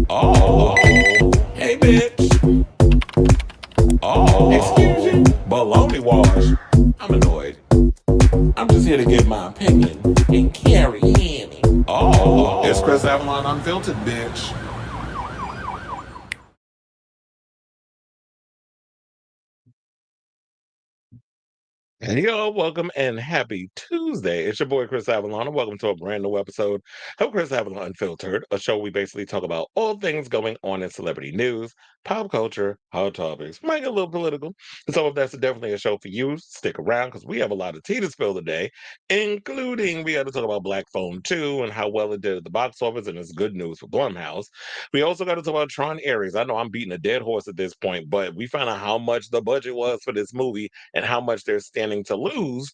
Oh, hey bitch. Oh, excuse you. Baloney wash. I'm annoyed. I'm just here to give my opinion and carry in. Oh, it's Chris Avalon Unfiltered, bitch. Hey, y'all, welcome and happy Tuesday. It's your boy Chris Avalon, and welcome to a brand new episode of Chris Avalon Unfiltered, a show we basically talk about all things going on in celebrity news, pop culture, hot topics, might get a little political. So if that's definitely a show for you, stick around because we have a lot of tea to spill today, including we got to talk about Black Phone 2 and how well it did at the box office, and it's good news for Blumhouse. We also got to talk about Tron Ares. I know I'm beating a dead horse at this point, but we found out how much the budget was for this movie and how much they're standing to lose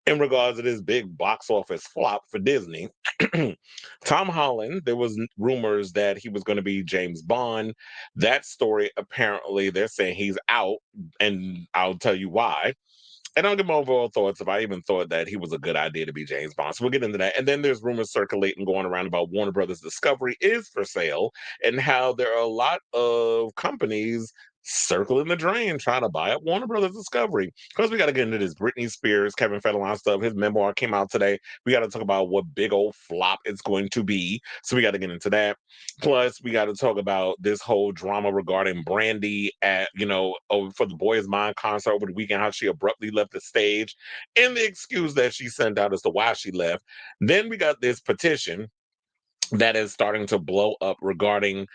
in regards to this big box office flop for Disney. Tom Holland, there was rumors that he was going to be James Bond. That story, apparently, they're saying he's out, and I'll tell you why. And I'll give my overall thoughts if I even thought that he was a good idea to be James Bond. So we'll get into that. And then there's rumors circulating going around about Warner Brothers Discovery is for sale and how there are a lot of companies circling the drain trying to buy up Warner Brothers Discovery. Because we got to get into this Britney Spears, Kevin Federline stuff. His memoir came out today. We got to talk about what big old flop it's going to be. So we got to get into that. Plus, we got to talk about this whole drama regarding Brandy at, for the Boys Mind concert over the weekend, how she abruptly left the stage and the excuse that she sent out as to why she left. Then we got this petition that is starting to blow up regarding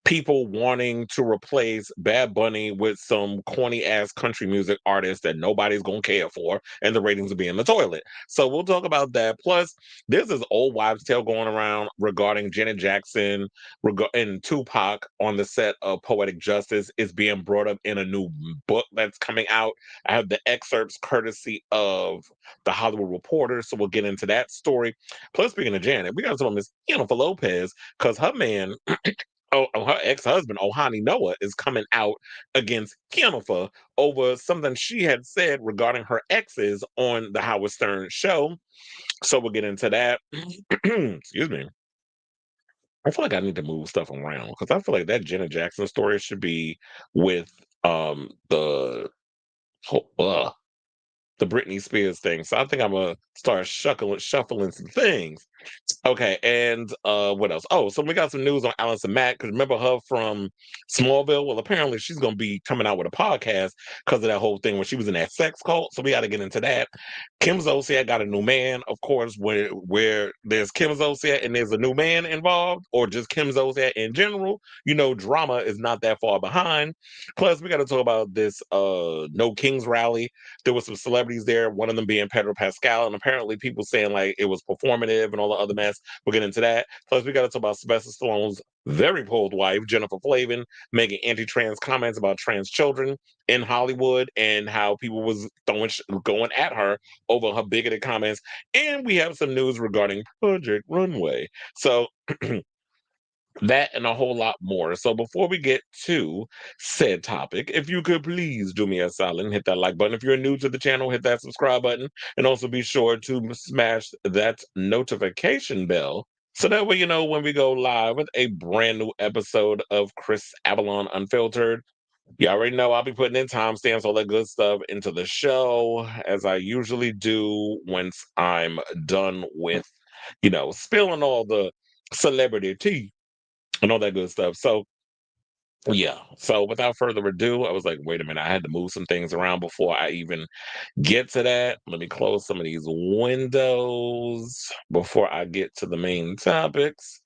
people wanting to replace Bad Bunny with some corny ass country music artist that nobody's gonna care for, and the ratings will be in the toilet. So we'll talk about that. Plus, there's this old wives' tale going around regarding Janet Jackson and Tupac on the set of Poetic Justice is being brought up in a new book that's coming out. I have the excerpts courtesy of the Hollywood Reporter, so we'll get into that story. Plus, speaking of Janet, we got to talk about Miss Jennifer Lopez because her man her ex-husband Ojani Noah is coming out against Jennifer over something she had said regarding her exes on the Howard Stern show. So we'll get into that. Excuse me. I feel like I need to move stuff around because I feel like that Janet Jackson story should be with oh, uh, the Britney Spears thing. So I think I'm gonna start shuffling some things. Okay, and what else? Oh, so we got some news on Allison Mack because remember her from Smallville? Well, apparently she's gonna be coming out with a podcast because of that whole thing when she was in that sex cult. So we got to get into that. Kim Zolciak got a new man, of course. Where there's Kim Zolciak and there's a new man involved, or just Kim Zolciak in general, drama is not that far behind. Plus, we got to talk about this No Kings rally. There was some celebrities there, one of them being Pedro Pascal, and apparently people saying like it was performative and all the other mess. We'll get into that. Plus, we got to talk about Sylvester Stallone's very bold wife, Jennifer Flavin, making anti-trans comments about trans children in Hollywood and how people was going at her over her bigoted comments. And we have some news regarding Project Runway. So that and a whole lot more. So before we get to said topic, if you could please do me a solid and hit that like button. If you're new to the channel, hit that subscribe button. And also be sure to smash that notification bell. So that way you know when we go live with a brand new episode of Chris Avalon Unfiltered. You already know I'll be putting in timestamps, all that good stuff into the show, as I usually do once I'm done with, spilling all the celebrity tea and all that good stuff. So yeah. So without further ado, I was like, wait a minute, I had to move some things around before I even get to that. Let me close some of these windows before I get to the main topics.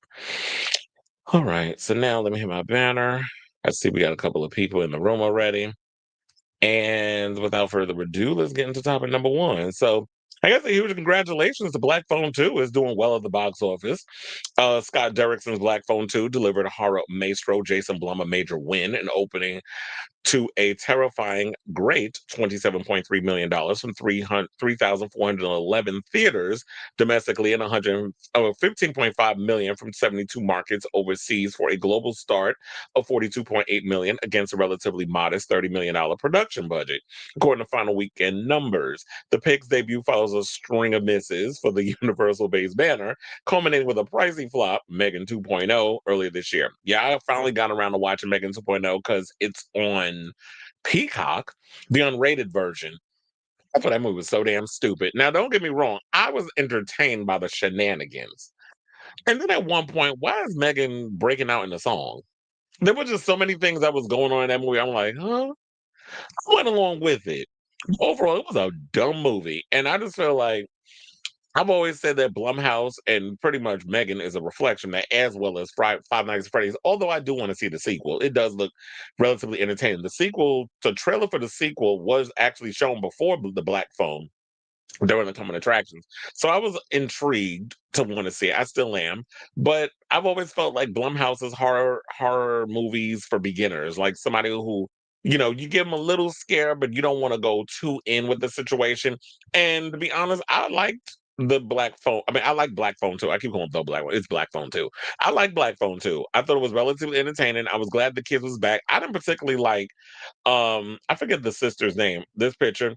All right. So now let me hit my banner. I see we got a couple of people in the room already. And without further ado, let's get into topic number one. So I guess a huge congratulations to Black Phone 2 is doing well at the box office. Scott Derrickson's Black Phone 2 delivered horror maestro Jason Blum a major win in opening to a terrifying great $27.3 million from 3,411 theaters domestically and 15.5 million from 72 markets overseas for a global start of 42.8 million against a relatively modest $30 million production budget. According to final weekend numbers, the Pig's debut follows a string of misses for the Universal-based banner, culminating with a pricey flop, Megan 2.0, earlier this year. Yeah, I finally got around to watching Megan 2.0 because it's on Peacock, the unrated version. I thought that movie was so damn stupid. Now, don't get me wrong, I was entertained by the shenanigans. And then at one point, why is Megan breaking out in the song? There were just so many things that was going on in that movie. I'm like, huh? I went along with it. Overall, it was a dumb movie. And I just feel like I've always said that Blumhouse and pretty much Megan is a reflection that, as well as Five Nights at Freddy's. Although I do want to see the sequel, it does look relatively entertaining. The trailer for the sequel was actually shown before the Black Phone during the coming attractions. So I was intrigued to want to see it. I still am. But I've always felt like Blumhouse's horror movies for beginners, like somebody who, you give them a little scare, but you don't want to go too in with the situation. And to be honest, I liked the Black Phone. I mean, I like Black Phone too. I keep calling it the Black one. It's Black Phone too. I like Black Phone too. I thought it was relatively entertaining. I was glad the kids was back. I didn't particularly like I forget the sister's name. This picture.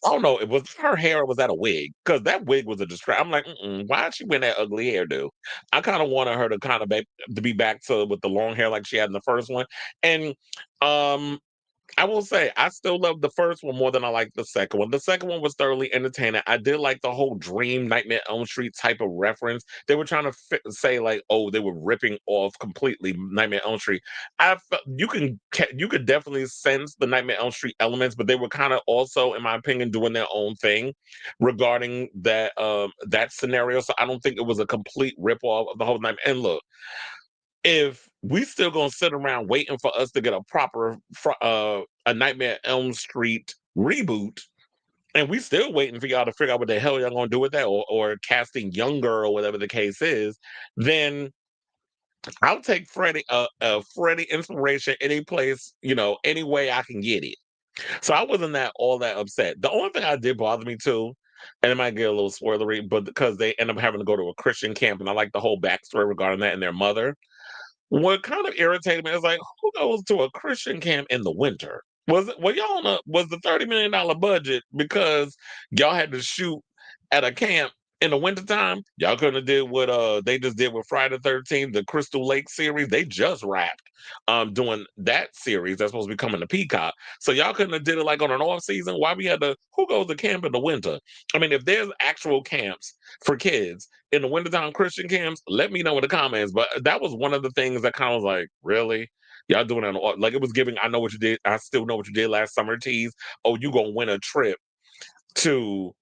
I don't know. It was her hair or was that a wig? Because that wig was a distraction. I'm like, why'd she wear that ugly hairdo? I kind of wanted her to to be back to with the long hair like she had in the first one. And um I will say, I still love the first one more than I like the second one. The second one was thoroughly entertaining. I did like the whole Dream Nightmare on Elm Street type of reference. They were trying to say like, oh, they were ripping off completely Nightmare on Elm Street. I felt you could definitely sense the Nightmare on Elm Street elements, but they were kind of also, in my opinion, doing their own thing regarding that scenario. So I don't think it was a complete rip off of the whole Nightmare. And look, if we still gonna sit around waiting for us to get a proper a Nightmare Elm Street reboot, and we still waiting for y'all to figure out what the hell y'all gonna do with that, or casting younger or whatever the case is, then I'll take Freddy inspiration any place, any way I can get it. So I wasn't that all that upset. The only thing I did bother me too, and it might get a little spoilery, but because they end up having to go to a Christian camp, and I like the whole backstory regarding that and their mother. What kind of irritated me is like, who goes to a Christian camp in the winter? Was the $30 million budget because y'all had to shoot at a camp in the wintertime? Y'all couldn't have did what they just did with Friday the 13th, the Crystal Lake series. They just wrapped doing that series that's supposed to be coming to Peacock. So y'all couldn't have did it like on an off season. Why we had to who goes to camp in the winter? I mean, if there's actual camps for kids in the wintertime Christian camps, let me know in the comments. But that was one of the things that kind of was like, really? Y'all doing it like it was giving, I know what you did. I still know what you did last summer tease. Oh, you gonna win a trip to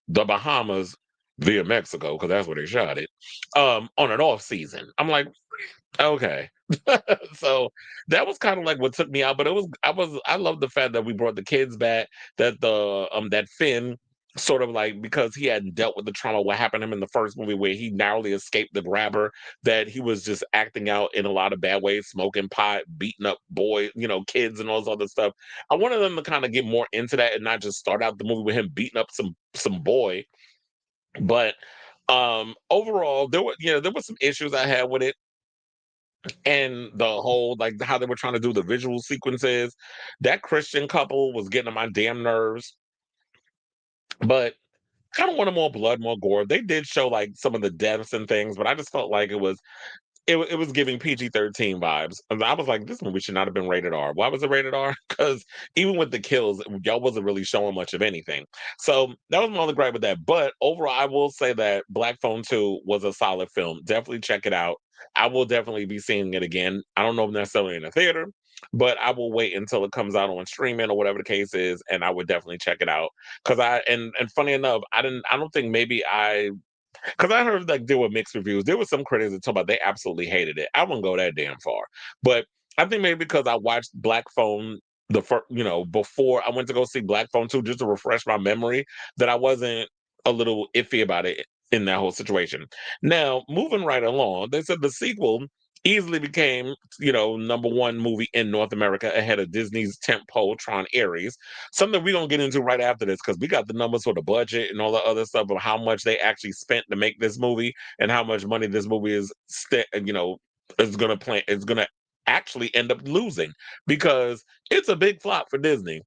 the Bahamas via Mexico, because that's where they shot it, on an off season. I'm like, okay. So that was kind of like what took me out. But I love the fact that we brought the kids back, that that Finn sort of like, because he hadn't dealt with the trauma what happened to him in the first movie where he narrowly escaped the grabber, that he was just acting out in a lot of bad ways, smoking pot, beating up boys, kids and all this other stuff. I wanted them to kind of get more into that and not just start out the movie with him beating up some boy. But overall there were some issues I had with it, and the whole like how they were trying to do the visual sequences. That Christian couple was getting on my damn nerves, but kind of wanted more blood, more gore. They did show like some of the deaths and things, but I just felt like it was giving PG-13 vibes. And I was like, this movie should not have been rated R. Why was it rated R? Because even with the kills, y'all wasn't really showing much of anything. So that was my only gripe with that. But overall, I will say that Black Phone 2 was a solid film. Definitely check it out. I will definitely be seeing it again. I don't know if necessarily in a theater, but I will wait until it comes out on streaming or whatever the case is, and I would definitely check it out. Because and funny enough, I don't think maybe I because I heard like there were mixed reviews. There were some critics that told about they absolutely hated it. I wouldn't go that damn far, but I think maybe because I watched Black Phone the first, before I went to go see Black Phone 2 just to refresh my memory, that I wasn't a little iffy about it in that whole situation. Now, moving right along, they said the sequel easily became, number one movie in North America ahead of Disney's tentpole Tron Ares. Something we're gonna get into right after this because we got the numbers for the budget and all the other stuff of how much they actually spent to make this movie and how much money this movie is gonna actually end up losing because it's a big flop for Disney.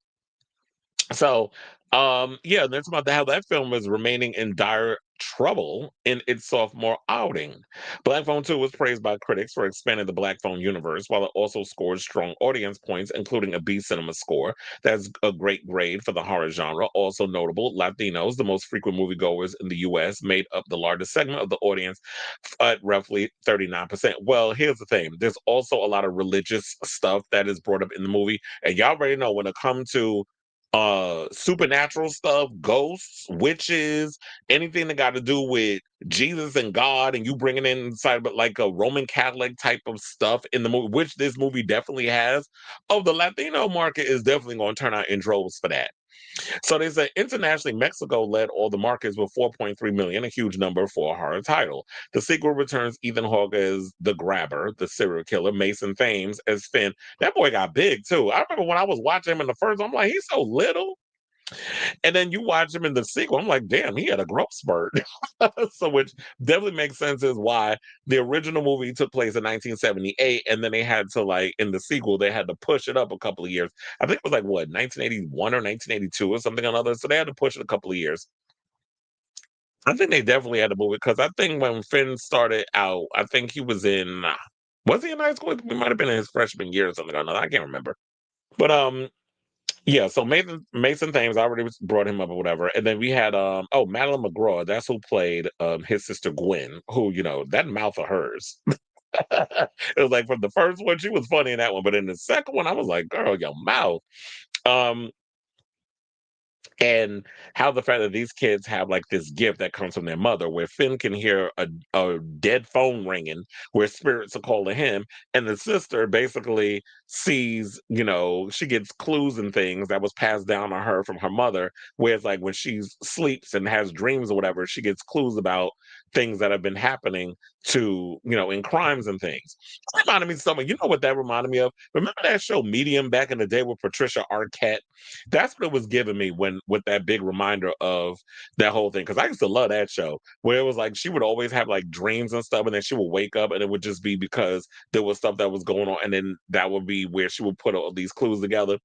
So, yeah, that's about how that film is remaining in dire trouble in its sophomore outing. Black Phone 2 was praised by critics for expanding the Black Phone universe, while it also scored strong audience points, including a B Cinema score. That's a great grade for the horror genre. Also notable, Latinos, the most frequent moviegoers in the U.S., made up the largest segment of the audience at roughly 39%. Well, here's the thing. There's also a lot of religious stuff that is brought up in the movie, and y'all already know when it comes to supernatural stuff, ghosts, witches, anything that got to do with Jesus and God, and you bringing in inside but like a Roman Catholic type of stuff in the movie, which this movie definitely has. Oh, the Latino market is definitely going to turn out in droves for that. So they say internationally, Mexico led all the markets with 4.3 million, a huge number for a horror title. The sequel returns Ethan Hawke as the grabber, the serial killer, Mason Thames as Finn. That boy got big too. I remember when I was watching him in the first, I'm like, he's so little. And then you watch him in the sequel, I'm like, damn, he had a growth spurt. So which definitely makes sense is why the original movie took place in 1978, and then they had to like in the sequel, they had to push it up a couple of years. I think it was like what, 1981 or 1982 or something or another. So they had to push it a couple of years. I think they definitely had to move it because I think when Finn started out, I think he was he in high school? He might have been in his freshman year or something or another. I can't remember. But yeah, so Mason Thames, I already brought him up or whatever. And then we had Madeline McGraw, that's who played his sister Gwen, who, that mouth of hers. It was like from the first one, she was funny in that one, but in the second one, I was like, girl, your mouth. Um, and how the fact that these kids have like this gift that comes from their mother where Finn can hear a dead phone ringing where spirits are calling him, and the sister basically sees, she gets clues and things that was passed down to her from her mother, where it's like when she sleeps and has dreams or whatever, she gets clues about things that have been happening to, in crimes and things. It reminded me of something. You know what that reminded me of? Remember that show Medium back in the day with Patricia Arquette? That's what it was giving me when with that big reminder of that whole thing. Because I used to love that show where it was like she would always have like dreams and stuff, and then she would wake up and it would just be because there was stuff that was going on, and then that would be where she would put all these clues together.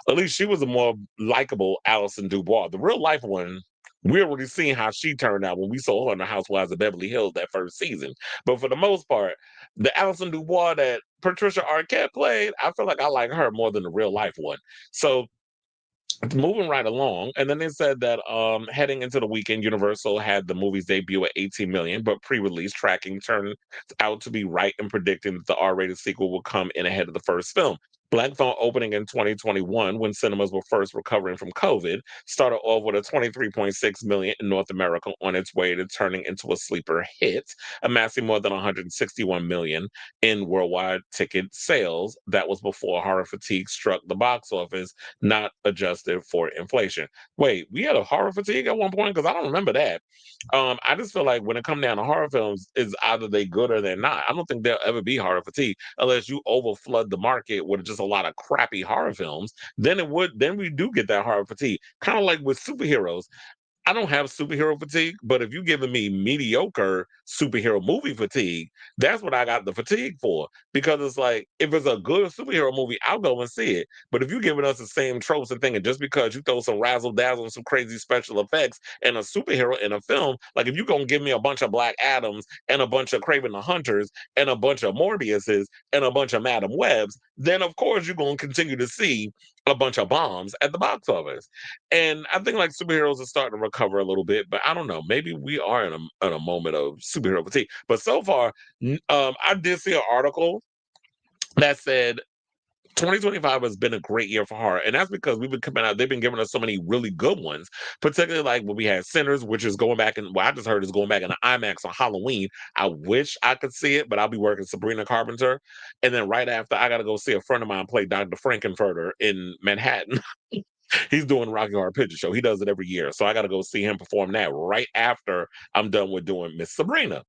At least she was a more likable Allison Dubois. The real life one, we already seen how she turned out when we saw her in the Housewives of Beverly Hills that first season. But for the most part, the Allison Dubois that Patricia Arquette played, I feel like I like her more than the real life one. So moving right along, and then they said that heading into the weekend, Universal had the movie's debut at 18 million, but pre-release tracking turned out to be right in predicting that the R-rated sequel would come in ahead of the first film. Black Phone, opening in 2021 when cinemas were first recovering from COVID, started off with a 23.6 million in North America, on its way to turning into a sleeper hit, amassing more than 161 million in worldwide ticket sales. That was before horror fatigue struck the box office, not adjusted for inflation. Wait, we had a horror fatigue at one point? Because I don't remember that. I just feel like when it comes down to horror films, it's either they good or they're not. I don't think there'll ever be horror fatigue unless you overflood the market with just a lot of crappy horror films. Then we do get that horror fatigue. Kind of like with superheroes. I don't have superhero fatigue, but if you're giving me mediocre superhero movie fatigue, that's what I got the fatigue for. Because it's like, if it's a good superhero movie, I'll go and see it. But if you're giving us the same tropes and thing, and just because you throw some razzle dazzle and some crazy special effects and a superhero in a film, like if you're going to give me a bunch of Black Adams and a bunch of Craven the Hunters and a bunch of Morbiuses and a bunch of Madam Webs, then of course you're going to continue to see a bunch of bombs at the box office. And I think like superheroes are starting to recover a little bit, but I don't know. Maybe we are in a moment of superhero fatigue. But so far, I did see an article that said 2025 has been a great year for horror, and that's because we've been coming out. They've been giving us so many really good ones, particularly like when we had Sinners, which is going back, and what I just heard is going back in the IMAX on Halloween. I wish I could see it, but I'll be working Sabrina Carpenter, and then right after, I got to go see a friend of mine play Dr. Frankenfurter in Manhattan. He's doing Rocky Horror Picture Show. He does it every year. So I got to go see him perform that right after I'm done with doing Miss Sabrina.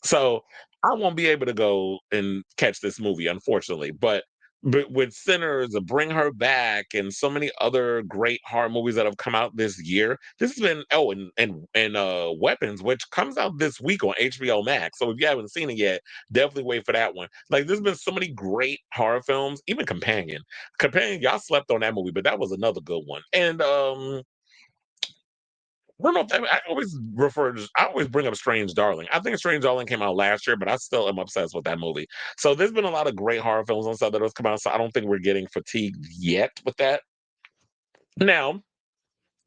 So I won't be able to go and catch this movie, unfortunately. But with Sinners, Bring Her Back, and so many other great horror movies that have come out this year, this has been and Weapons, which comes out this week on HBO Max. So if you haven't seen it yet, definitely wait for that one. Like there's been so many great horror films, even Companion, y'all slept on that movie, but that was another good one. And I don't know if I always bring up Strange Darling. I think Strange Darling came out last year, but I still am obsessed with that movie. So there's been a lot of great horror films and stuff that has come out. So I don't think we're getting fatigued yet with that. Now,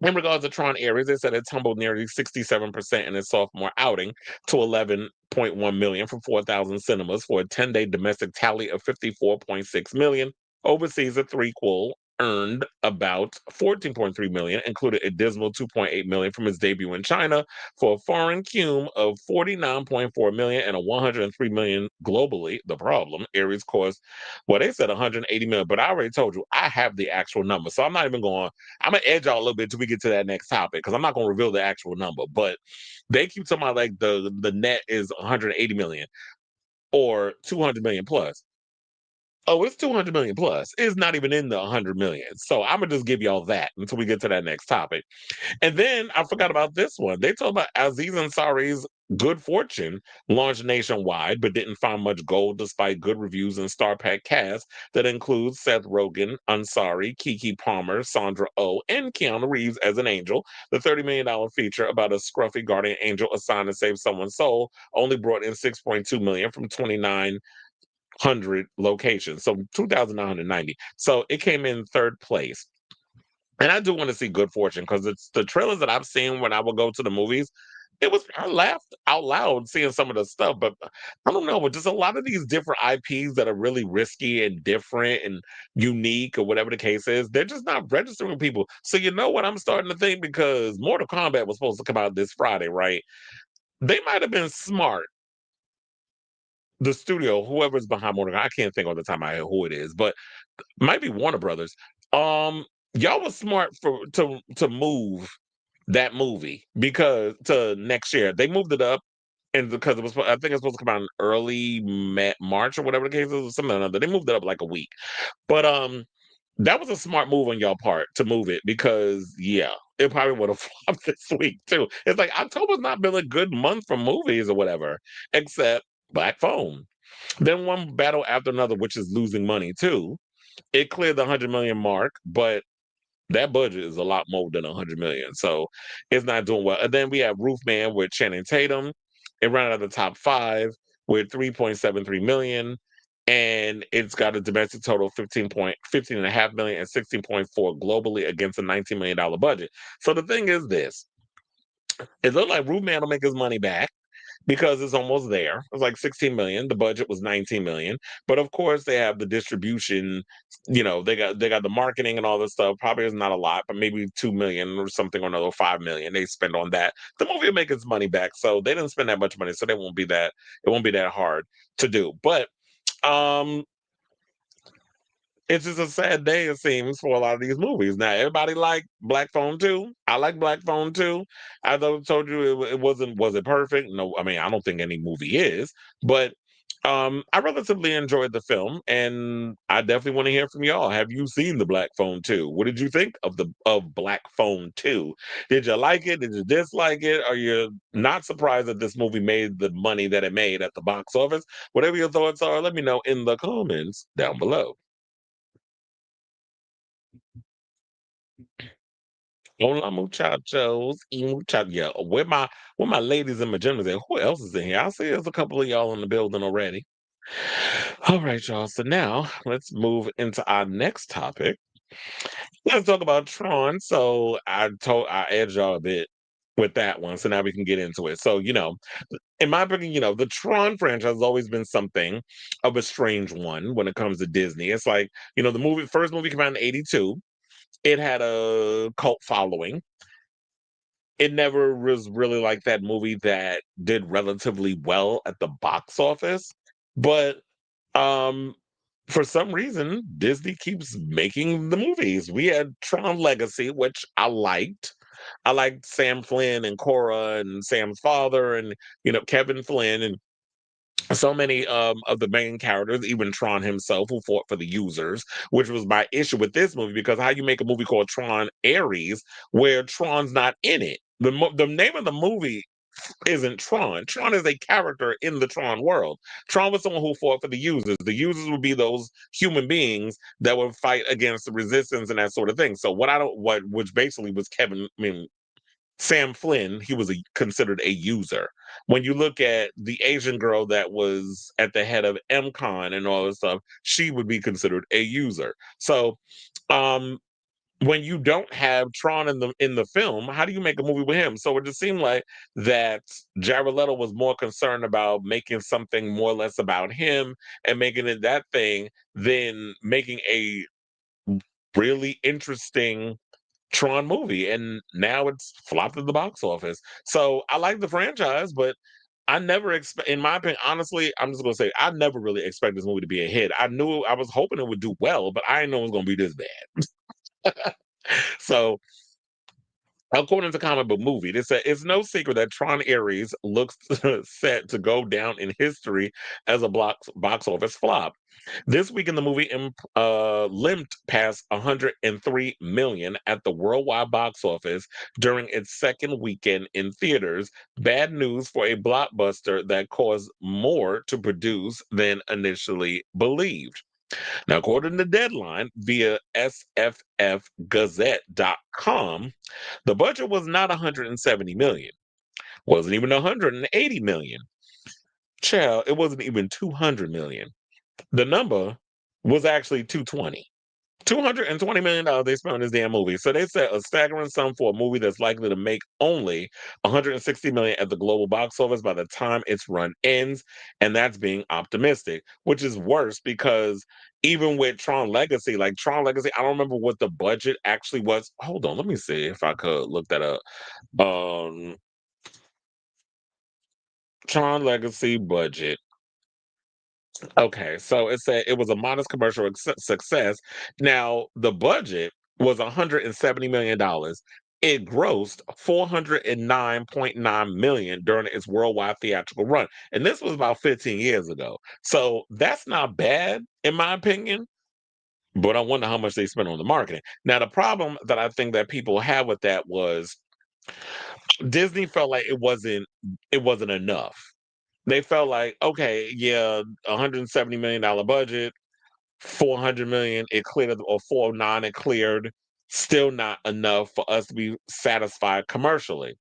in regards to Tron Ares, they said it tumbled nearly 67% in its sophomore outing to 11.1 million from 4,000 cinemas for a 10-day domestic tally of 54.6 million. Overseas, the threequel earned about 14.3 million, included a dismal 2.8 million from its debut in China for a foreign cum of 49.4 million and a 103 million globally. The problem, Ares cost, well, they said 180 million, but I already told you I have the actual number, so I'm not even going. I'm gonna edge out a little bit till we get to that next topic because I'm not gonna reveal the actual number. But they keep talking about like the net is 180 million or 200 million plus. Oh, it's 200 million plus. It's not even in the 100 million. So I'm gonna just give y'all that until we get to that next topic. And then I forgot about this one. They told about Aziz Ansari's Good Fortune launched nationwide, but didn't find much gold despite good reviews and star-packed cast that includes Seth Rogen, Ansari, Kiki Palmer, Sandra Oh, and Keanu Reeves as an angel. The $30 million feature about a scruffy guardian angel assigned to save someone's soul only brought in 6.2 million from 2,900 locations, so 2,990. So it came in third place. And I do want to see Good Fortune because it's the trailers that I've seen when I would go to the movies. I laughed out loud seeing some of the stuff, but I don't know, but just a lot of these different IPs that are really risky and different and unique or whatever the case is, they're just not registering with people. So you know what I'm starting to think, because Mortal Kombat was supposed to come out this Friday, right? They might have been smart, the studio, whoever's behind Mortal Kombat, I can't think of the time I who it is, but might be Warner Brothers. Um, y'all was smart to move that movie because to next year. They moved it up, and because I think it's supposed to come out in early March or whatever the case is, or something or another. They moved it up like a week. But that was a smart move on y'all part to move it, because yeah, it probably would have flopped this week too. It's like October's not been a good month for movies or whatever, except Black Phone. Then one battle after another, which is losing money too. It cleared the 100 million mark, but that budget is a lot more than 100 million. So it's not doing well. And then we have Roofman with Channing Tatum. It ran out of the top five with 3.73 million. And it's got a domestic total of 15.5 million and 16.4 globally against a $19 million budget. So the thing is this, it looked like Roofman will make his money back because it's almost there. It's like 16 million. The budget was 19 million. But of course they have the distribution, they got the marketing and all this stuff. Probably is not a lot, but maybe 2 million or something, or another 5 million they spend on that. The movie will make its money back. So they didn't spend that much money. So it won't be that hard to do. But um it's just a sad day, it seems, for a lot of these movies. Now, everybody like Black Phone 2. I like Black Phone 2. I told you it wasn't, was it perfect? No, I mean, I don't think any movie is, but I relatively enjoyed the film, and I definitely want to hear from y'all. Have you seen the Black Phone 2? What did you think of Black Phone 2? Did you like it? Did you dislike it? Are you not surprised that this movie made the money that it made at the box office? Whatever your thoughts are, let me know in the comments down below. Hola muchachos y muchachos. Yeah, where my ladies and my gentlemen at? Who else is in here? I see there's a couple of y'all in the building already. All right, y'all. So now let's move into our next topic. Let's talk about Tron. So I edged y'all a bit with that one. So now we can get into it. So, in my opinion, the Tron franchise has always been something of a strange one when it comes to Disney. It's like, first movie came out in 82. It had a cult following. It never was really like that movie that did relatively well at the box office. But um for some reason, Disney keeps making the movies. We had Tron Legacy, which I liked. I liked Sam Flynn and Cora and Sam's father and, Kevin Flynn and so many of the main characters, even Tron himself, who fought for the users, which was my issue with this movie, because how you make a movie called Tron Ares where Tron's not in it? The name of the movie isn't Tron. Tron is a character in the Tron world. Tron was someone who fought for the users. The users would be those human beings that would fight against the resistance and that sort of thing. So which basically was Sam Flynn, he was considered a user. When you look at the Asian girl that was at the head of MCON and all this stuff, she would be considered a user. So, um, when you don't have Tron in the film, how do you make a movie with him? So it just seemed like that Jared Leto was more concerned about making something more or less about him and making it that thing than making a really interesting Tron movie, and now it's flopped at the box office. So I like the franchise, but I never expect, in my opinion, honestly, I'm just gonna say I never really expected this movie to be a hit. I was hoping it would do well, but I didn't know it was gonna be this bad. So according to Comic Book Movie, they said it's no secret that Tron Ares looks set to go down in history as a box office flop. This week in the movie limped past 103 million at the worldwide box office during its second weekend in theaters. Bad news for a blockbuster that cost more to produce than initially believed. Now, according to Deadline via sffgazette.com, the budget was not 170 million, wasn't even 180 million. Child, it wasn't even 200 million. The number was actually 220. $220 million they spent on this damn movie. So they said a staggering sum for a movie that's likely to make only 160 million at the global box office by the time its run ends. And that's being optimistic, which is worse because even with Tron Legacy, like Tron Legacy, I don't remember what the budget actually was. Hold on, let me see if I could look that up. Um Tron Legacy budget. Okay, so it said it was a modest commercial success. Now, the budget was $170 million. It grossed 409.9 million during its worldwide theatrical run. And this was about 15 years ago. So that's not bad, in my opinion. But I wonder how much they spent on the marketing. Now, the problem that I think that people have with that was Disney felt like it wasn't enough. They felt like, okay, yeah, $170 million budget, 400 million it cleared, or 409 it cleared, still not enough for us to be satisfied commercially.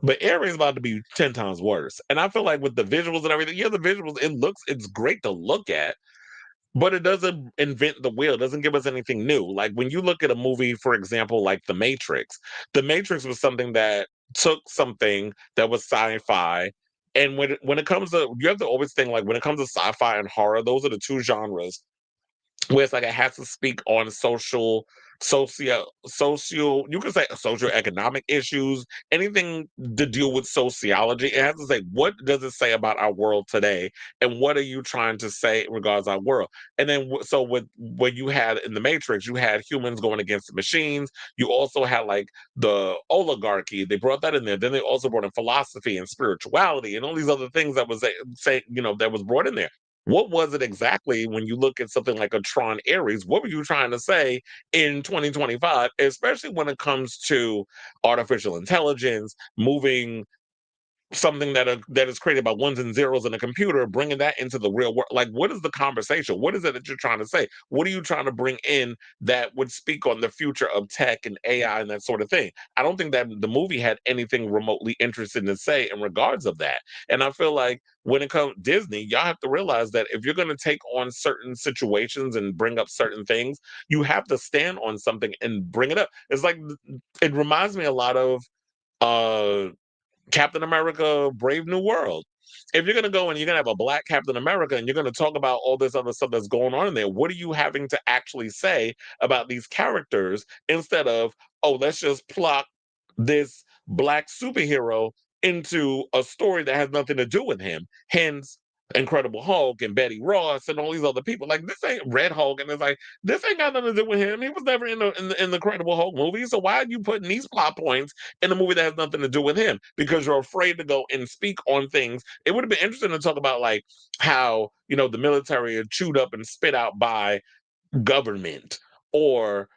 But Aries is about to be 10 times worse. And I feel like with the visuals and everything, yeah, the visuals, it's great to look at, but it doesn't invent the wheel. It doesn't give us anything new. Like when you look at a movie, for example, like The Matrix was something that took something that was sci-fi. And when it comes to, you have to always think like when it comes to sci-fi and horror, those are the two genres where it's like it has to speak on social, you can say socioeconomic issues, anything to deal with sociology. It has to say, what does it say about our world today, and what are you trying to say in regards to our world? And then so with what you had in the Matrix, you had humans going against the machines. You also had like the oligarchy. They brought that in there. Then they also brought in philosophy and spirituality and all these other things that was that was brought in there. What was it exactly when you look at something like a Tron Ares? What were you trying to say in 2025, especially when it comes to artificial intelligence, moving something that is created by ones and zeros in a computer, bringing that into the real world? Like, what is the conversation? What is it that you're trying to say? What are you trying to bring in that would speak on the future of tech and AI and that sort of thing? I don't think that the movie had anything remotely interesting to say in regards of that. And I feel like when it comes Disney, y'all have to realize that if you're going to take on certain situations and bring up certain things, you have to stand on something and bring it up. It's like it reminds me a lot of uh Captain America Brave New World. If you're going to go and you're going to have a black Captain America and you're going to talk about all this other stuff that's going on in there, what are you having to actually say about these characters instead of, oh, let's just plot this black superhero into a story that has nothing to do with him? Hence, Incredible Hulk and Betty Ross and all these other people. Like, this ain't Red Hulk, and it's like, this ain't got nothing to do with him. He was never in the Incredible Hulk movie. So why are you putting these plot points in a movie that has nothing to do with him? Because you're afraid to go and speak on things. It would have been interesting to talk about, like, how, the military are chewed up and spit out by government, or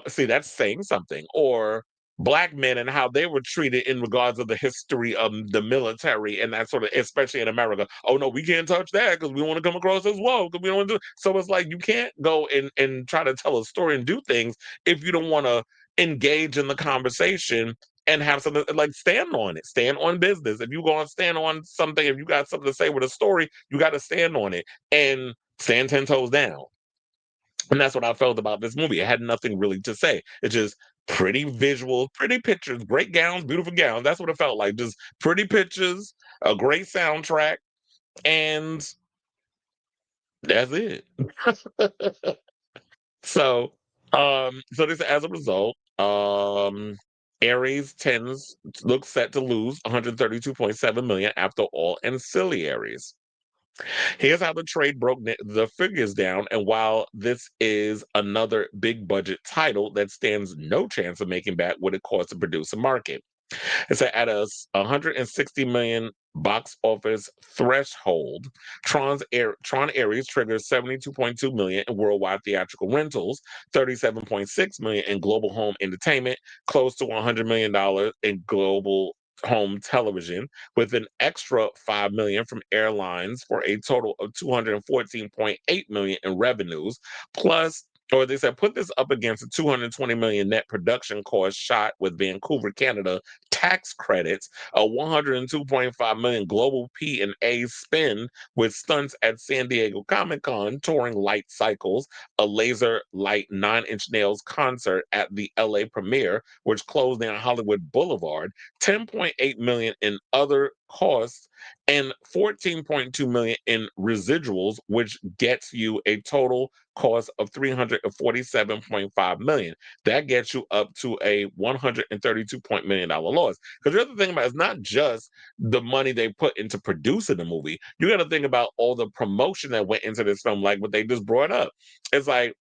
see, that's saying something, or black men and how they were treated in regards of the history of the military and that sort of, especially in America. Oh no, we can't touch that because we want to come across as well, because we don't want to do. So it's like, you can't go and try to tell a story and do things if you don't want to engage in the conversation and have something, like, stand on it, stand on business. If you go and stand on something, if you got something to say with a story, you got to stand on it and stand 10 toes down. And that's what I felt about this movie. It had nothing really to say. It's just pretty visuals, pretty pictures, great gowns, beautiful gowns. That's what it felt like. Just pretty pictures, a great soundtrack, and that's it. So, so this, as a result, Aries tends looks set to lose 132.7 million after all ancillaries. Here's how the trade broke the figures down, and while this is another big budget title that stands no chance of making back what it costs to produce and market. It's at a 160 million box office threshold. Tron Ares triggers 72.2 million in worldwide theatrical rentals, 37.6 million in global home entertainment, close to $100 million in global home television, with an extra 5 million from airlines, for a total of 214.8 million in revenues, plus, or they said, put this up against a 220 million net production cost shot with Vancouver, Canada tax credits, a 102.5 million global P&A spend with stunts at San Diego Comic-Con, touring light cycles, a laser light 9-inch nails concert at the LA premiere, which closed down Hollywood Boulevard, 10.8 million in other costs, and 14.2 million in residuals, which gets you a total cost of 347.5 million. That gets you up to a $132 million loss. Because the other thing about it is not just the money they put into producing the movie. You got to think about all the promotion that went into this film, like what they just brought up. It's like,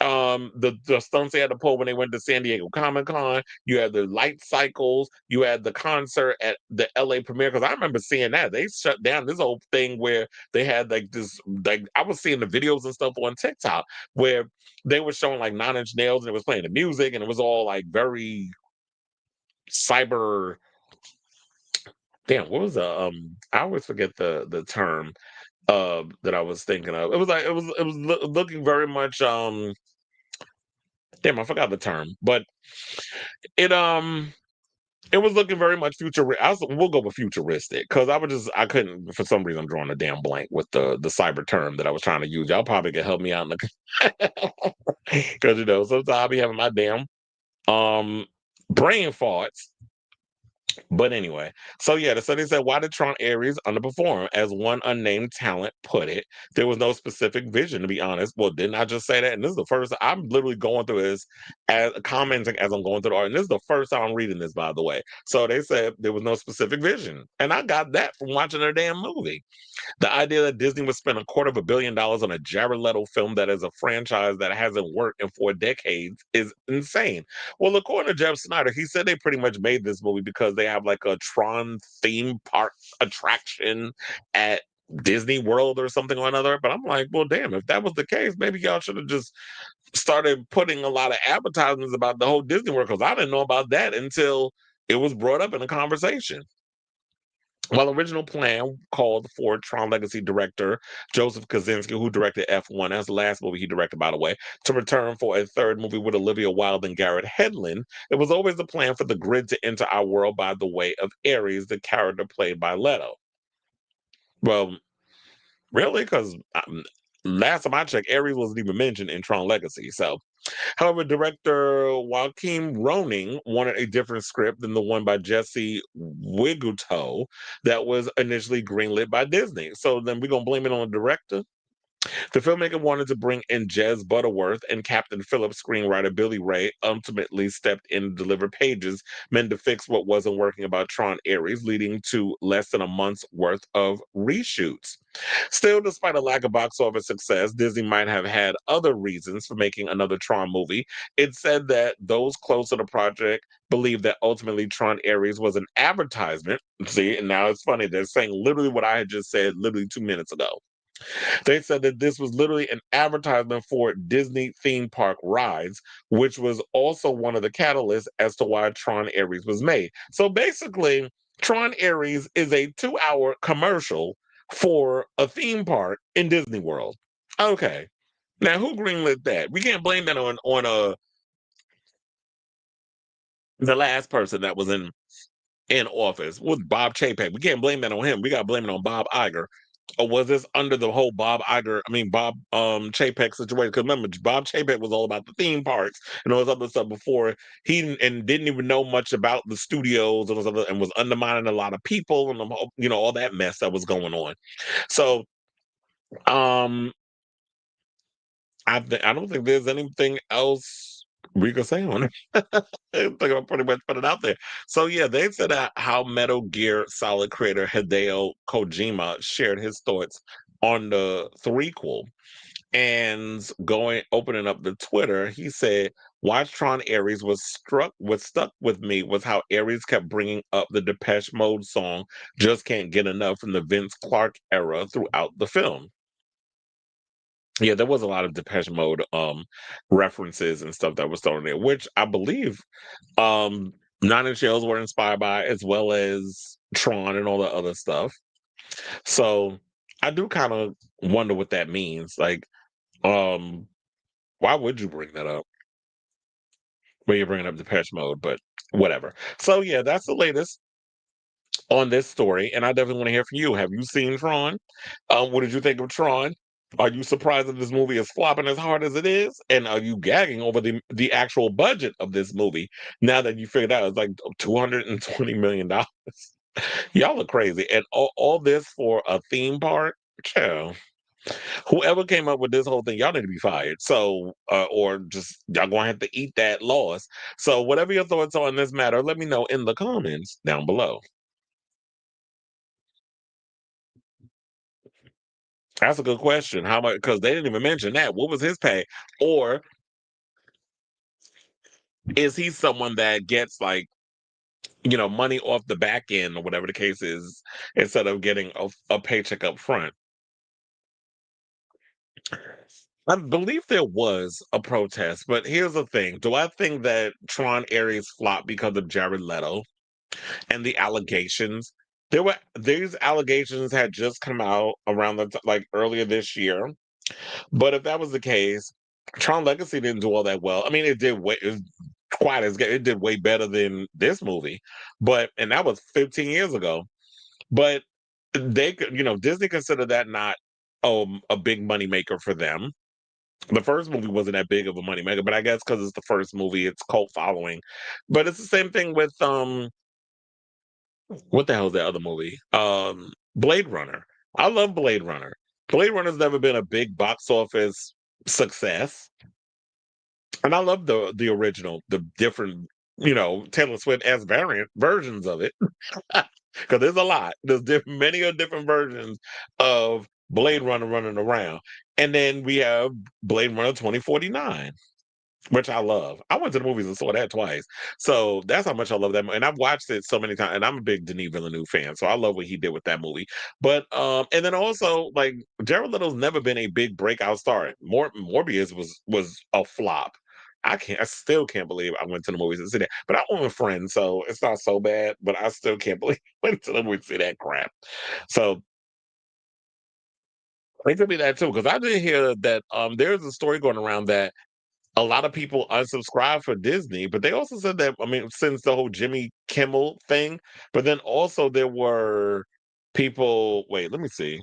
the stunts they had to pull when they went to San Diego Comic-Con. You had the light cycles, you had the concert at the LA premiere, because I remember seeing that. They shut down this whole thing where they had like this, like, I was seeing the videos and stuff on TikTok where they were showing like 9-inch nails and it was playing the music and it was all like very cyber. Damn, what was the I always forget the term that I was thinking of. It was like, it was looking very much damn, I forgot the term, but it it was looking very much we'll go with futuristic, because I couldn't, for some reason, I'm drawing a damn blank with the cyber term that I was trying to use. Y'all probably can help me out in the because sometimes I be having my damn um brain farts. But anyway, so yeah, the study said, why did Tron Ares underperform? As one unnamed talent put it, there was no specific vision, to be honest. Well, didn't I just say that? And this is the first, I'm literally going through this, as commenting as I'm going through the art. And this is the first time I'm reading this, by the way. So they said there was no specific vision. And I got that from watching their damn movie. The idea that Disney would spend $250 million on a Jared Leto film that is a franchise that hasn't worked in 4 decades is insane. Well, according to Jeff Snyder, he said they pretty much made this movie because they have like a Tron theme park attraction at Disney World or something or another. But I'm like, well, damn, if that was the case, maybe y'all should have just started putting a lot of advertisements about the whole Disney World, because I didn't know about that until it was brought up in a conversation. While original plan called for Tron Legacy director Joseph Kosinski, who directed F1, that's the last movie he directed, by the way, to return for a third movie with Olivia Wilde and Garrett Hedlund, it was always the plan for the grid to enter our world by the way of Ares, the character played by Leto. Well, really? Because last time I checked, Ares wasn't even mentioned in Tron Legacy. So, however, director Joachim Roning wanted a different script than the one by Jesse Wiguto that was initially greenlit by Disney. So then we're going to blame it on the director? The filmmaker wanted to bring in Jez Butterworth, and Captain Phillips screenwriter Billy Ray ultimately stepped in to deliver pages meant to fix what wasn't working about Tron Ares, leading to less than a month's worth of reshoots. Still, despite a lack of box office success, Disney might have had other reasons for making another Tron movie. It said that those close to the project believed that ultimately Tron Ares was an advertisement. See, and now it's funny, they're saying literally what I had just said literally 2 minutes ago. They said that this was literally an advertisement for Disney theme park rides, which was also one of the catalysts as to why Tron Ares was made. So basically, Tron Ares is a 2-hour commercial for a theme park in Disney World. Okay. Now who greenlit that? We can't blame that on the last person that was in office with Bob Chapek. We can't blame that on him. We got to blame it on Bob Iger. Or was this under the whole Bob Chapek situation? Because remember, Bob Chapek was all about the theme parks and all this other stuff before and didn't even know much about the studios and was undermining a lot of people and all that mess that was going on. So um I don't think there's anything else we could say on it. I think I pretty much put it out there. So yeah, they said that how Metal Gear Solid creator Hideo Kojima shared his thoughts on the threequel. And opening up the Twitter, he said, "Watch Tron Ares was stuck with me was how Ares kept bringing up the Depeche Mode song Just Can't Get Enough from the Vince Clarke era throughout the film." Yeah, there was a lot of Depeche Mode references and stuff that was thrown in there, which I believe Nine Inch Nails were inspired by, as well as Tron and all the other stuff. So I do kind of wonder what that means. Like, um, why would you bring that up when you're bringing up Depeche Mode? But whatever. So yeah, that's the latest on this story, and I definitely want to hear from you. Have you seen Tron? What did you think of Tron? Are you surprised that this movie is flopping as hard as it is? And are you gagging over the actual budget of this movie now that you figured out it's like $220 million? Y'all are crazy. And all this for a theme park? Child. Whoever came up with this whole thing, y'all need to be fired. So, or just y'all gonna have to eat that loss. So, whatever your thoughts are on this matter, let me know in the comments down below. That's a good question. How much? Because they didn't even mention that. What was his pay? Or is he someone that gets like money off the back end or whatever the case is, instead of getting a paycheck up front? I believe there was a protest, but here's the thing: do I think that Tron Ares flopped because of Jared Leto and the allegations? These allegations had just come out around like earlier this year. But if that was the case, Tron Legacy didn't do all that well. I mean, it did way better than this movie, and that was 15 years ago. But Disney considered that not a big money maker for them. The first movie wasn't that big of a money maker, but I guess because it's the first movie, it's cult following. But it's the same thing with what the hell is that other movie? Blade Runner. I love Blade Runner. Blade Runner's never been a big box office success. And I love the original, the different, Taylor Swift as variant versions of it. Because there's a lot. There's many of different versions of Blade Runner running around. And then we have Blade Runner 2049, which I love. I went to the movies and saw that twice. So that's how much I love that movie. And I've watched it so many times. And I'm a big Denis Villeneuve fan. So I love what he did with that movie. But and then also like Jared Leto's never been a big breakout star. Morbius was a flop. I still can't believe I went to the movies and see that. But I own a friend, so it's not so bad. But I still can't believe I went to the movies to see that crap. So it could be that too. Because I did hear that there's a story going around that a lot of people unsubscribed for Disney, but they also said that, I mean, since the whole Jimmy Kimmel thing, but then also there were people, wait, let me see.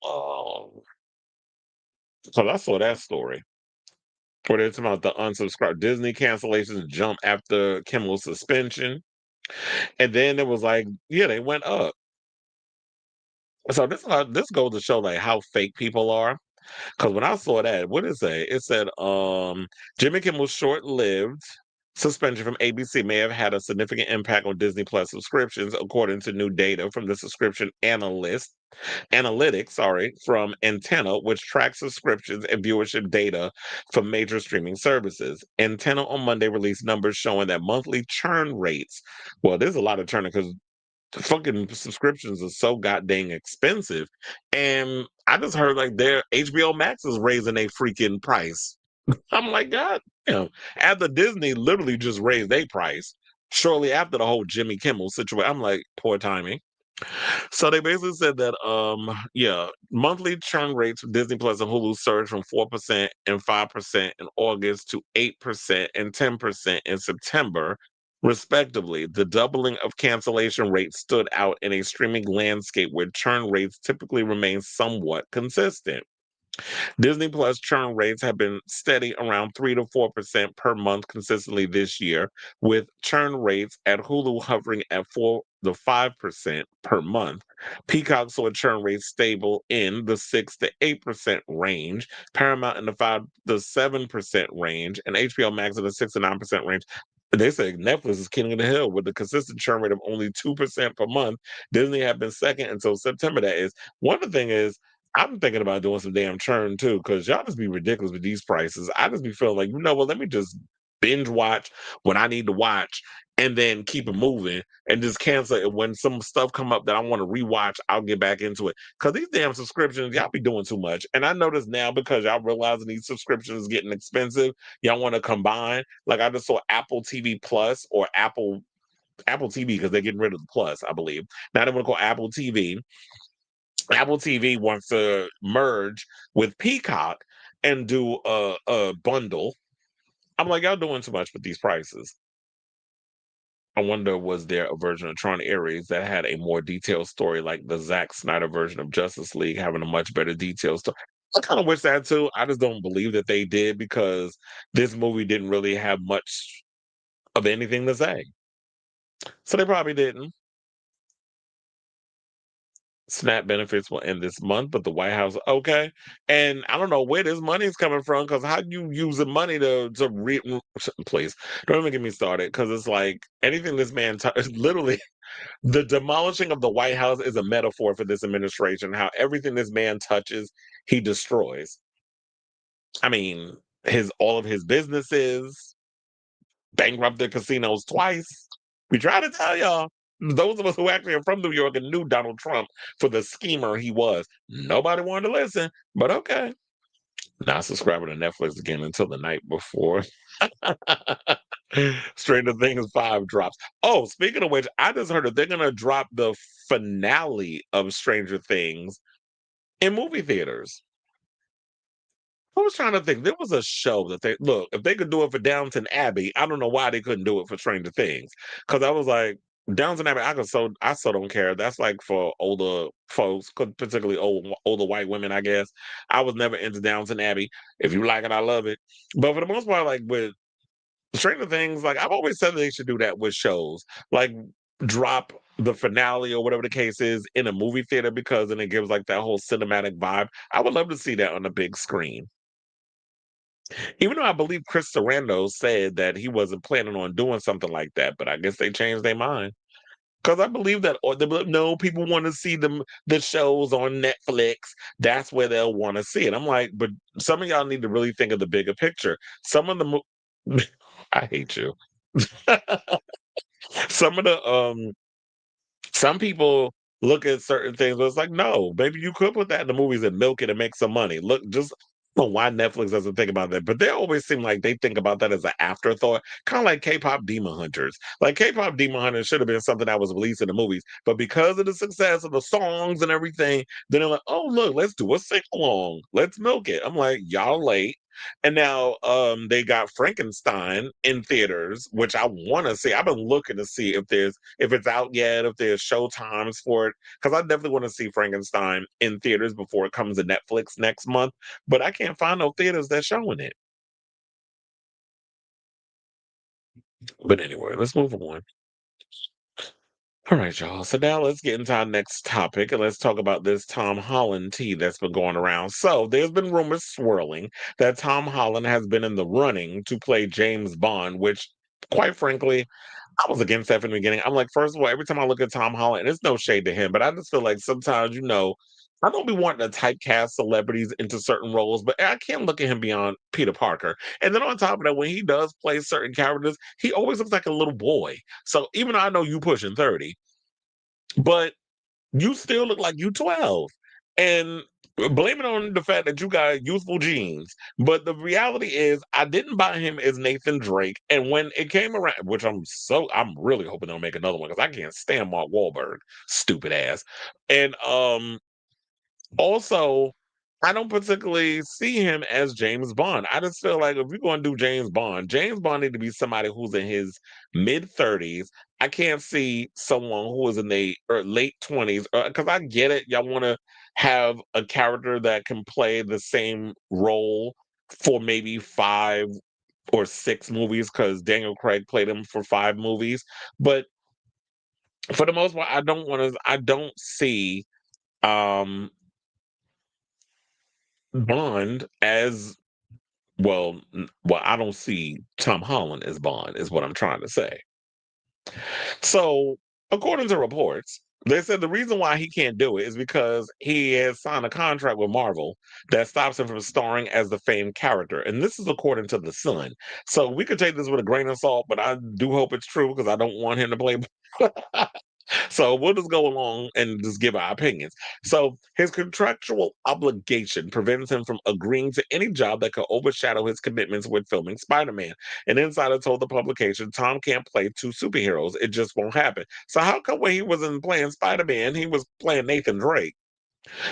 Oh, so I saw that story where they're talking about the unsubscribed Disney cancellations jump after Kimmel's suspension. And then it was like, yeah, they went up. So this goes to show like how fake people are. Because when I saw that, what did it say? It said, Jimmy Kimmel's short-lived suspension from ABC may have had a significant impact on Disney Plus subscriptions, according to new data from the subscription analytics, from Antenna, which tracks subscriptions and viewership data from major streaming services. Antenna on Monday released numbers showing that monthly churn rates. Well, there's a lot of churn because fucking subscriptions are so goddamn expensive. And I just heard like their HBO Max is raising a freaking price. I'm like, God damn. After Disney literally just raised their price shortly after the whole Jimmy Kimmel situation. I'm like, poor timing. So they basically said that yeah, monthly churn rates for Disney Plus and Hulu surged from 4% and 5% in August to 8% and 10% in September, respectively. The doubling of cancellation rates stood out in a streaming landscape where churn rates typically remain somewhat consistent. Disney Plus churn rates have been steady around 3 to 4% per month consistently this year, with churn rates at Hulu hovering at 4 to 5% per month. Peacock saw churn rates stable in the 6 to 8% range, Paramount in the 5 to 7% range, and HBO Max in the 6 to 9% range. They say Netflix is king of the hill with a consistent churn rate of only 2% per month. Disney had been second until September, that is. One of the thing is, I'm thinking about doing some damn churn too, because y'all just be ridiculous with these prices. I just be feeling like, you know what, let me just binge watch what I need to watch and then keep it moving and just cancel it. When some stuff come up that I want to rewatch, I'll get back into it. Because these damn subscriptions, y'all be doing too much. And I notice now because y'all realizing these subscriptions getting expensive, y'all want to combine. Like I just saw Apple TV Plus or Apple TV because they're getting rid of the Plus, I believe. Now they want to call Apple TV. Apple TV wants to merge with Peacock and do a bundle. I'm like, y'all doing too much with these prices. I wonder, was there a version of Tron Ares that had a more detailed story, like the Zack Snyder version of Justice League, having a much better detailed story? I kind of wish that too. I just don't believe that they did because this movie didn't really have much of anything to say. So they probably didn't. SNAP benefits will end this month, but the White House, okay. And I don't know where this money is coming from because how you use the money please don't even get me started because it's like anything this man literally the demolishing of the White House is a metaphor for this administration. How everything this man touches, he destroys. I mean, his all of his businesses, bankrupted casinos twice. We try to tell y'all. Those of us who actually are from New York and knew Donald Trump for the schemer he was. Nobody wanted to listen, but okay. Not subscribing to Netflix again until the night before. Stranger Things 5 drops. Oh, speaking of which, I just heard that they're going to drop the finale of Stranger Things in movie theaters. I was trying to think. There was a show that they look, if they could do it for Downton Abbey, I don't know why they couldn't do it for Stranger Things. Because I was like, Downton Abbey, I so don't care. That's like for older folks, particularly older white women, I guess. I was never into Downton Abbey. If you like it, I love it. But for the most part, like with Stranger Things, like I've always said they should do that with shows. Like drop the finale or whatever the case is in a movie theater because then it gives like that whole cinematic vibe. I would love to see that on the big screen. Even though I believe Chris Sarandon said that he wasn't planning on doing something like that, but I guess they changed their mind. Because I believe that, or no, people want to see the shows on Netflix. That's where they'll want to see it. I'm like, but some of y'all need to really think of the bigger picture. Some of the, I hate you. Some of the some people look at certain things, but it's like, no, maybe you could put that in the movies and milk it and make some money. Look, just I don't know why Netflix doesn't think about that, but they always seem like they think about that as an afterthought, kind of like K-pop Demon Hunters. Like K-pop Demon Hunters should have been something that was released in the movies, but because of the success of the songs and everything, then they're like, oh look, let's do a sing along, let's milk it. I'm like, y'all late. And now they got Frankenstein in theaters, which I want to see. I've been looking to see if it's out yet, if there's show times for it, because I definitely want to see Frankenstein in theaters before it comes to Netflix next month. But I can't find no theaters that's showing it. But anyway, let's move on. All right, y'all. So now let's get into our next topic and let's talk about this Tom Holland tea that's been going around. So there's been rumors swirling that Tom Holland has been in the running to play James Bond, which, quite frankly, I was against that from the beginning. I'm like, first of all, every time I look at Tom Holland, and it's no shade to him, but I just feel like sometimes, I don't be wanting to typecast celebrities into certain roles, but I can't look at him beyond Peter Parker. And then on top of that, when he does play certain characters, he always looks like a little boy. So even though I know you pushing 30, but you still look like you 12. And blame it on the fact that you got youthful genes. But the reality is I didn't buy him as Nathan Drake. And when it came around, which I'm really hoping they'll make another one because I can't stand Mark Wahlberg, stupid ass. And also, I don't particularly see him as James Bond. I just feel like if you're going to do James Bond need to be somebody who's in his mid 30s. I can't see someone who is in the late 20s because I get it. Y'all want to have a character that can play the same role for maybe 5 or 6 movies because Daniel Craig played him for 5 movies. But for the most part, I don't see um Bond as I don't see Tom Holland as Bond, is what I'm trying to say. So, according to reports, they said the reason why he can't do it is because he has signed a contract with Marvel that stops him from starring as the famed character. And this is according to The Sun. So, we could take this with a grain of salt, but I do hope it's true because I don't want him to play. So we'll just go along and just give our opinions. So his contractual obligation prevents him from agreeing to any job that could overshadow his commitments with filming Spider-Man. An insider told the publication Tom can't play 2 superheroes. It just won't happen. So how come when he wasn't playing Spider-Man, he was playing Nathan Drake?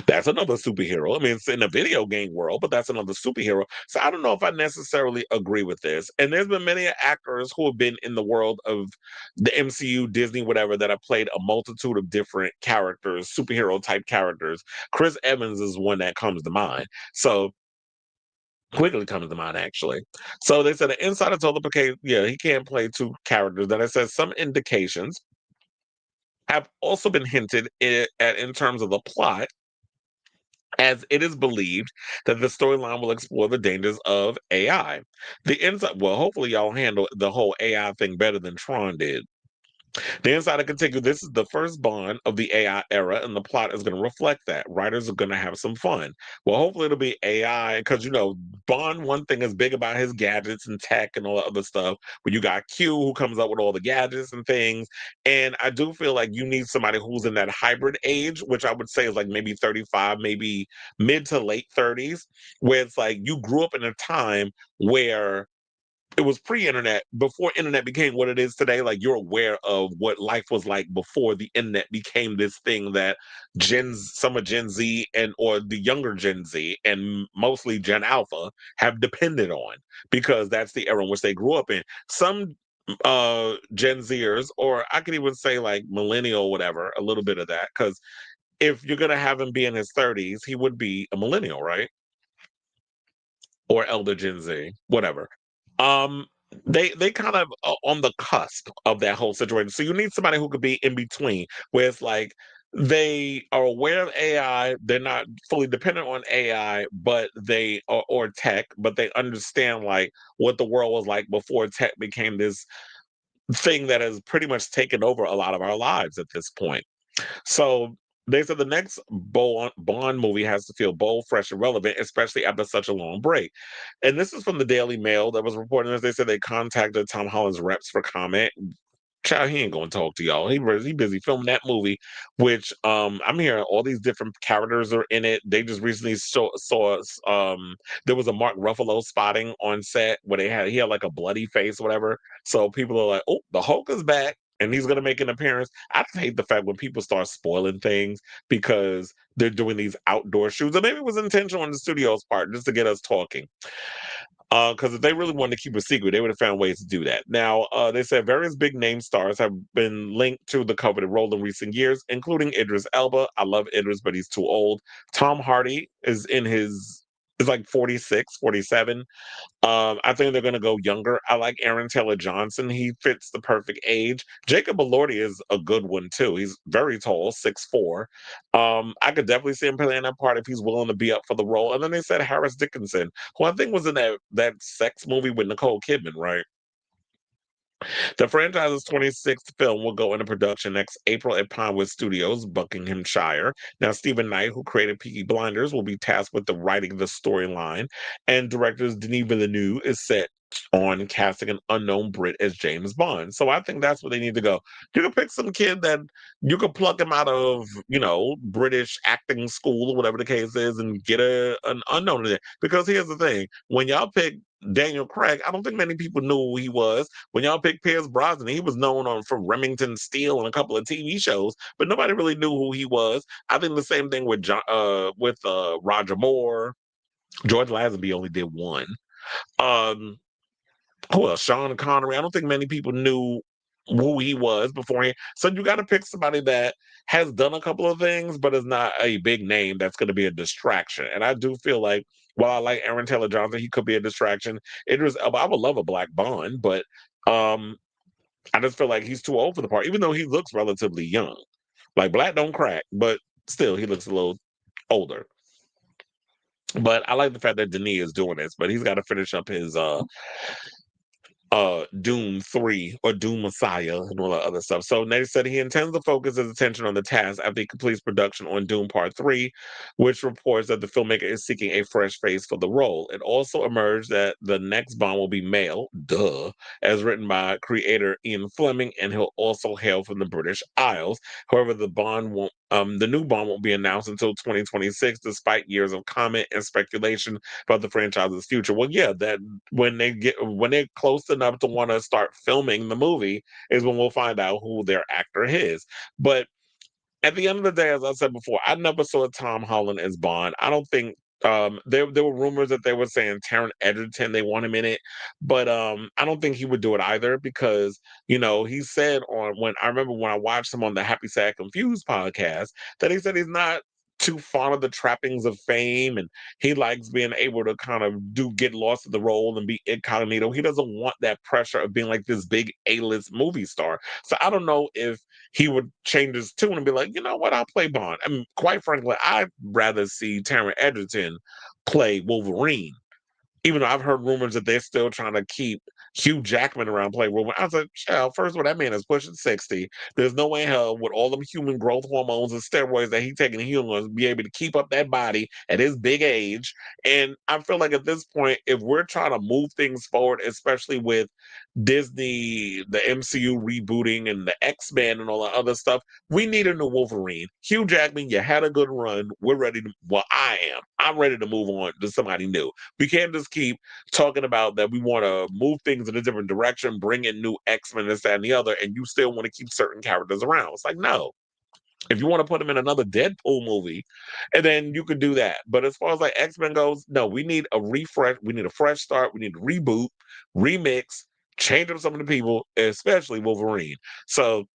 That's another superhero. I mean, it's in the video game world, but that's another superhero. So I don't know if I necessarily agree with this. And there's been many actors who have been in the world of the MCU, Disney, whatever, that have played a multitude of different characters, superhero type characters. Chris Evans is one that comes to mind. So quickly comes to mind, actually. So they said the insider told the okay, yeah, he can't play 2 characters. Then it says some indications have also been hinted at in terms of the plot as it is believed that the storyline will explore the dangers of AI. Hopefully y'all handle the whole AI thing better than Tron did. The Insider continued, this is the first Bond of the AI era, and the plot is going to reflect that. Writers are going to have some fun. Well, hopefully it'll be AI, because, Bond, one thing is big about his gadgets and tech and all that other stuff, but you got Q who comes up with all the gadgets and things. And I do feel like you need somebody who's in that hybrid age, which I would say is like maybe 35, maybe mid to late 30s, where it's like you grew up in a time where it was pre-internet, before internet became what it is today. Like you're aware of what life was like before the internet became this thing that some of Gen Z and or the younger Gen Z and mostly Gen Alpha have depended on, because that's the era in which they grew up in. Some Gen Zers, or I could even say like millennial, whatever, a little bit of that, because if you're gonna have him be in his 30s, he would be a millennial, right? Or elder Gen Z, whatever. Um, they kind of on the cusp of that whole situation. So you need somebody who could be in between, where it's like they are aware of AI, they're not fully dependent on AI, but they or tech, but they understand like what the world was like before tech became this thing that has pretty much taken over a lot of our lives at this point. So they said the next Bond movie has to feel bold, fresh, and relevant, especially after such a long break. And this is from the Daily Mail that was reporting this. They said they contacted Tom Holland's reps for comment. Child, he ain't gonna talk to y'all. He busy filming that movie, which I'm hearing all these different characters are in it. They just recently saw there was a Mark Ruffalo spotting on set where he had like a bloody face, or whatever. So people are like, oh, the Hulk is back and he's gonna make an appearance. I just hate the fact when people start spoiling things because they're doing these outdoor shoots. Or maybe it was intentional on the studio's part just to get us talking. Because if they really wanted to keep a secret, they would have found ways to do that. Now, they said various big name stars have been linked to the coveted role in recent years, including Idris Elba. I love Idris, but he's too old. Tom Hardy is in his is like 46, 47. I think they're gonna go younger. I like Aaron Taylor Johnson. He fits the perfect age. Jacob Elordi is a good one too. He's very tall, 6'4". I could definitely see him playing that part if he's willing to be up for the role. And then they said Harris Dickinson, who I think was in that sex movie with Nicole Kidman, right? The franchise's 26th film will go into production next April at Pinewood Studios, Buckinghamshire. Now, Stephen Knight, who created Peaky Blinders, will be tasked with the writing the storyline, and director Denis Villeneuve is set on casting an unknown Brit as James Bond. So I think that's where they need to go. You can pick some kid that you could pluck him out of, British acting school or whatever the case is, and get an unknown in it. Because here's the thing: when y'all pick Daniel Craig, I don't think many people knew who he was. When y'all picked Pierce Brosnan, he was known from Remington Steele and a couple of TV shows, but nobody really knew who he was. I think the same thing with Roger Moore. George Lazenby only did one. Um, who else? Sean Connery. I don't think many people knew who he was beforehand. So you got to pick somebody that has done a couple of things, but is not a big name that's going to be a distraction. And I do feel like, while I like Aaron Taylor Johnson, he could be a distraction. Idris Elba, I would love a Black Bond, but um, I just feel like he's too old for the part, even though he looks relatively young. Like Black don't crack, but still he looks a little older. But I like the fact that Denis is doing this, but he's got to finish up his Doom 3 or Doom Messiah and all that other stuff. So they said he intends to focus his attention on the task after he completes production on Doom Part 3, which reports that the filmmaker is seeking a fresh face for the role. It also emerged that the next Bond will be male, duh, as written by creator Ian Fleming, and he'll also hail from the British Isles. However, the new Bond won't be announced until 2026, despite years of comment and speculation about the franchise's future. Well, yeah, that when they're close enough to want to start filming the movie is when we'll find out who their actor is. But at the end of the day, as I said before, I never saw Tom Holland as Bond. I don't think there were rumors that they were saying Taron Egerton, they want him in it, but I don't think he would do it either, because he said on when I remember when I watched him on the Happy Sad Confused podcast, that he said he's not too fond of the trappings of fame, and he likes being able to kind of get lost in the role and be incognito. He doesn't want that pressure of being like this big A-list movie star. So I don't know if he would change his tune and be like, you know what, I'll play Bond. I mean, quite frankly, I'd rather see Taron Egerton play Wolverine, even though I've heard rumors that they're still trying to keep Hugh Jackman around playing Wolverine. I was like, child, first of all, that man is pushing 60. There's no way in hell with all them human growth hormones and steroids that he's taking humans be able to keep up that body at his big age. And I feel like at this point, if we're trying to move things forward, especially with Disney, the MCU rebooting and the X-Men and all that other stuff, we need a new Wolverine. Hugh Jackman, you had a good run. We're ready to, well, I am. I'm ready to move on to somebody new. We can't just keep talking about that we want to move things in a different direction, bring in new X-Men, this, that, and the other, and you still want to keep certain characters around. It's like, no. If you want to put him in another Deadpool movie, and then you could do that. But as far as like X-Men goes, no, we need a refresh. We need a fresh start. We need to reboot, remix, change up some of the people, especially Wolverine. So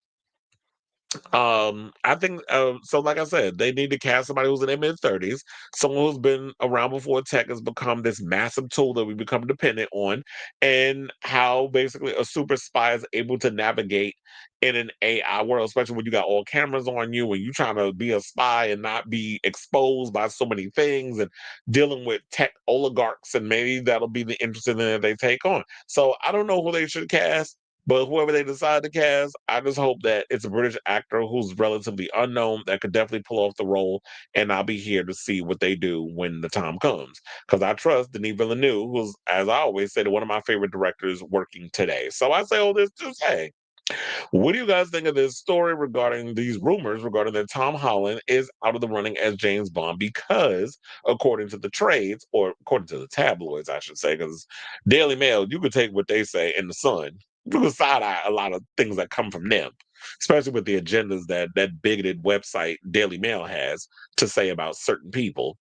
I think so. Like I said, they need to cast somebody who's in their mid-30s, someone who's been around before tech has become this massive tool that we become dependent on, and how basically a super spy is able to navigate in an AI world, especially when you got all cameras on you and you trying to be a spy and not be exposed by so many things, and dealing with tech oligarchs, and maybe that'll be the interesting thing that they take on. So I don't know who they should cast. But whoever they decide to cast, I just hope that it's a British actor who's relatively unknown that could definitely pull off the role, and I'll be here to see what they do when the time comes. Because I trust Denis Villeneuve, who's, as I always said, one of my favorite directors working today. So I say all this to say, what do you guys think of this story regarding these rumors regarding that Tom Holland is out of the running as James Bond? Because according to the trades, or according to the tabloids, I should say, because Daily Mail, you could take what they say in the Sun. You can side eye a lot of things that come from them, especially with the agendas that bigoted website Daily Mail has to say about certain people,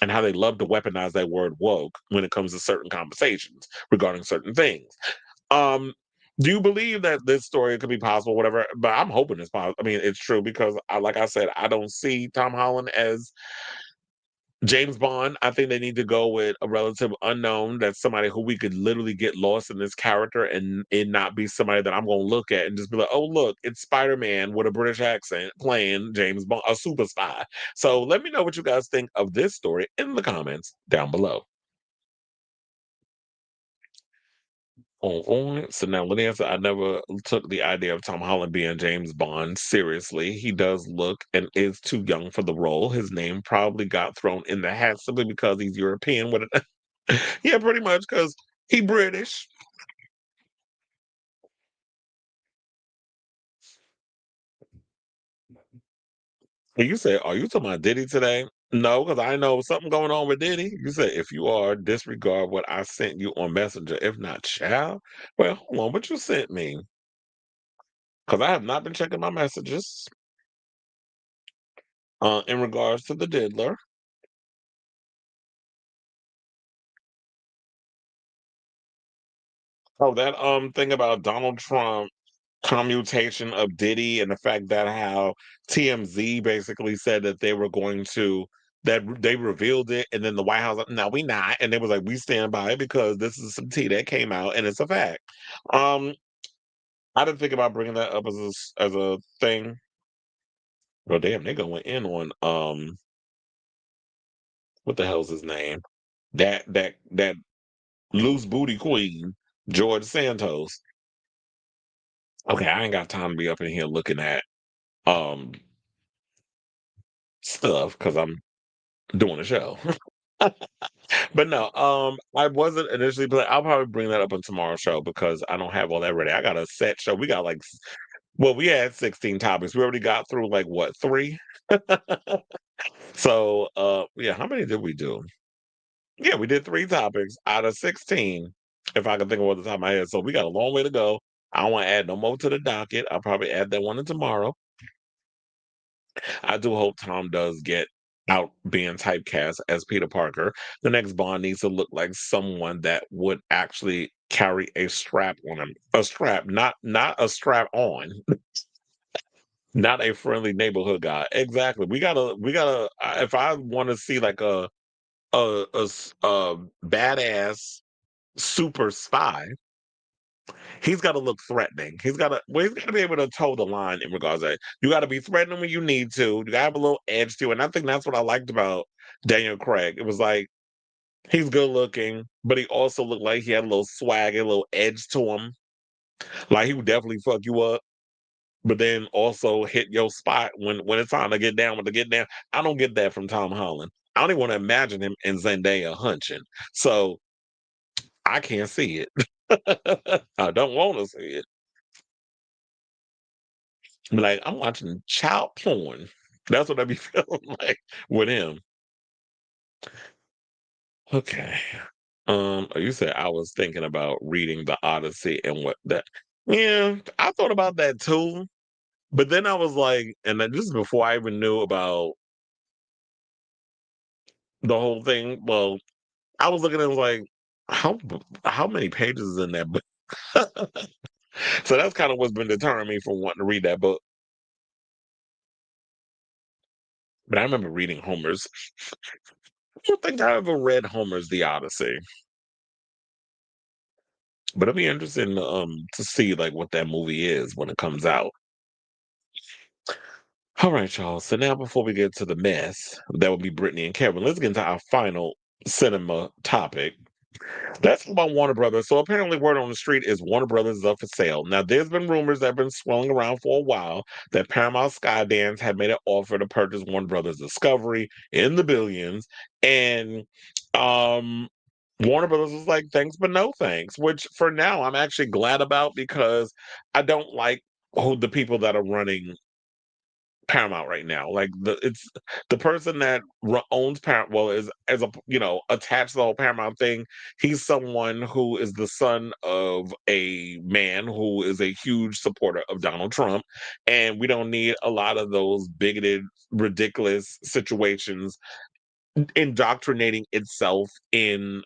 and how they love to weaponize that word woke when it comes to certain conversations regarding certain things. Um, do you believe that this story could be possible, whatever? But I'm hoping it's possible. I mean, it's true, because like I said, I don't see Tom Holland as James Bond, I think they need to go with a relative unknown. That's somebody who we could literally get lost in this character and it not be somebody that I'm gonna look at and just be like, oh look, it's Spider-Man with a British accent playing James Bond, a super spy. So let me know what you guys think of this story in the comments down below. On. So now let me answer. I never took the idea of Tom Holland being James Bond seriously. He does look and is too young for the role. His name probably got thrown in the hat simply because he's European. With it, yeah, pretty much because he British. And you said, "Are you talking about Diddy today?" No, because I know something going on with Diddy. You said, "If you are, disregard what I sent you on Messenger. If not, child, well, hold on, what you sent me? Because I have not been checking my messages in regards to the diddler." Oh, that thing about Donald Trump commutation of Diddy and the fact that how TMZ basically said that they were going to they revealed it and then the White House no we not and they was like we stand by it because this is some tea that came out and it's a fact. Um I didn't think about bringing that up as a thing. Well damn they going in on what the hell's his name? That loose booty queen, George Santos. Okay, I ain't got time to be up in here looking at um stuff because I'm doing a show. But no, I wasn't initially I'll probably bring that up on tomorrow's show because I don't have all that ready. I got a set show. We got like well, we had 16 topics. We already got through like what, three? So yeah, how many did we do? Yeah, we did three topics out of 16, if I can think of what the top of my head. So we got a long way to go. I don't want to add no more to the docket. I'll probably add that one in tomorrow. I do hope Tom does get out being typecast as Peter Parker. The next Bond needs to look like someone that would actually carry a strap on him. A strap, not a strap on, not a friendly neighborhood guy. Exactly. We gotta. If I want to see like a badass super spy, he's got to look threatening. He's got to be able to toe the line in regards to that. You got to be threatening when you need to. You got to have a little edge to it. And I think that's what I liked about Daniel Craig. It was like he's good looking, but he also looked like he had a little swag, a little edge to him. Like he would definitely fuck you up, but then also hit your spot when it's time to get down with the get down. I don't get that from Tom Holland. I don't even want to imagine him and Zendaya hunching. So I can't see it. I don't want to see it. Like, I'm watching child porn. That's what I be feeling like with him. Okay. You said I was thinking about reading the Odyssey and what that. Yeah, I thought about that too. But then I was like, and then this is before I even knew about the whole thing. Well, I was looking at it like, how how many pages is in that book? So that's kind of what's been deterring me from wanting to read that book. But I remember reading Homer's. I don't think I ever read Homer's The Odyssey. But I'd be interested to see like what that movie is when it comes out. All right, y'all. So now before we get to the mess, that would be Brittany and Kevin. Let's get into our final cinema topic. That's about Warner Brothers. So apparently, word on the street is Warner Brothers is up for sale. Now, there's been rumors that have been swirling around for a while that Paramount Skydance had made an offer to purchase Warner Brothers Discovery in the billions, and um, Warner Brothers was like, "Thanks, but no thanks." Which, for now, I'm actually glad about because I don't like who the people that are running Paramount right now. Like it's the person that owns Paramount. Well, is as a attached to the whole Paramount thing. He's someone who is the son of a man who is a huge supporter of Donald Trump, and we don't need a lot of those bigoted, ridiculous situations indoctrinating itself in.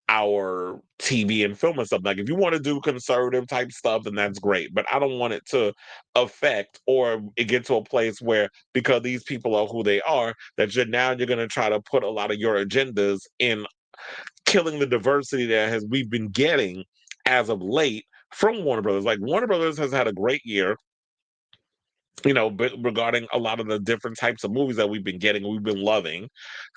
our TV and film and stuff. Like, if you want to do conservative type stuff, then that's great. But I don't want it to affect or it get to a place where because these people are who they are, that you're going to try to put a lot of your agendas in killing the diversity that has we've been getting as of late from Warner Brothers. Like Warner Brothers has had a great year, but regarding a lot of the different types of movies that we've been getting, we've been loving,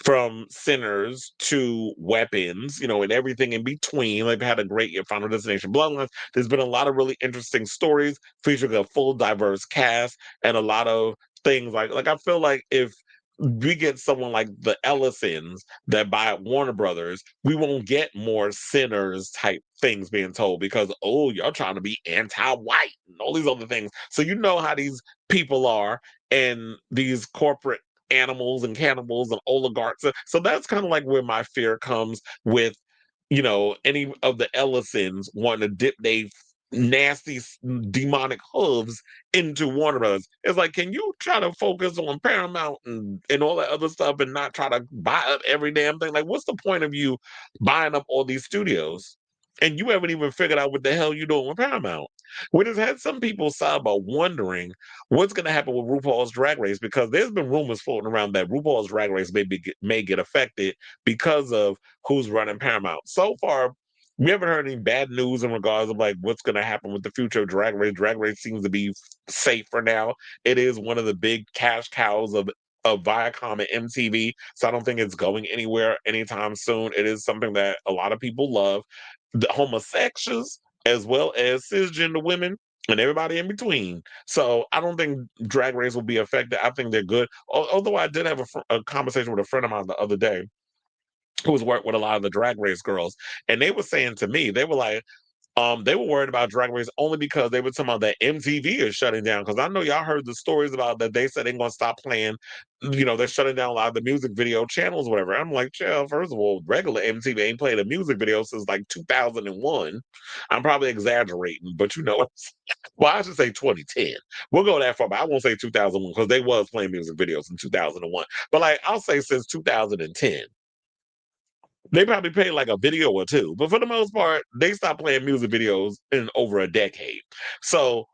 from Sinners to Weapons, and everything in between. They've had a great year. Final Destination Bloodlines. There's been a lot of really interesting stories featuring a full, diverse cast and a lot of things like I feel like if we get someone like the Ellisons that buy Warner Brothers, we won't get more Sinners type things being told because, oh, you're trying to be anti-white and all these other things. So you know how these people are and these corporate animals and cannibals and oligarchs. So that's kind of like where my fear comes with, any of the Ellisons wanting to dip their nasty demonic hooves into Warner Brothers. It's like, can you try to focus on Paramount and all that other stuff and not try to buy up every damn thing? Like, what's the point of you buying up all these studios? And you haven't even figured out what the hell you're doing with Paramount. We just had some people sidebar wondering what's going to happen with RuPaul's Drag Race because there's been rumors floating around that RuPaul's Drag Race may get affected because of who's running Paramount. So far, we haven't heard any bad news in regards of like what's going to happen with the future of Drag Race. Drag Race seems to be safe for now. It is one of the big cash cows of Viacom and MTV, so I don't think it's going anywhere anytime soon. It is something that a lot of people love, the homosexuals as well as cisgender women and everybody in between. So I don't think Drag Race will be affected. I think they're good. Although I did have a conversation with a friend of mine the other day who was worked with a lot of the Drag Race girls, and they were saying to me, they were like, they were worried about Drag Race only because they were talking about that MTV is shutting down. Because I know y'all heard the stories about that. They said they're going to stop playing. They're shutting down a lot of the music video channels, whatever. I'm like, chill. First of all, regular MTV ain't played a music video since like 2001. I'm probably exaggerating, but well, I should say 2010. We'll go that far, but I won't say 2001 because they was playing music videos in 2001. But like, I'll say since 2010. They probably played like a video or two, but for the most part, they stopped playing music videos in over a decade. So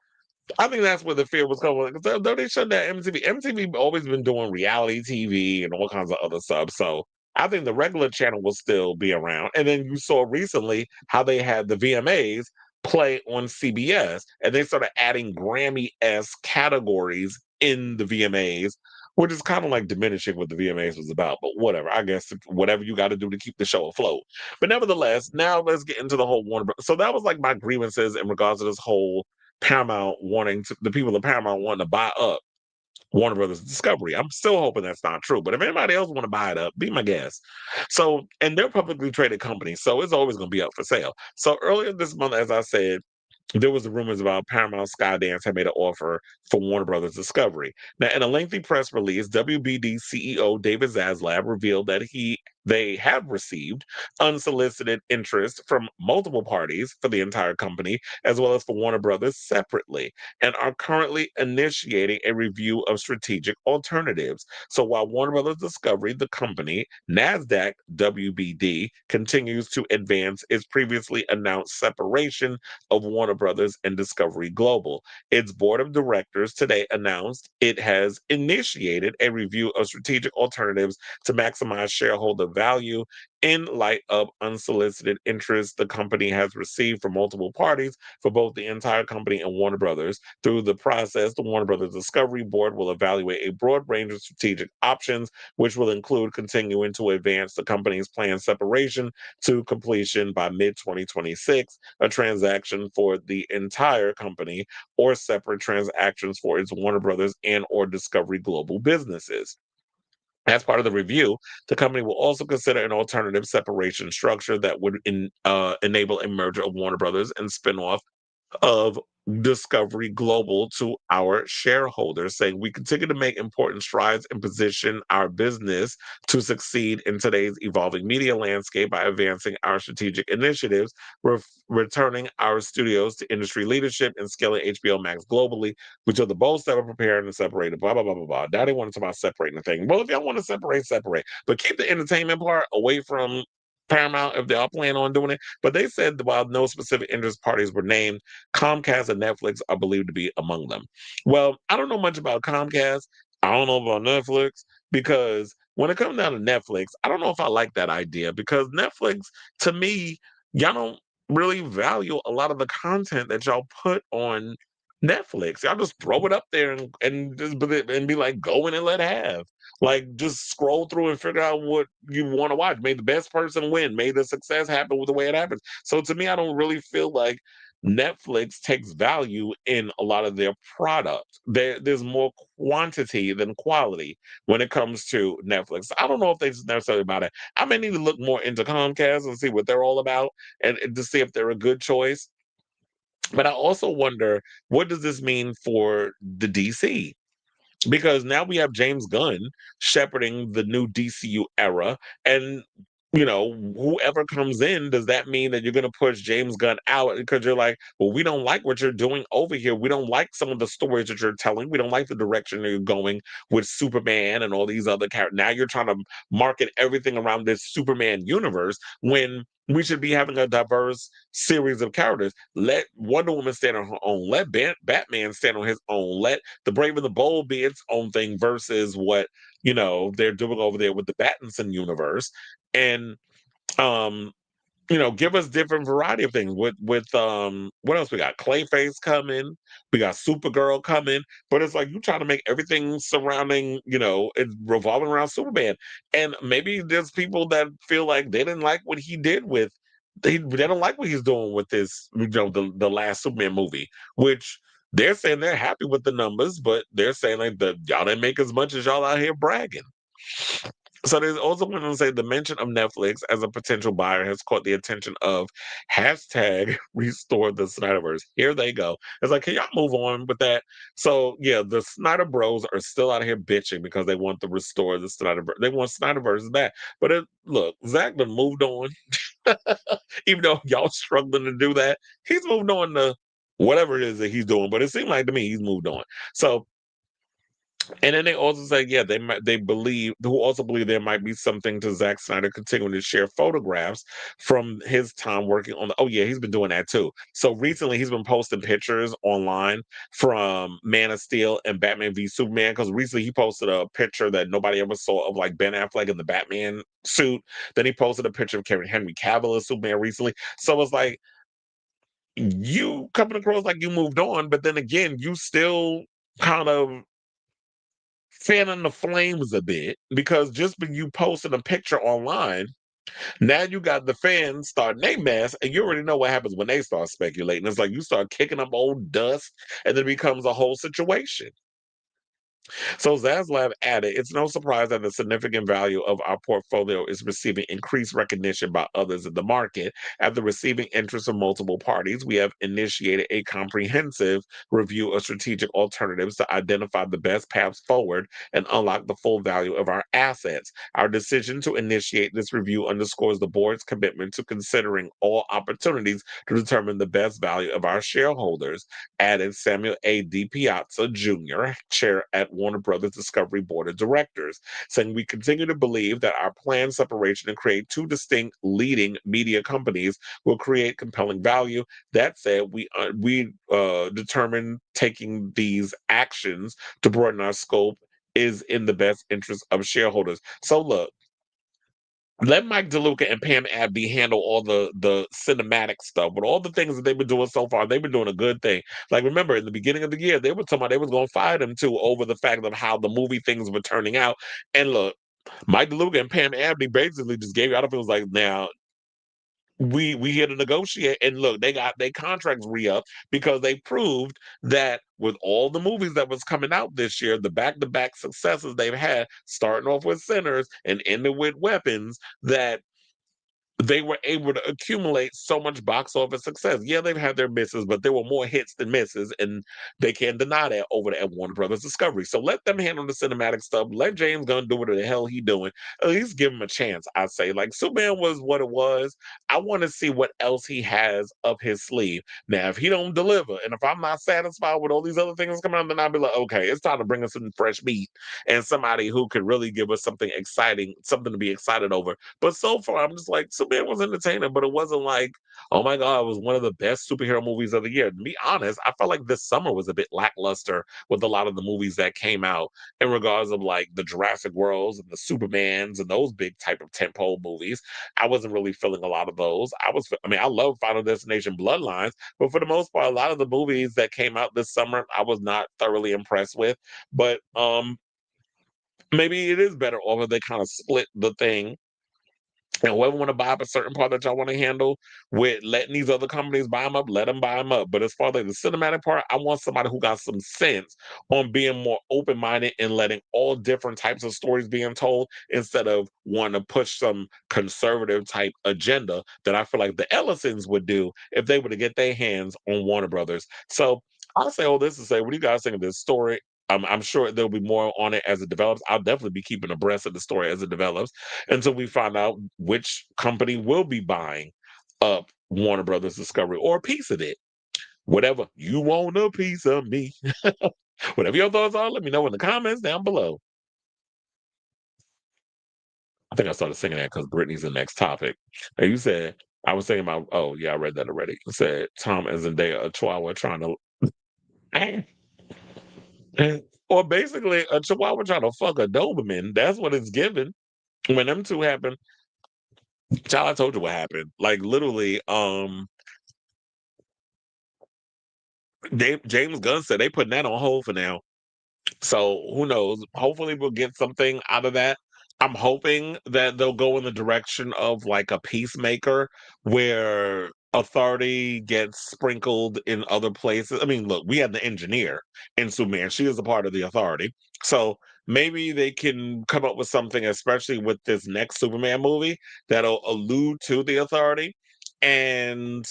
I think that's where the fear was coming. Because though they shut down MTV always been doing reality TV and all kinds of other stuff. So I think the regular channel will still be around. And then you saw recently how they had the VMAs play on CBS, and they started adding Grammy-esque categories in the VMAs, which is kind of like diminishing what the VMAs was about. But whatever, I guess whatever you got to do to keep the show afloat. But nevertheless, now let's get into the whole Warner Bros. So that was like my grievances in regards to this whole Paramount the people of Paramount wanting to buy up Warner Brothers Discovery. I'm still hoping that's not true. But if anybody else want to buy it up, be my guest. So, and they're publicly traded companies, so it's always going to be up for sale. So earlier this month, as I said, there was the rumors about Paramount Skydance had made an offer for Warner Brothers Discovery. Now, in a lengthy press release, WBD CEO David Zaslav revealed that they have received unsolicited interest from multiple parties for the entire company, as well as for Warner Brothers separately, and are currently initiating a review of strategic alternatives. So while Warner Brothers Discovery, the company, NASDAQ WBD, continues to advance its previously announced separation of Warner Brothers and Discovery Global. Its board of directors today announced it has initiated a review of strategic alternatives to maximize shareholder value in light of unsolicited interest the company has received from multiple parties for both the entire company and Warner Brothers. Through the process, the Warner Brothers Discovery Board will evaluate a broad range of strategic options, which will include continuing to advance the company's planned separation to completion by mid-2026, a transaction for the entire company, or separate transactions for its Warner Brothers and or Discovery Global businesses. As part of the review, the company will also consider an alternative separation structure that would enable a merger of Warner Brothers and spinoff of Discovery Global to our shareholders, saying we continue to make important strides and position our business to succeed in today's evolving media landscape by advancing our strategic initiatives, returning our studios to industry leadership, and scaling HBO Max globally, which are the both that are prepared and separated. Blah blah blah blah blah. Now they want to talk about separating the thing. Well, if y'all want to separate, separate, but keep the entertainment part away from Paramount if they are planning on doing it. But they said that while no specific interest parties were named, Comcast and Netflix are believed to be among them. Well, I don't know much about Comcast. I don't know about Netflix because when it comes down to Netflix, I don't know if I like that idea because Netflix, to me, y'all don't really value a lot of the content that y'all put on Netflix. Y'all just throw it up there and just and be like, go in and let have. Like, just scroll through and figure out what you want to watch. May the best person win. May the success happen with the way it happens. So to me, I don't really feel like Netflix takes value in a lot of their product. There's more quantity than quality when it comes to Netflix. I don't know if they necessarily about it. I may need to look more into Comcast and see what they're all about and to see if they're a good choice. But I also wonder, what does this mean for the DC? Because now we have James Gunn shepherding the new DCU era, and whoever comes in, does that mean that you're going to push James Gunn out because you're like, well, we don't like what you're doing over here. We don't like some of the stories that you're telling. We don't like the direction that you're going with Superman and all these other characters. Now you're trying to market everything around this Superman universe when we should be having a diverse series of characters. Let Wonder Woman stand on her own. Let Batman stand on his own. Let the Brave and the Bold be its own thing versus what they're doing over there with the Battinson universe. And um give us different variety of things with what else we got? Clayface coming, we got Supergirl coming, but it's like you trying to make everything surrounding, it revolving around Superman. And maybe there's people that feel like they didn't like what he did with they don't like what he's doing with this, the last Superman movie, which they're saying they're happy with the numbers, but they're saying like y'all didn't make as much as y'all out here bragging. So there's also one to say the mention of Netflix as a potential buyer has caught the attention of hashtag restore the Snyderverse. Here they go. It's like, can y'all move on with that? So yeah, the Snyder Bros are still out here bitching because they want to restore the Snyderverse. They want Snyderverse back. But look, Zach done moved on. Even though y'all struggling to do that, he's moved on to whatever it is that he's doing. But it seemed like to me he's moved on. So and then they also say, yeah, they believe who also believe there might be something to Zack Snyder continuing to share photographs from his time working on oh yeah, he's been doing that too. So recently he's been posting pictures online from Man of Steel and Batman v Superman, because recently he posted a picture that nobody ever saw of like Ben Affleck in the Batman suit. Then he posted a picture of Kevin Henry Cavill as Superman recently. So it's like you coming across like you moved on, but then again, you still kind of fanning the flames a bit, because just when you posted a picture online, now you got the fans starting their mess, and you already know what happens when they start speculating. It's like you start kicking up old dust, and it becomes a whole situation. So Zaslav added, it's no surprise that the significant value of our portfolio is receiving increased recognition by others in the market. After receiving interest from multiple parties, we have initiated a comprehensive review of strategic alternatives to identify the best paths forward and unlock the full value of our assets. Our decision to initiate this review underscores the board's commitment to considering all opportunities to determine the best value of our shareholders, added Samuel A. D. Piazza Jr., chair at Warner Brothers Discovery Board of Directors, saying we continue to believe that our planned separation and create two distinct leading media companies will create compelling value. That said, we determine taking these actions to broaden our scope is in the best interest of shareholders. So look, let Mike DeLuca and Pam Abdy handle all the cinematic stuff. But all the things that they've been doing so far, they've been doing a good thing. Like, remember, in the beginning of the year, they were talking about they was going to fire them too over the fact of how the movie things were turning out. And look, Mike DeLuca and Pam Abdy basically just gave out. It was like, now we here to negotiate, and look, they got their contracts re-up because they proved that with all the movies that was coming out this year, the back-to-back successes they've had, starting off with Sinners and ending with Weapons, that they were able to accumulate so much box office success. Yeah, they've had their misses, but there were more hits than misses, and they can't deny that over at Warner Brothers Discovery. So let them handle the cinematic stuff. Let James Gunn do what the hell he doing. At least give him a chance, I say. Like, Superman was what it was. I want to see what else he has up his sleeve. Now, if he don't deliver, and if I'm not satisfied with all these other things coming out, then I'll be like, okay, it's time to bring us some fresh meat and somebody who could really give us something exciting, something to be excited over. But so far, I'm just like, Superman was entertaining, but it wasn't like, oh my God, it was one of the best superhero movies of the year. To be honest, I felt like this summer was a bit lackluster with a lot of the movies that came out in regards of like the Jurassic Worlds and the Supermans and those big type of tentpole movies. I wasn't really feeling a lot of those. I mean, I love Final Destination Bloodlines, but for the most part, a lot of the movies that came out this summer, I was not thoroughly impressed with. But maybe it is better off if they kind of split the thing and whoever want to buy up a certain part that y'all want to handle with letting these other companies buy them up, let them buy them up. But as far as like the cinematic part, I want somebody who got some sense on being more open minded and letting all different types of stories being told instead of wanting to push some conservative type agenda that I feel like the Ellisons would do if they were to get their hands on Warner Brothers. So I'll say all this to say, what do you guys think of this story? I'm sure there'll be more on it as it develops. I'll definitely be keeping abreast of the story as it develops until we find out which company will be buying up Warner Brothers Discovery or a piece of it. Whatever you want a piece of me. Whatever your thoughts are, let me know in the comments down below. I think I started singing that because Britney's the next topic. And you said, I was thinking about, oh, yeah, I read that already. It said, Tom and Zendaya, a chihuahua trying to. Or basically, a chihuahua trying to fuck a Doberman. That's what it's given. When them two happen, child, I told you what happened. Like literally, James Gunn said they putting that on hold for now. So who knows? Hopefully we'll get something out of that. I'm hoping that they'll go in the direction of like a peacemaker where authority gets sprinkled in other places. I mean, look, we had the engineer in Superman. She is a part of the authority. So maybe they can come up with something, especially with this next Superman movie, that'll allude to the authority. And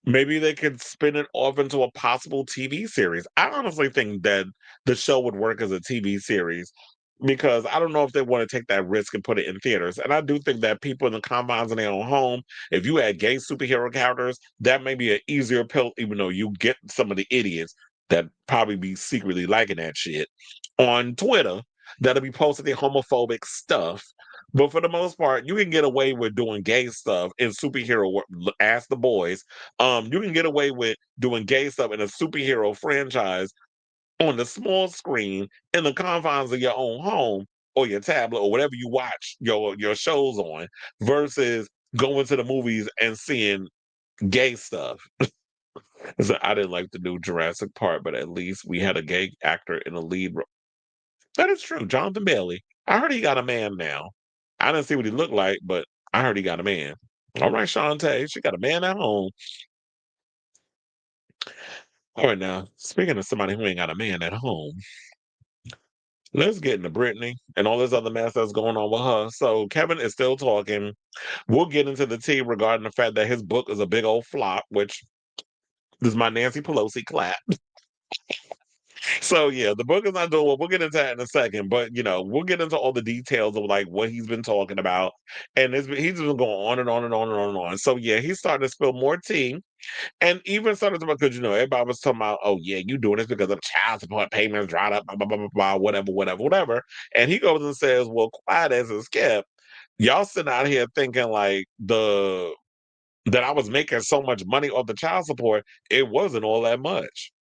maybe they could spin it off into a possible TV series. I honestly think that the show would work as a TV series because I don't know if they want to take that risk and put it in theaters. And I do think that people in the confines of their own home, if you had gay superhero characters, that may be an easier pill, even though you get some of the idiots that probably be secretly liking that shit on Twitter that'll be posting their homophobic stuff. But for the most part, you can get away with doing gay stuff in superhero work. Ask the boys, you can get away with doing gay stuff in a superhero franchise on the small screen in the confines of your own home or your tablet or whatever you watch your shows on versus going to the movies and seeing gay stuff. So I didn't like the new Jurassic Park, but at least we had a gay actor in the lead role. That is true. Jonathan Bailey. I heard he got a man now. I didn't see what he looked like, but I heard he got a man. All right, Shantae, she got a man at home. All right, now, speaking of somebody who ain't got a man at home, let's get into Britney and all this other mess that's going on with her. So Kevin is still talking. We'll get into the tea regarding the fact that his book is a big old flop, which is my Nancy Pelosi clap. So yeah, the book is not doing well. We'll get into that in a second, but we'll get into all the details of like what he's been talking about, and he's been going on and on and on and on and on. So yeah, he's starting to spill more tea. And even started to because everybody was talking about, oh yeah, you doing this because of child support payments dried up, blah, blah, blah, blah, blah, whatever, whatever, whatever. And he goes and says, well, quiet as it's kept, y'all sitting out here thinking like that I was making so much money off the child support. It wasn't all that much,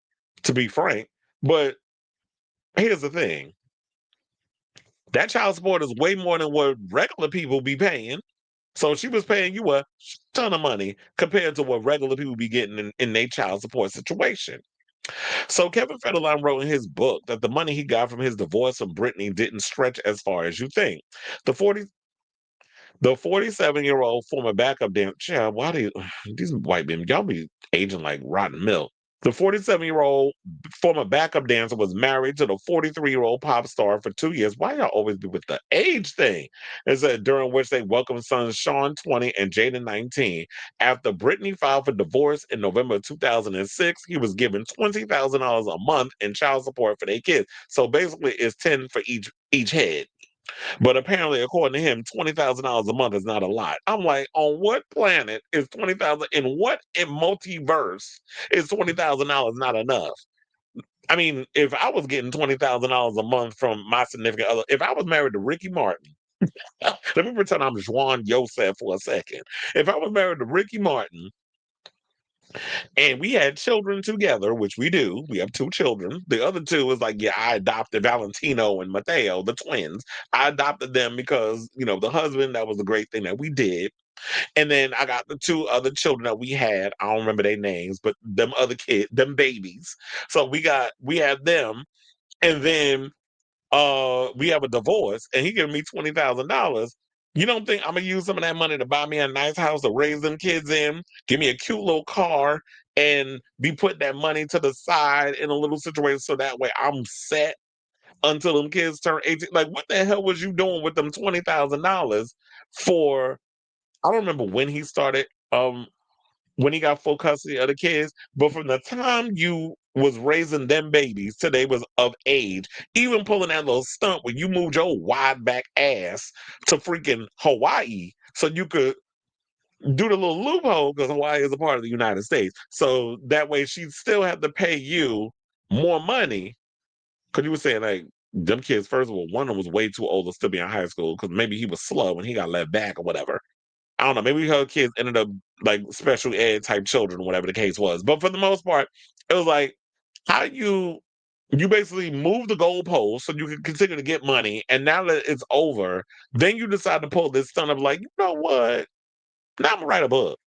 to be frank. But here's the thing. That child support is way more than what regular people be paying. So she was paying you a ton of money compared to what regular people be getting in their child support situation. So Kevin Federline wrote in his book that the money he got from his divorce from Britney didn't stretch as far as you think. The 40 the 47-year-old former backup dancer, child, why do these white men, y'all be aging like rotten milk. The 47-year-old former backup dancer was married to the 43-year-old pop star for 2 years. Why y'all always be with the age thing? It said during which they welcomed sons Sean 20 and Jaden 19. After Britney filed for divorce in November 2006, he was given $20,000 a month in child support for their kids. So basically, it's 10 for each head. But apparently, according to him, $20,000 a month is not a lot. I'm like, on what planet is 20,000? In what in multiverse is $20,000 not enough? I mean, if I was getting $20,000 a month from my significant other, if I was married to Ricky Martin Let me pretend I'm Juan Yosef for a second. If I was married to Ricky Martin and we had children together, which we do, we have two children. The other two is like, yeah, I adopted Valentino and Mateo, the twins. I adopted them because, the husband, that was a great thing that we did. And then I got the two other children that we had. I don't remember their names, but them other kids, them babies. So we had them. And then we have a divorce and he giving me $20,000. You don't think I'm gonna use some of that money to buy me a nice house to raise them kids in, give me a cute little car, and be putting that money to the side in a little situation so that way I'm set until them kids turn 18? Like, what the hell was you doing with them $20,000 for? I don't remember when he started, when he got full custody of the kids, but from the time you was raising them babies till they was of age, even pulling that little stunt where you moved your wide back ass to freaking Hawaii so you could do the little loophole because Hawaii is a part of the United States. So that way she'd still have to pay you more money. Because you were saying like them kids, first of all, one of them was way too old to still be in high school because maybe he was slow and he got let back or whatever. I don't know. Maybe her kids ended up like special ed type children, whatever the case was. But for the most part, it was like how you basically move the goalpost so you can continue to get money, and now that it's over, then you decide to pull this stunt of like, you know what? Now I'm gonna write a book.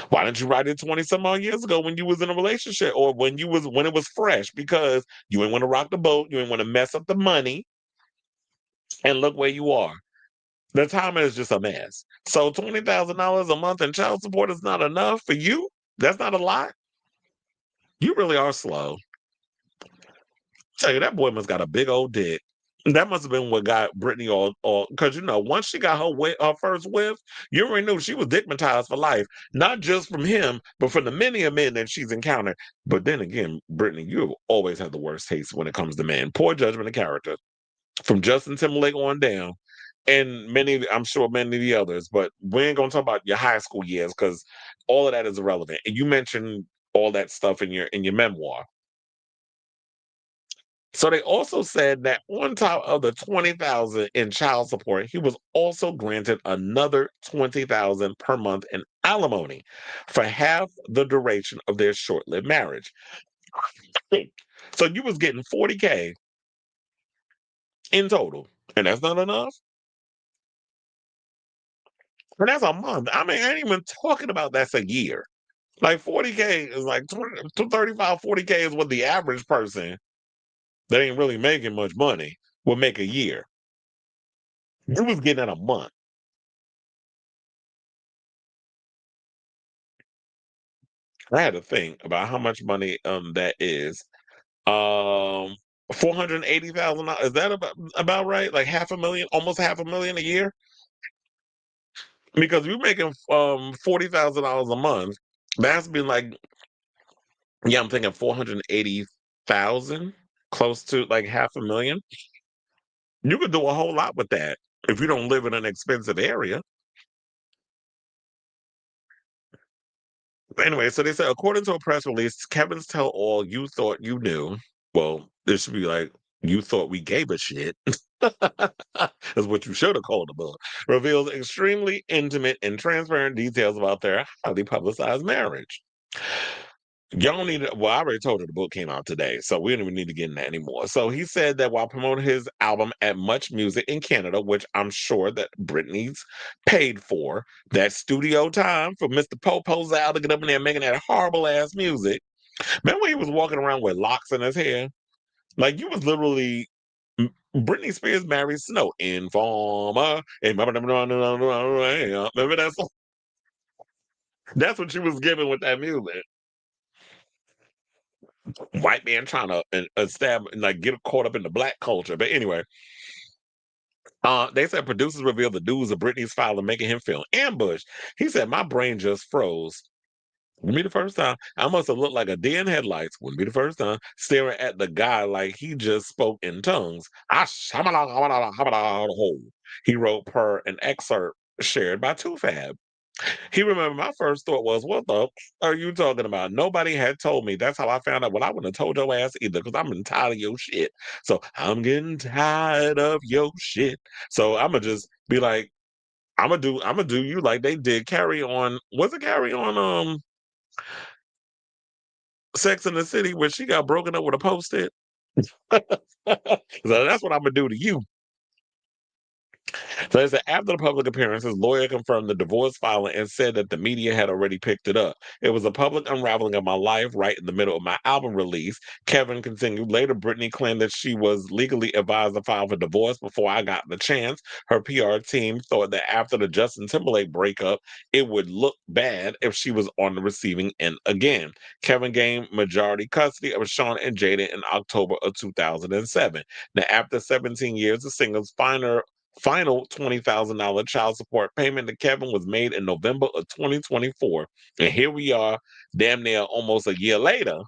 Why didn't you write it 20 some odd years ago when you was in a relationship or when it was fresh? Because you ain't want to rock the boat, you ain't want to mess up the money, and look where you are. The timing is just a mess. So $20,000 a month in child support is not enough for you? That's not a lot? You really are slow. Tell you, that boy must got a big old dick. That must have been what got Britney all because once she got her first whiff, you already knew she was digmatized for life, not just from him, but from the many of men that she's encountered. But then again, Britney, you always had the worst taste when it comes to men. Poor judgment of character. From Justin Timberlake on down. And I'm sure many of the others, but we ain't gonna talk about your high school years because all of that is irrelevant. And you mentioned all that stuff in your memoir. So they also said that on top of the 20,000 in child support, he was also granted another 20,000 per month in alimony for half the duration of their short-lived marriage. So you was getting 40K in total, and that's not enough. And that's a month. I mean, I ain't even talking about that's a year. Like 40K is like 20, 35, 40K is what the average person that ain't really making much money would make a year. You was getting it a month. I had to think about how much money that is. Um $480,000. Is that about right? Like half a million, almost half a million a year? Because you're making $40,000 a month. That's been like, yeah, I'm thinking 480,000, close to like half a million. You could do a whole lot with that if you don't live in an expensive area. But anyway, so they said, according to a press release, Kevin's tell all you thought you knew. Well, this should be like, you thought we gave a shit. That's what you should have called the book. Reveals extremely intimate and transparent details about their highly publicized marriage. Y'all don't need to, well, I already told her the book came out today, so we don't even need to get in that anymore. So he said that while promoting his album at Much Music in Canada, which I'm sure that Britney's paid for, that studio time for Mr. Popo's out to get up in there making that horrible ass music. Remember when he was walking around with locks in his hair? Like you was literally Britney Spears married Snow. Informer. Remember that song? That's what she was giving with that music. White man trying to establish, like, get caught up in the black culture. But anyway, they said producers revealed the news of Britney's filing, making him feel ambushed. He said, "My brain just froze. Wouldn't be the first time. I must have looked like a deer in headlights. Wouldn't be the first time. Staring at the guy like he just spoke in tongues. He wrote per an excerpt shared by Tufab. He remembered my first thought was, what the are you talking about? Nobody had told me. That's how I found out. Well, I wouldn't have told your ass either because I'm getting tired of your shit. So I'm getting tired of your shit. So I'm going to just be like, I'm gonna do you like they did Carry On. Was it Carry On Sex in the City where she got broken up with a post-it? So that's what I'm gonna do to you. So they said after the public appearance, his lawyer confirmed the divorce filing and said that the media had already picked it up. It was a public unraveling of my life right in the middle of my album release. Kevin continued. Later, Britney claimed that she was legally advised to file for divorce before I got the chance. Her PR team thought that after the Justin Timberlake breakup, it would look bad if she was on the receiving end again. Kevin gained majority custody of Sean and Jada in October of 2007. Now, after 17 years, the singer's final $20,000 child support payment to Kevin was made in November of 2024. And here we are, damn near almost a year later,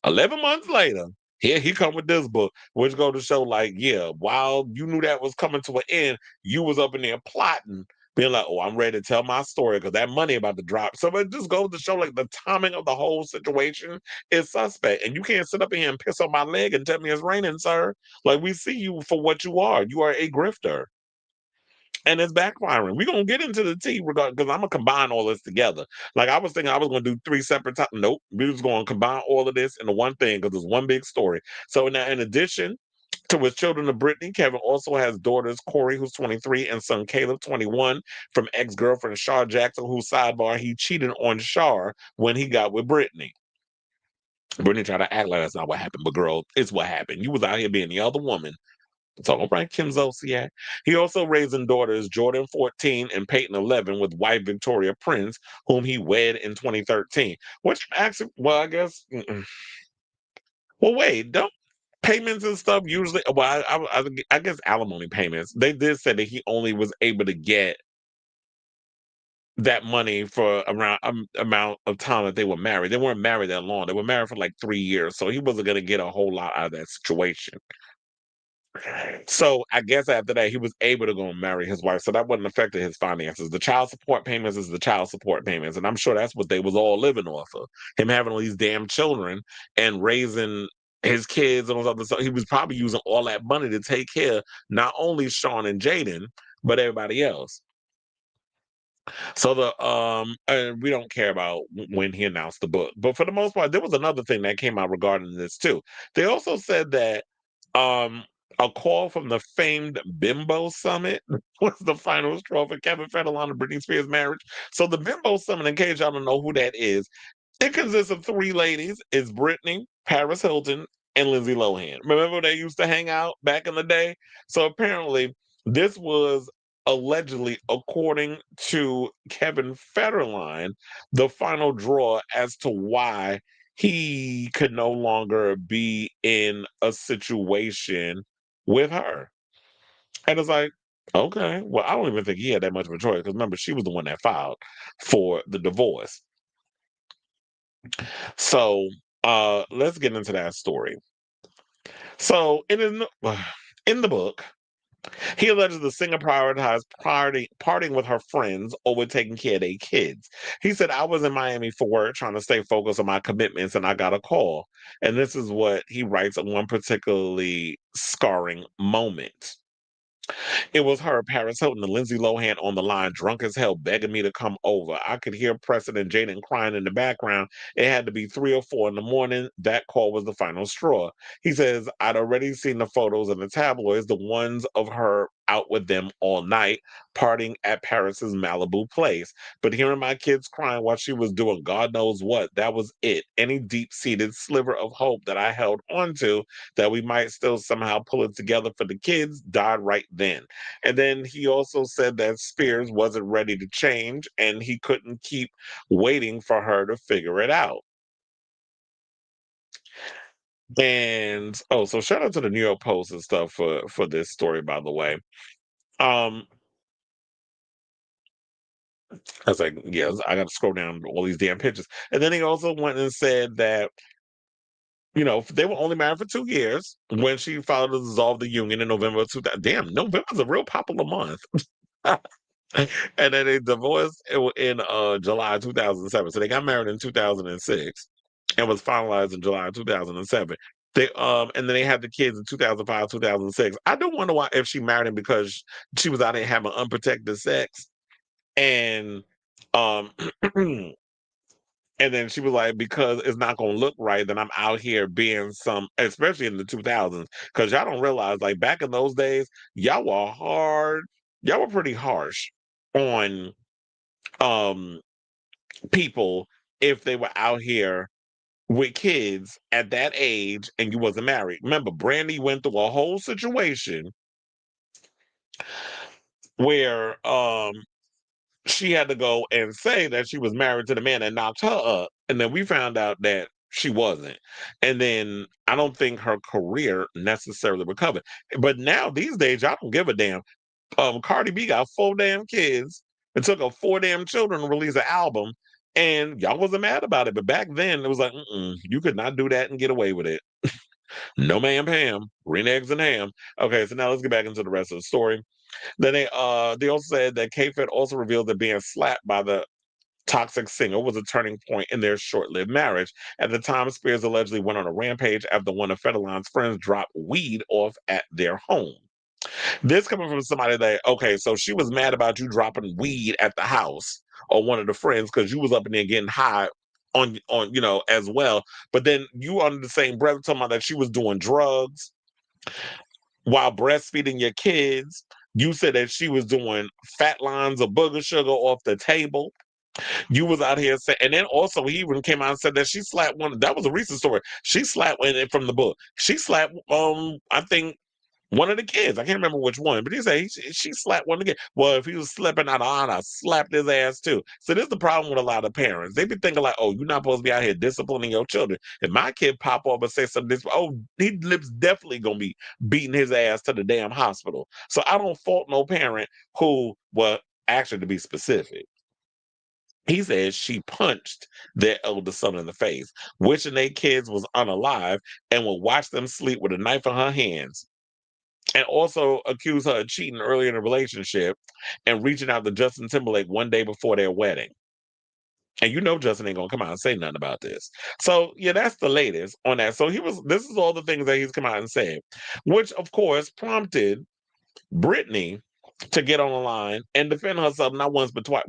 11 months later. Here he come with this book, which go to show, like, yeah, while you knew that was coming to an end, you was up in there plotting, being like, oh, I'm ready to tell my story because that money about to drop. So it just goes to show, like, the timing of the whole situation is suspect. And you can't sit up in here and piss on my leg and tell me it's raining, sir. Like, we see you for what you are. You are a grifter and it's backfiring. We're gonna get into the tea regard because I'm gonna combine all this together. Like I was thinking I was gonna do three separate topics. Nope. We was gonna combine all of this into one thing because it's one big story. So now in addition to his children of Brittany, Kevin also has daughters Corey, who's 23, and son Caleb, 21, from ex-girlfriend Shar Jackson, who sidebar he cheated on Shar when he got with Brittany. Brittany tried to act like that's not what happened, but girl, it's what happened. You was out here being the other woman. So, all right, Kim Zolciak. He also raising daughters Jordan 14 and Peyton 11 with wife Victoria Prince, whom he wed in 2013. Which actually, well, I guess, well, wait, don't payments and stuff usually, well, I guess alimony payments, they did say that he only was able to get that money for around amount of time that they were married. They weren't married that long. They were married for like 3 years. So he wasn't going to get a whole lot out of that situation. So I guess after that, he was able to go and marry his wife. So that wouldn't affect his finances. The child support payments is the child support payments. And I'm sure that's what they was all living off of. Him having all these damn children and raising his kids and all this other stuff. He was probably using all that money to take care of not only Sean and Jaden, but everybody else. So and we don't care about when he announced the book. But for the most part, there was another thing that came out regarding this too. They also said that um, a call from the famed Bimbo Summit was the final straw for Kevin Federline and Britney Spears' marriage. So the Bimbo Summit, in case y'all don't know who that is, it consists of three ladies. It's Britney, Paris Hilton, and Lindsay Lohan. Remember they used to hang out back in the day? So apparently this was allegedly, according to Kevin Federline, the final draw as to why he could no longer be in a situation with her. And it's like, okay, well, I don't even think he had that much of a choice because remember, she was the one that filed for the divorce. So let's get into that story. So in the book, he alleges the singer prioritized partying with her friends over taking care of their kids. He said, I was in Miami for work trying to stay focused on my commitments and I got a call. And this is what he writes at one particularly scarring moment. It was her, Paris Hilton, and Lindsay Lohan on the line, drunk as hell, begging me to come over. I could hear Preston and Jaden crying in the background. It had to be 3 or 4 in the morning. That call was the final straw. He says, I'd already seen the photos in the tabloids, the ones of her out with them all night, partying at Paris's Malibu place. But hearing my kids crying while she was doing God knows what, that was it. Any deep-seated sliver of hope that I held onto that we might still somehow pull it together for the kids died right then. And then he also said that Spears wasn't ready to change and he couldn't keep waiting for her to figure it out. And so shout out to the New York Post and stuff for this story, by the way. Um, I was like, yes, I got to scroll down all these damn pictures. And then he also went and said that they were only married for 2 years when she filed to dissolve the union in November of 2000. Damn, November's a real popular month. And then they divorced in July 2007. So they got married in 2006 and was finalized in July 2007. They and then they had the kids in 2005, 2006. I do wonder why if she married him because she was out there having unprotected sex and um and then she was like, because it's not gonna look right, then I'm out here being some, especially in the 2000s, because y'all don't realize, like back in those days, y'all were hard, y'all were pretty harsh on um people if they were out here with kids at that age and you wasn't married. Remember, Brandy went through a whole situation where she had to go and say that she was married to the man that knocked her up, and then we found out that she wasn't. And then I don't think her career necessarily recovered. But now these days, y'all don't give a damn. Cardi B got 4 damn kids. It took her 4 damn children to release an album, and y'all wasn't mad about it. But back then, it was like, you could not do that and get away with it. No, ma'am, Pam. Green eggs and ham. Okay, so now let's get back into the rest of the story. Then they also said that KFed also revealed that being slapped by the toxic singer was a turning point in their short-lived marriage. At the time, Spears allegedly went on a rampage after one of Federline's friends dropped weed off at their home. This coming from somebody that, okay, so she was mad about you dropping weed at the house or one of the friends because you was up in there getting high on as well. But then you under the same breath talking about that she was doing drugs while breastfeeding your kids. You said that she was doing fat lines of booger sugar off the table. You was out here saying, and then also he even came out and said that she slapped one. That was a recent story. She slapped one from the book. She slapped, I think one of the kids. I can't remember which one, but he said she slapped one of the kids. Well, if he was slipping out of honor, I slapped his ass too. So this is the problem with a lot of parents. They be thinking like, oh, you're not supposed to be out here disciplining your children. If my kid pop up and say something, he lips definitely gonna be beating his ass to the damn hospital. So I don't fault no parent who, well, actually to be specific, he says she punched their eldest son in the face, wishing their kids was unalive and would watch them sleep with a knife in her hands. And also accused her of cheating early in the relationship and reaching out to Justin Timberlake one day before their wedding. And you know Justin ain't gonna come out and say nothing about this. So yeah, that's the latest on that. So this is all the things that he's come out and said, which of course prompted Britney to get on the line and defend herself not once but twice.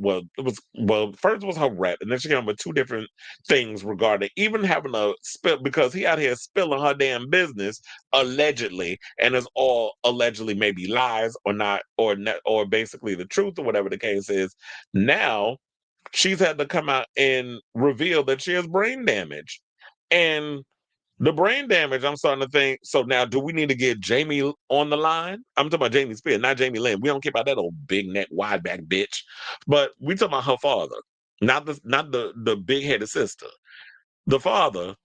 First was her rep, and then she came up with 2 different things regarding even having a spill because he out here spilling her damn business allegedly, and it's all allegedly maybe lies or not or basically the truth or whatever the case is. Now she's had to come out and reveal that she has brain damage, and the brain damage, I'm starting to think. So now, do we need to get Jamie on the line? I'm talking about Jamie Spears, not Jamie Lynn. We don't care about that old big neck, wide back bitch. But we talking about her father, not the big headed sister. The father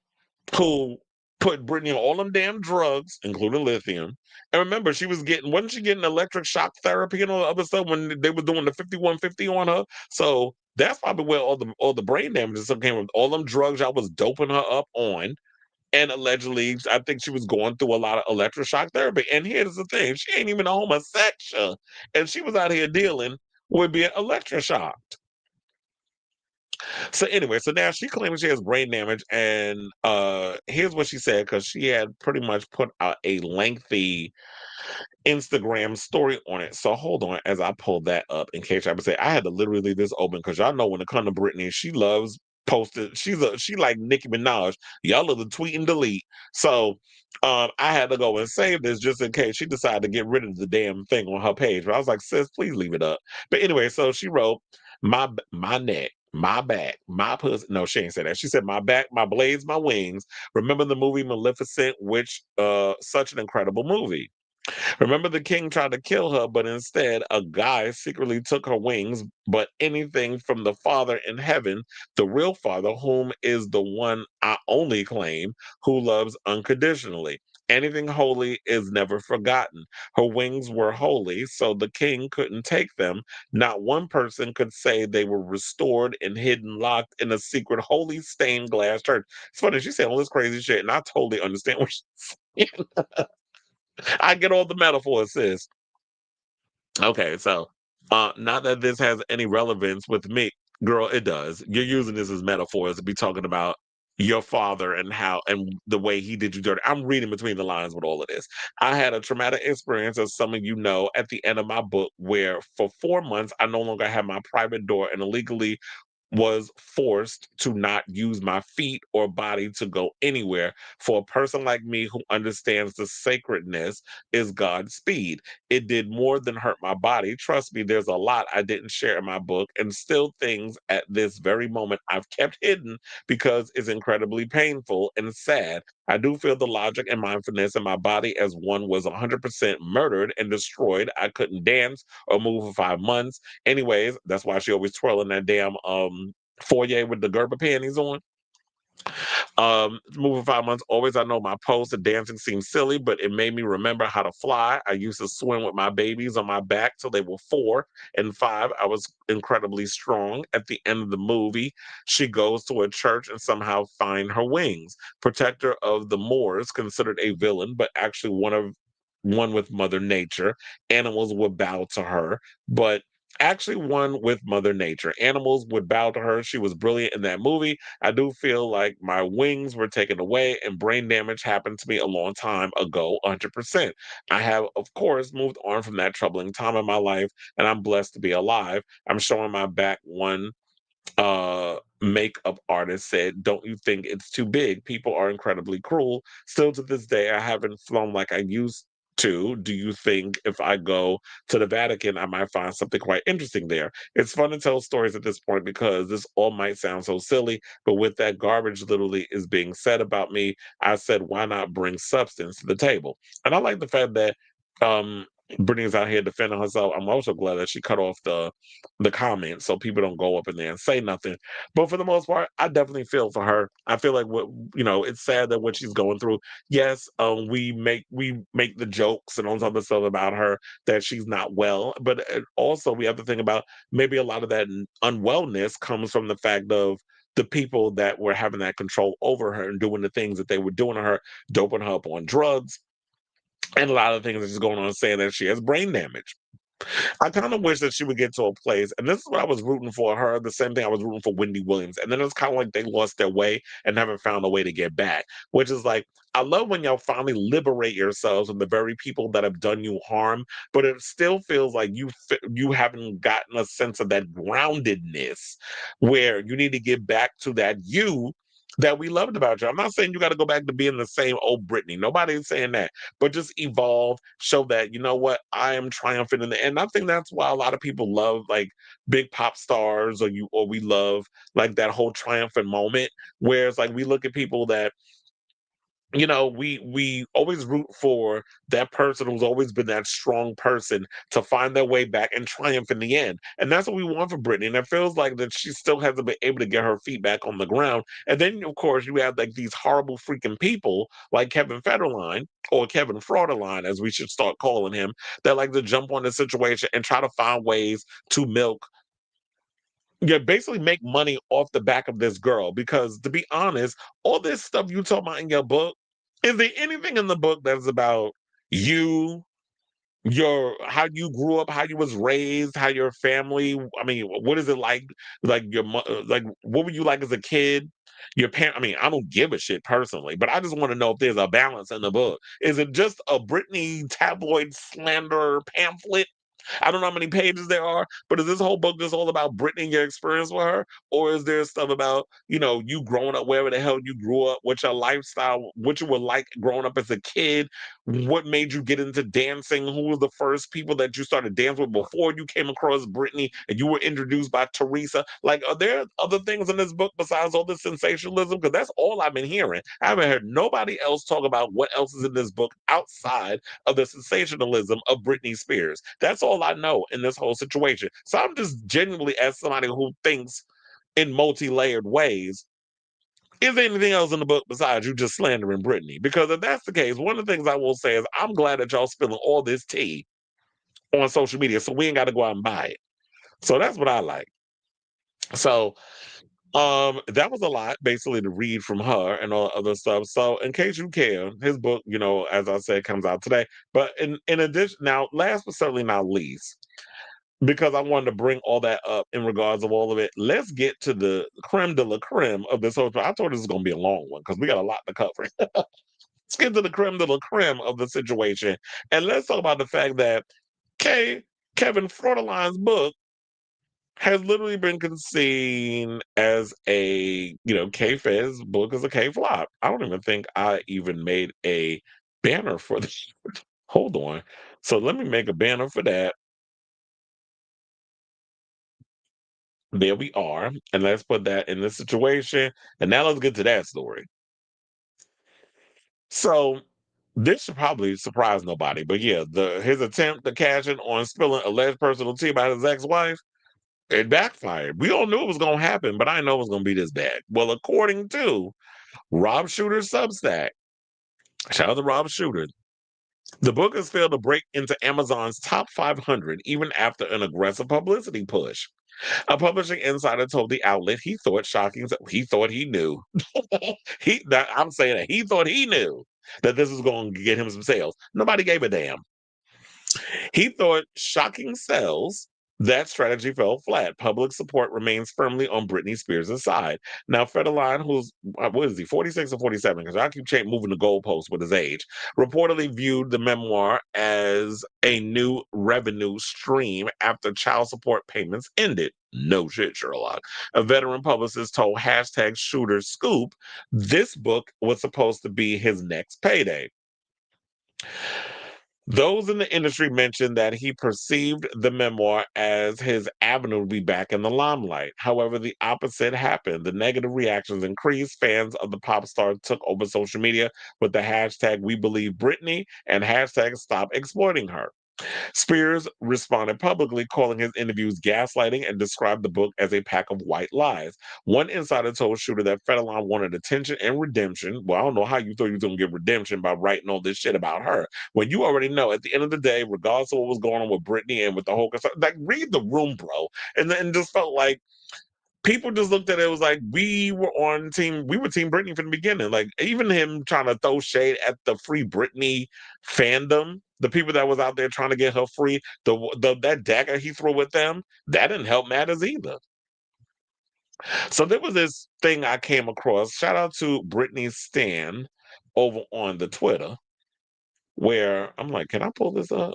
who put Britney on all them damn drugs, including lithium. And remember, wasn't she getting electric shock therapy and all the other stuff when they were doing the 5150 on her? So that's probably where all the brain damage and stuff came from. All them drugs I was doping her up on, and allegedly, I think she was going through a lot of electroshock therapy. And here's the thing, she ain't even a homosexual. And she was out here dealing with being electroshocked. So anyway, so now she claims she has brain damage. And here's what she said, because she had pretty much put out a lengthy Instagram story on it. So hold on as I pull that up in case I would say I had to literally leave this open because y'all know when it comes to Britney, she loves posted. She like Nicki Minaj. Y'all are the tweet and delete. So I had to go and save this just in case she decided to get rid of the damn thing on her page. But I was like, sis, please leave it up. But anyway, so she wrote my neck. My back, my pussy. No, she ain't said that. She said my back, my blades, my wings. Remember the movie Maleficent, which such an incredible movie. Remember, the king tried to kill her, but instead, a guy secretly took her wings. But anything from the Father in heaven, the real Father, whom is the one I only claim, who loves unconditionally. Anything holy is never forgotten. Her wings were holy, so the king couldn't take them. Not one person could say they were restored and hidden, locked in a secret, holy stained glass church. It's funny, she said all this crazy shit, and I totally understand what she's saying. I get all the metaphors, sis. Okay, so Not that this has any relevance with me. Girl, it does. You're using this as metaphors to be talking about your father and how and the way he did you dirty. I'm reading between the lines with all of this. I had a traumatic experience, as some of you know, at the end of my book, where for 4 months I no longer had my private door and illegally was forced to not use my feet or body to go anywhere. For a person like me who understands the sacredness is God's speed. It did more than hurt my body. Trust me, there's a lot I didn't share in my book, and still things at this very moment I've kept hidden because it's incredibly painful and sad. I do feel the logic and mindfulness in my body as one was 100% murdered and destroyed. I couldn't dance or move for 5 months. Anyways, that's why she always twirling that damn foyer with the Gerber panties on. Moving 5 months, always I know my pose to dancing seemed silly, but it made me remember how to fly. I used to swim with my babies on my back till they were 4 and 5. I was incredibly strong. At the end of the movie, she goes to a church and somehow find her wings. Protector of the Moors, considered a villain, but actually one with Mother Nature. Animals would bow to her, but actually one with Mother Nature. Animals would bow to her. She was brilliant in that movie. I do feel like my wings were taken away and brain damage happened to me a long time ago, 100%. I have, of course, moved on from that troubling time in my life, and I'm blessed to be alive. I'm showing my back. One makeup artist said, "Don't you think it's too big? People are incredibly cruel. Still to this day, I haven't flown like I used to. Do you think if I go to the Vatican, I might find something quite interesting there?" It's fun to tell stories at this point because this all might sound so silly, but with that garbage literally is being said about me, I said, why not bring substance to the table? And I like the fact that um Brittany's out here defending herself. I'm also glad that she cut off the comments so people don't go up in there and say nothing. But for the most part, I definitely feel for her. I feel like it's sad that what she's going through. Yes, we make the jokes and all this other stuff about her that she's not well, but also we have to think about maybe a lot of that unwellness comes from the fact of the people that were having that control over her and doing the things that they were doing to her, doping her up on drugs, and a lot of things that's just going on saying that she has brain damage. I kind of wish that she would get to a place, and this is what I was rooting for her, the same thing I was rooting for Wendy Williams. And then it's kind of like they lost their way and haven't found a way to get back, which is like, I love when y'all finally liberate yourselves from the very people that have done you harm, but it still feels like you haven't gotten a sense of that groundedness where you need to get back to that you that we loved about you. I'm not saying you got to go back to being the same old Britney. Nobody's saying that, but just evolve, show that, you know what, I am triumphant in the end. I think that's why a lot of people love like big pop stars or we love like that whole triumphant moment. Whereas like we look at people that we always root for that person who's always been that strong person to find their way back and triumph in the end. And that's what we want for Brittany. And it feels like that she still hasn't been able to get her feet back on the ground. And then, of course, you have like these horrible freaking people like Kevin Federline or Kevin Frauderline, as we should start calling him, that like to jump on the situation and try to find ways to milk, yeah, basically make money off the back of this girl. Because to be honest, all this stuff you talk about in your book, is there anything in the book that's about you, your how you grew up, how you was raised, how your family? I mean, what is it like? Like like what were you like as a kid? Your parent. I mean, I don't give a shit personally, but I just want to know if there's a balance in the book. Is it just a Britney tabloid slander pamphlet? I don't know how many pages there are, but is this whole book just all about Britney and your experience with her? Or is there stuff about, you growing up wherever the hell you grew up, what your lifestyle, what you were like growing up as a kid, what made you get into dancing, who were the first people that you started dancing with before you came across Britney and you were introduced by Teresa? Like, are there other things in this book besides all this sensationalism? Because that's all I've been hearing. I haven't heard nobody else talk about what else is in this book outside of the sensationalism of Britney Spears. That's all I know in this whole situation. So I'm just genuinely, as somebody who thinks in multi-layered ways, is there anything else in the book besides you just slandering Britney? Because if that's the case, one of the things I will say is I'm glad that y'all spilling all this tea on social media so we ain't got to go out and buy it. So that's what I like. So that was a lot basically to read from her and all other stuff. So in case you care, his book, as I said, comes out today. But in addition, now last but certainly not least, because I wanted to bring all that up in regards of all of it. Let's get to the creme de la creme of this whole. I told you this is going to be a long one because we got a lot to cover. Let's get to the creme de la creme of the situation, and let's talk about the fact that Kevin Frauderline's book has literally been seen as a, KFed's book as a KFLOP. I don't even think I even made a banner for this. Hold on. So let me make a banner for that. There we are. And let's put that in this situation. And now let's get to that story. So this should probably surprise nobody, but yeah, his attempt to cash in on spilling alleged personal tea about his ex-wife, it backfired. We all knew it was going to happen, but I didn't know it was going to be this bad. Well, according to Rob Shooter's Substack, shout out to Rob Shooter, the book has failed to break into Amazon's top 500 even after an aggressive publicity push. A publishing insider told the outlet he thought he knew. I'm saying that he thought he knew that this was going to get him some sales. Nobody gave a damn. He thought shocking sales. That strategy fell flat. Public support remains firmly on Britney Spears' side. Now, Federline, who's, what is he, 46 or 47? Because I keep moving the goalposts with his age, reportedly viewed the memoir as a new revenue stream after child support payments ended. No shit, Sherlock. A veteran publicist told hashtag Shooter Scoop this book was supposed to be his next payday. Those in the industry mentioned that he perceived the memoir as his avenue to be back in the limelight. However, the opposite happened. The negative reactions increased. Fans of the pop star took over social media with the hashtag We Believe Britney and hashtag Stop Exploiting Her. Spears responded publicly, calling his interviews gaslighting and described the book as a pack of white lies. One insider told Shooter that Federline wanted attention and redemption. Well, I don't know how you thought you were going to get redemption by writing all this shit about her. When you already know, at the end of the day, regardless of what was going on with Britney and with the whole concern, like, read the room, bro. And then just felt like people just looked at it was like we were team Britney from the beginning. Like even him trying to throw shade at the Free Britney fandom, the people that was out there trying to get her free, that dagger he threw at them, that didn't help matters either. So there was this thing I came across. Shout out to Britney Stan over on the Twitter, where I'm like, can I pull this up?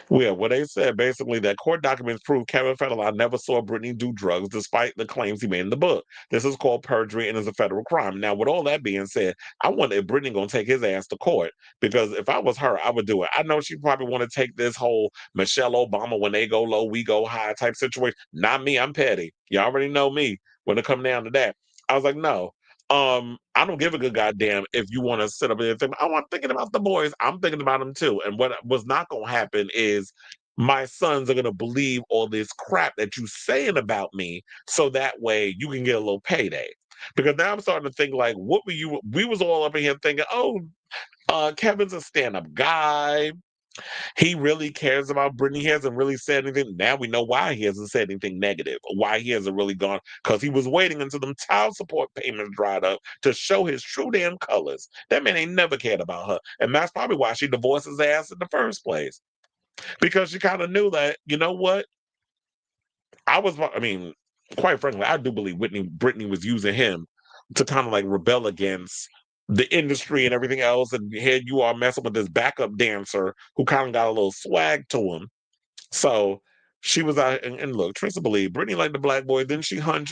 Yeah, well, they said basically that court documents prove Kevin Federline never saw Britney do drugs despite the claims he made in the book. This is called perjury and is a federal crime. Now, with all that being said, I wonder if Britney gonna take his ass to court because if I was her, I would do it. I know she probably want to take this whole Michelle Obama when they go low, we go high type situation. Not me, I'm petty. You already know me when it come down to that. I was like, no. I don't give a good goddamn if you want to sit up there and think, oh, I'm thinking about the boys. I'm thinking about them too. And what was not going to happen is my sons are going to believe all this crap that you saying about me so that way you can get a little payday. Because now I'm starting to think like, we was all up in here thinking, oh, Kevin's a stand-up guy. He really cares about Britney. He hasn't really said anything. Now we know why he hasn't said anything negative, why he hasn't really gone, because he was waiting until them child support payments dried up to show his true damn colors. That man ain't never cared about her. And that's probably why she divorced his ass in the first place. Because she kind of knew that, you know what? I mean, quite frankly, I do believe Britney was using him to kind of like rebel against the industry and everything else. And here you are messing with this backup dancer who kind of got a little swag to him. So she was out, and look, Trisha believe Britney like the black boy. Didn't she hunch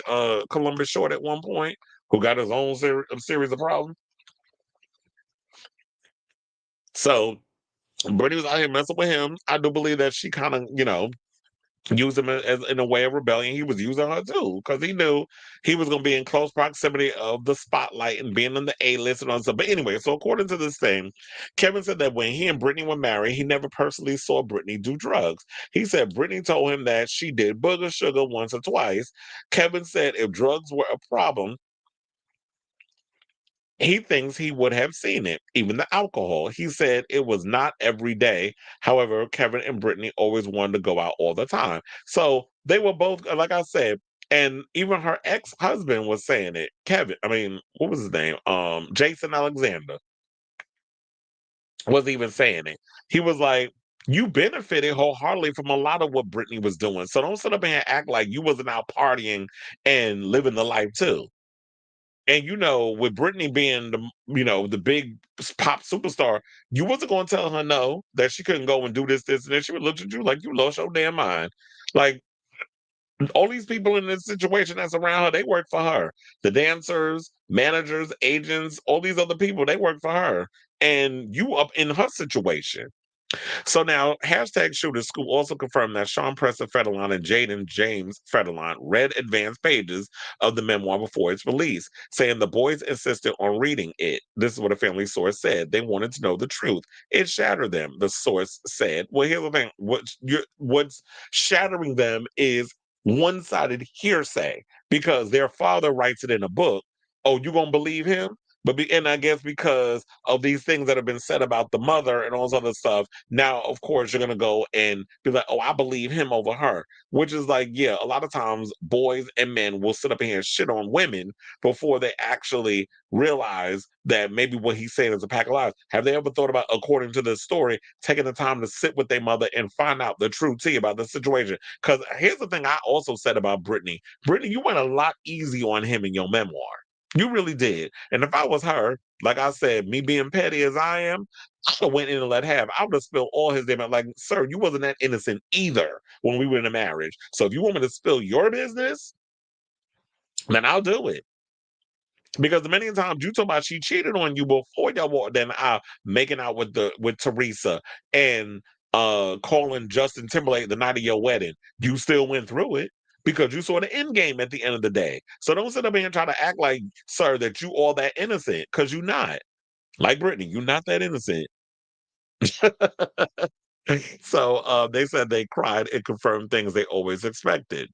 Columbus Short at one point, who got his own series of problems? So Britney was out here messing with him. I do believe that she kind of, used him as in a way of rebellion. He was using her too because he knew he was going to be in close proximity of the spotlight and being on the A list and all stuff. But anyway, so according to this thing, Kevin said that when he and Britney were married, he never personally saw Britney do drugs. He said Britney told him that she did booger sugar once or twice. Kevin said if drugs were a problem, he thinks he would have seen it, even the alcohol. He said it was not every day. However, Kevin and Brittany always wanted to go out all the time. So they were both, like I said, and even her ex-husband was saying it. What was his name? Jason Alexander was even saying it. He was like, you benefited wholeheartedly from a lot of what Britney was doing. So don't sit up here and act like you wasn't out partying and living the life too. And with Britney being the big pop superstar, you wasn't going to tell her no that she couldn't go and do this, this, and then she would look at you like you lost your damn mind. Like all these people in this situation that's around her, they work for her. The dancers, managers, agents, all these other people, they work for her. And you up in her situation. So now, hashtag Shooter School also confirmed that Sean Preston Federline and Jaden James Federline read advanced pages of the memoir before its release, saying the boys insisted on reading it. This is what a family source said. They wanted to know the truth. It shattered them, the source said. Well, here's the thing. What's shattering them is one-sided hearsay because their father writes it in a book. Oh, you gonna believe him? And I guess because of these things that have been said about the mother and all this other stuff, now of course you're gonna go and be like, oh, I believe him over her. Which is like, yeah, a lot of times boys and men will sit up here and shit on women before they actually realize that maybe what he's saying is a pack of lies. Have they ever thought about, according to the story, taking the time to sit with their mother and find out the true tea about the situation? Because here's the thing I also said about Brittany. Brittany, you went a lot easy on him in your memoir. You really did. And if I was her, like I said, me being petty as I am, I would have went in and let have. I would have spilled all his damn. Like, sir, you wasn't that innocent either when we were in a marriage. So if you want me to spill your business, then I'll do it. Because the many times you talk about she cheated on you before y'all walked in out making out with Teresa and calling Justin Timberlake the night of your wedding, you still went through it because you saw the end game at the end of the day. So don't sit up here and try to act like, sir, that you all that innocent, because you're not. Like Britney, you're not that innocent. So they said they cried and confirmed things they always expected.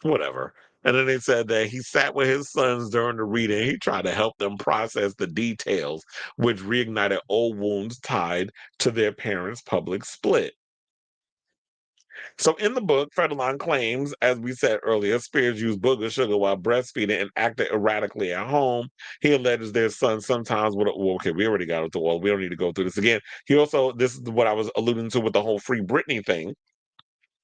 Whatever. And then they said that he sat with his sons during the reading. He tried to help them process the details, which reignited old wounds tied to their parents' public split. So in the book, Federline claims, as we said earlier, Spears used booger sugar while breastfeeding and acted erratically at home. He alleges their son sometimes would, well, okay, we already got it to all. We don't need to go through this again. He also, this is what I was alluding to with the whole Free Britney thing.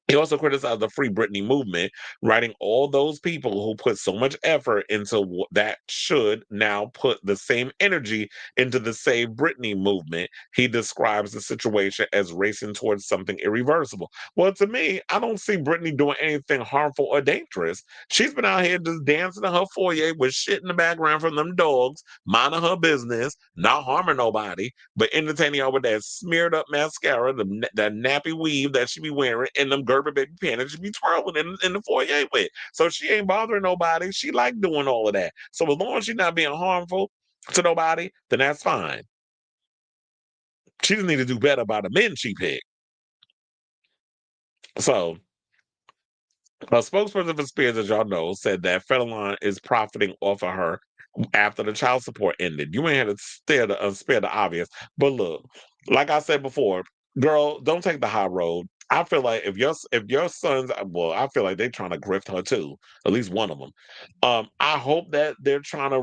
He also criticized the Free Britney movement, writing all those people who put so much effort into that should now put the same energy into the Save Britney movement. He describes the situation as racing towards something irreversible. Well, to me, I don't see Britney doing anything harmful or dangerous. She's been out here just dancing in her foyer with shit in the background from them dogs, minding her business, not harming nobody, but entertaining y'all with that smeared up mascara, that nappy weave that she be wearing, and them Gerber baby panties she be twirling in the foyer with. So she ain't bothering nobody. She like doing all of that. So as long as she's not being harmful to nobody, then that's fine. She just need to do better by the men she picked. So a spokesperson for Spears, as y'all know, said that Federline is profiting off of her after the child support ended. You ain't had to spare the obvious. But look, like I said before, girl, don't take the high road. I feel like if your sons, well, I feel like they're trying to grift her too. At least one of them. I hope that they're trying to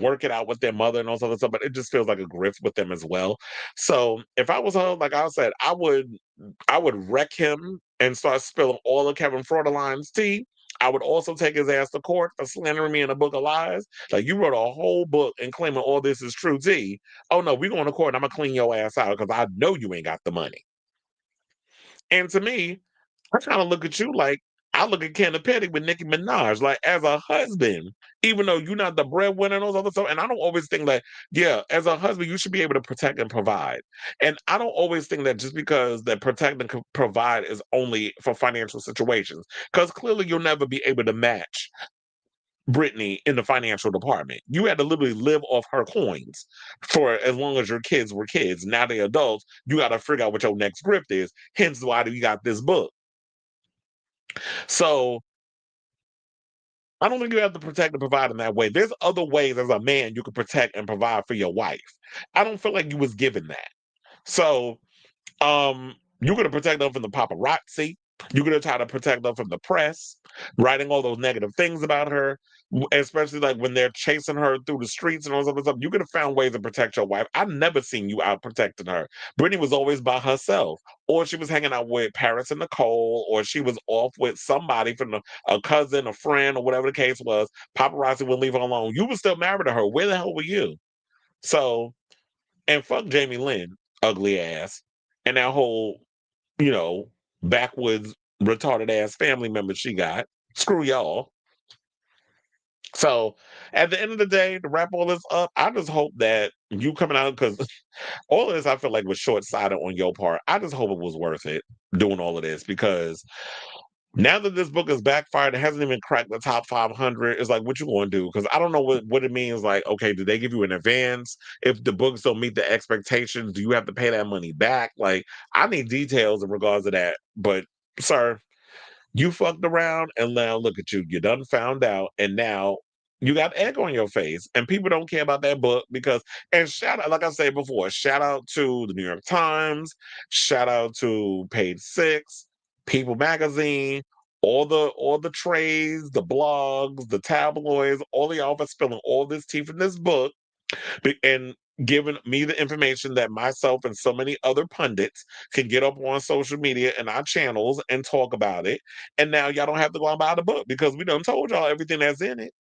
work it out with their mother and all this other stuff. But it just feels like a grift with them as well. So if I was her, like I said, I would wreck him and start spilling all of Kevin Frauderline's tea. I would also take his ass to court for slandering me in a book of lies. Like, you wrote a whole book and claiming all this is true tea. Oh no, we're going to court and I'm gonna clean your ass out because I know you ain't got the money. And to me, I kind of look at you like I look at Ken Petty with Nicki Minaj, like as a husband, even though you're not the breadwinner and all those other stuff. And I don't always think that, yeah, as a husband, you should be able to protect and provide. And I don't always think that just because that protect and provide is only for financial situations, because clearly you'll never be able to match Brittany in the financial department. You had to literally live off her coins for as long as your kids were kids. Now they're adults. You got to figure out what your next grift is. Hence why you got this book. So I don't think you have to protect and provide in that way. There's other ways as a man you can protect and provide for your wife. I don't feel like you was given that. So you're gonna protect them from the paparazzi. You could have tried to protect her from the press, writing all those negative things about her, especially like when they're chasing her through the streets and all this other stuff. You could have found ways to protect your wife. I've never seen you out protecting her. Brittany was always by herself, or she was hanging out with Paris and Nicole, or she was off with somebody from a cousin, a friend, or whatever the case was. Paparazzi wouldn't leave her alone. You were still married to her. Where the hell were you? So, and fuck Jamie Lynn, ugly ass, and that whole, you know, backwoods, retarded ass family member she got. Screw y'all. So at the end of the day, to wrap all this up, I just hope that you coming out, because all of this I feel like was short sighted on your part. I just hope it was worth it doing all of this, because now that this book is backfired, it hasn't even cracked the top 500. It's like, what you going to do? Because I don't know what it means. Like, okay, did they give you an advance? If the books don't meet the expectations, do you have to pay that money back? Like, I need details in regards to that. But, sir, you fucked around, and now look at you. You done found out, and now you got egg on your face. And people don't care about that book because, and shout out, like I said before, shout out to the New York Times, shout out to Page Six, People Magazine, all the trades, the blogs, the tabloids, all of y'all for spilling all this tea from this book and giving me the information that myself and so many other pundits can get up on social media and our channels and talk about it. And now y'all don't have to go and buy the book because we done told y'all everything that's in it.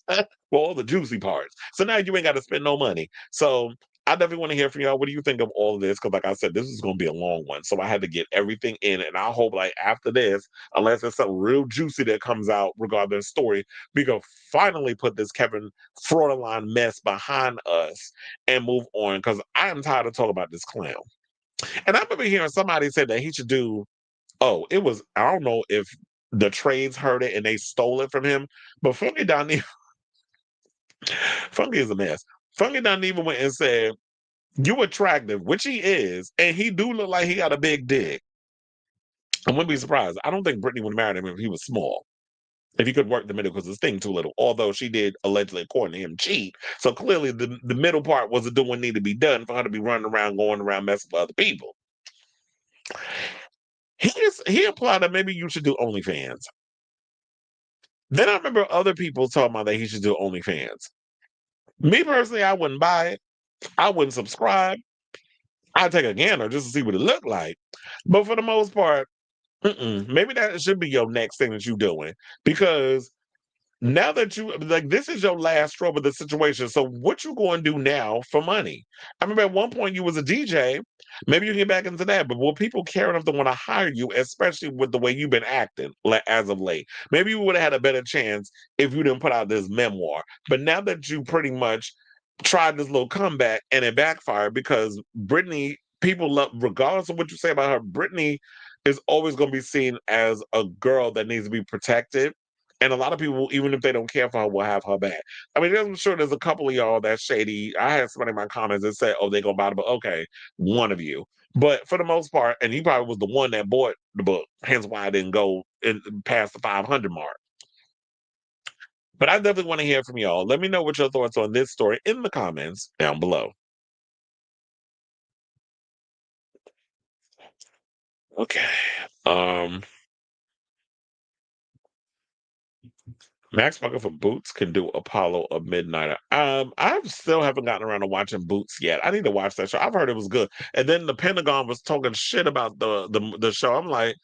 Well, all the juicy parts. So now you ain't got to spend no money. So I definitely want to hear from y'all. What do you think of all of this? Because, like I said, this is going to be a long one. So I had to get everything in. And I hope, like, after this, unless there's something real juicy that comes out regarding the story, we can finally put this Kevin Frauderline mess behind us and move on. Because I am tired of talking about this clown. And I remember hearing somebody say that he should do, oh, it was, I don't know if the trades heard it and they stole it from him, but Funky is a mess. Funky doesn't even went and said, you attractive, which he is, and he do look like he got a big dick. I wouldn't be surprised. I don't think Britney would marry him if he was small. If he could work the middle because his thing too little. Although she did allegedly, according to him, cheat. So clearly the middle part wasn't doing what needed to be done for her to be running around, going around messing with other people. He implied that maybe you should do OnlyFans. Then I remember other people talking about that he should do OnlyFans. Me personally, I wouldn't buy it. I wouldn't subscribe. I'd take a gander just to see what it looked like. But for the most part, maybe that should be your next thing that you're doing, because now that you like this is your last straw of the situation. So what you going to do now for money? I remember at one point you was a DJ. Maybe you can get back into that. But will people care enough to want to hire you, especially with the way you've been acting as of late? Maybe you would have had a better chance if you didn't put out this memoir. But now that you pretty much tried this little comeback and it backfired, because Britney, people love, regardless of what you say about her, Britney is always going to be seen as a girl that needs to be protected. And a lot of people, even if they don't care for her, will have her back. I mean, I'm sure there's a couple of y'all that's shady. I had somebody in my comments that said, oh, they gonna buy the book. Okay, one of you. But for the most part, and he probably was the one that bought the book, hence why I didn't go past the 500 mark. But I definitely want to hear from y'all. Let me know what your thoughts on this story in the comments down below. Okay. Um, Max Bucket for Boots can do Apollo a Midnighter. I still haven't gotten around to watching Boots yet. I need to watch that show. I've heard it was good. And then the Pentagon was talking shit about the show. I'm like,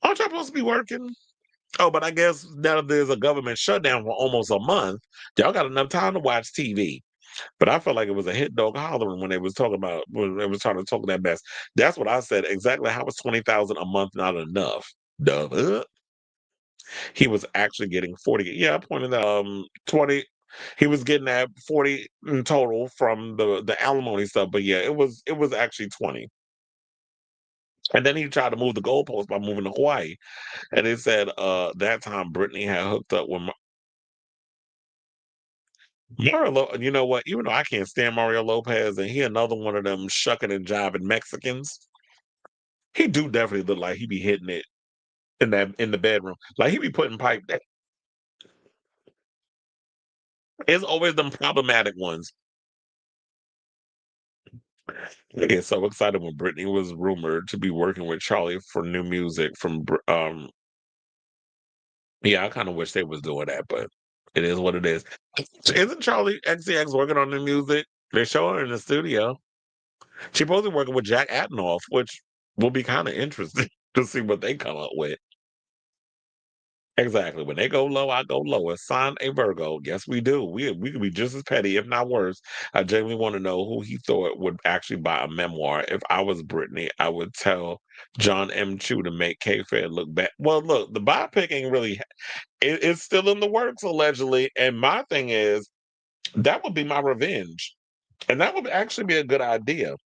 aren't y'all supposed to be working? Oh, but I guess now that there's a government shutdown for almost a month, y'all got enough time to watch TV. But I felt like it was a hit dog hollering when they was talking about when they was trying to talk that mess. That's what I said. Exactly how is 20,000 a month not enough? Duh. He was actually getting 40. Yeah, I pointed 20. He was getting that 40 in total from the alimony stuff. But yeah, it was actually 20. And then he tried to move the goalpost by moving to Hawaii. And they said that time Brittany had hooked up with you know what? Even though I can't stand Mario Lopez and he another one of them shucking and jiving Mexicans, he do definitely look like he be hitting it in the bedroom. Like he be putting pipe that it's always them problematic ones. I get so excited when Britney was rumored to be working with Charlie for new music from yeah, I kind of wish they was doing that, but it is what it is. Isn't Charlie XCX working on new music? They show her in the studio. She's supposed to be working with Jack Adnoff, which will be kind of interesting to see what they come up with. Exactly. When they go low, I go lower. Sign a Virgo. Yes, we do. We could be just as petty, if not worse. I genuinely want to know who he thought would actually buy a memoir. If I was Britney, I would tell John M. Chu to make KFed look bad. Well, look, the biopic ain't really. It's still in the works allegedly, and my thing is that would be my revenge, and that would actually be a good idea.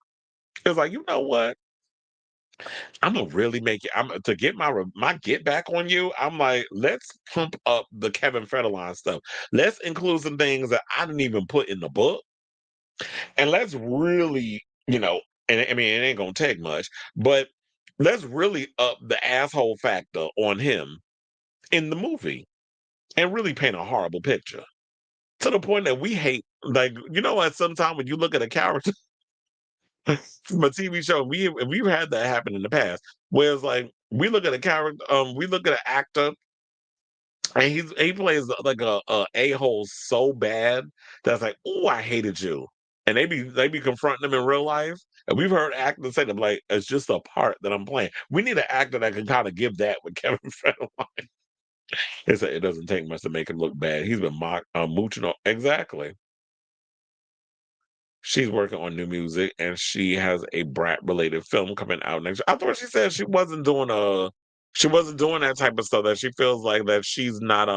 It's like, you know what? I'm gonna really make it. I'm to get my get back on you. I'm like, let's pump up the Kevin Federline stuff. Let's include some things that I didn't even put in the book, and let's really, and I mean, it ain't gonna take much, but let's really up the asshole factor on him in the movie and really paint a horrible picture to the point that we hate. Like, what? Sometimes when you look at a character from a TV show, we've had that happen in the past, where it's like we look at a character, we look at an actor, and he plays like a hole so bad that's like, oh, I hated you, and they be confronting them in real life, and we've heard actors say them like, it's just a part that I'm playing. We need an actor that can kind of give that with Kevin Federline. It doesn't take much to make him look bad. He's been mooching on exactly. She's working on new music, and she has a Brat-related film coming out next year. I thought she said she wasn't doing that type of stuff, that she feels like that she's not,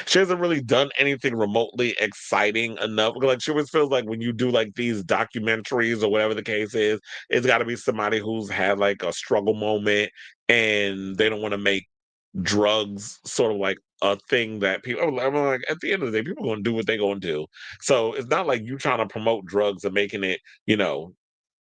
she hasn't really done anything remotely exciting enough. Like, she always feels like when you do, like, these documentaries or whatever the case is, it's gotta be somebody who's had, like, a struggle moment, and they don't wanna make drugs sort of like a thing that people. I'm like, at the end of the day, people are gonna do what they're gonna do. So it's not like you trying to promote drugs and making it,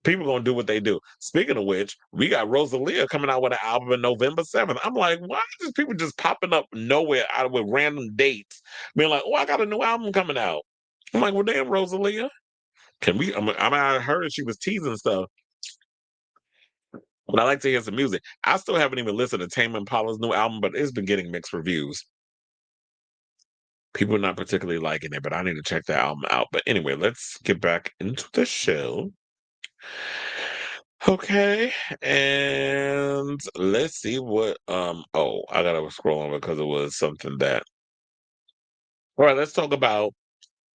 people gonna do what they do. Speaking of which, we got Rosalia coming out with an album on November 7th. I'm like, why are these people just popping up nowhere out with random dates? Being like, oh, I got a new album coming out. I'm like, well, damn, Rosalia. Can we? I heard that she was teasing stuff, but I like to hear some music. I still haven't even listened to Tame Impala's new album, but it's been getting mixed reviews. People are not particularly liking it, but I need to check that album out. But anyway, let's get back into the show. Okay, and let's see what oh, I gotta scroll on because it was something that. All right, let's talk about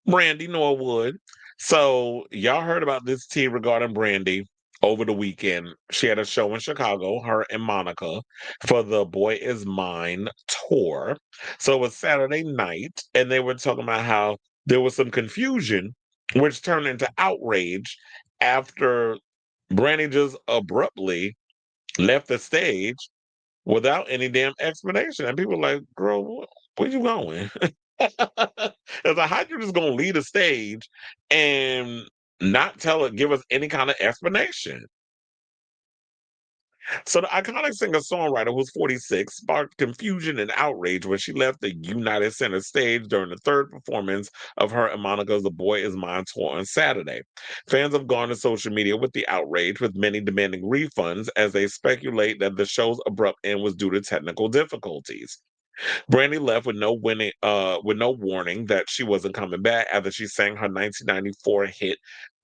Brandy Norwood. So y'all heard about this tea regarding Brandy over the weekend. She had a show in Chicago, her and Monica, for the Boy Is Mine tour. So it was Saturday night, and they were talking about how there was some confusion, which turned into outrage after Brandy just abruptly left the stage without any damn explanation. And people were like, girl, where you going? It's like, how you just gonna lead a stage and not give us any kind of explanation? So the iconic singer-songwriter, who's 46, sparked confusion and outrage when she left the United Center stage during the third performance of her and Monica's The Boy Is Mine tour on Saturday. Fans have gone to social media with the outrage, with many demanding refunds as they speculate that the show's abrupt end was due to technical difficulties. Brandy left with no warning that she wasn't coming back after she sang her 1994 hit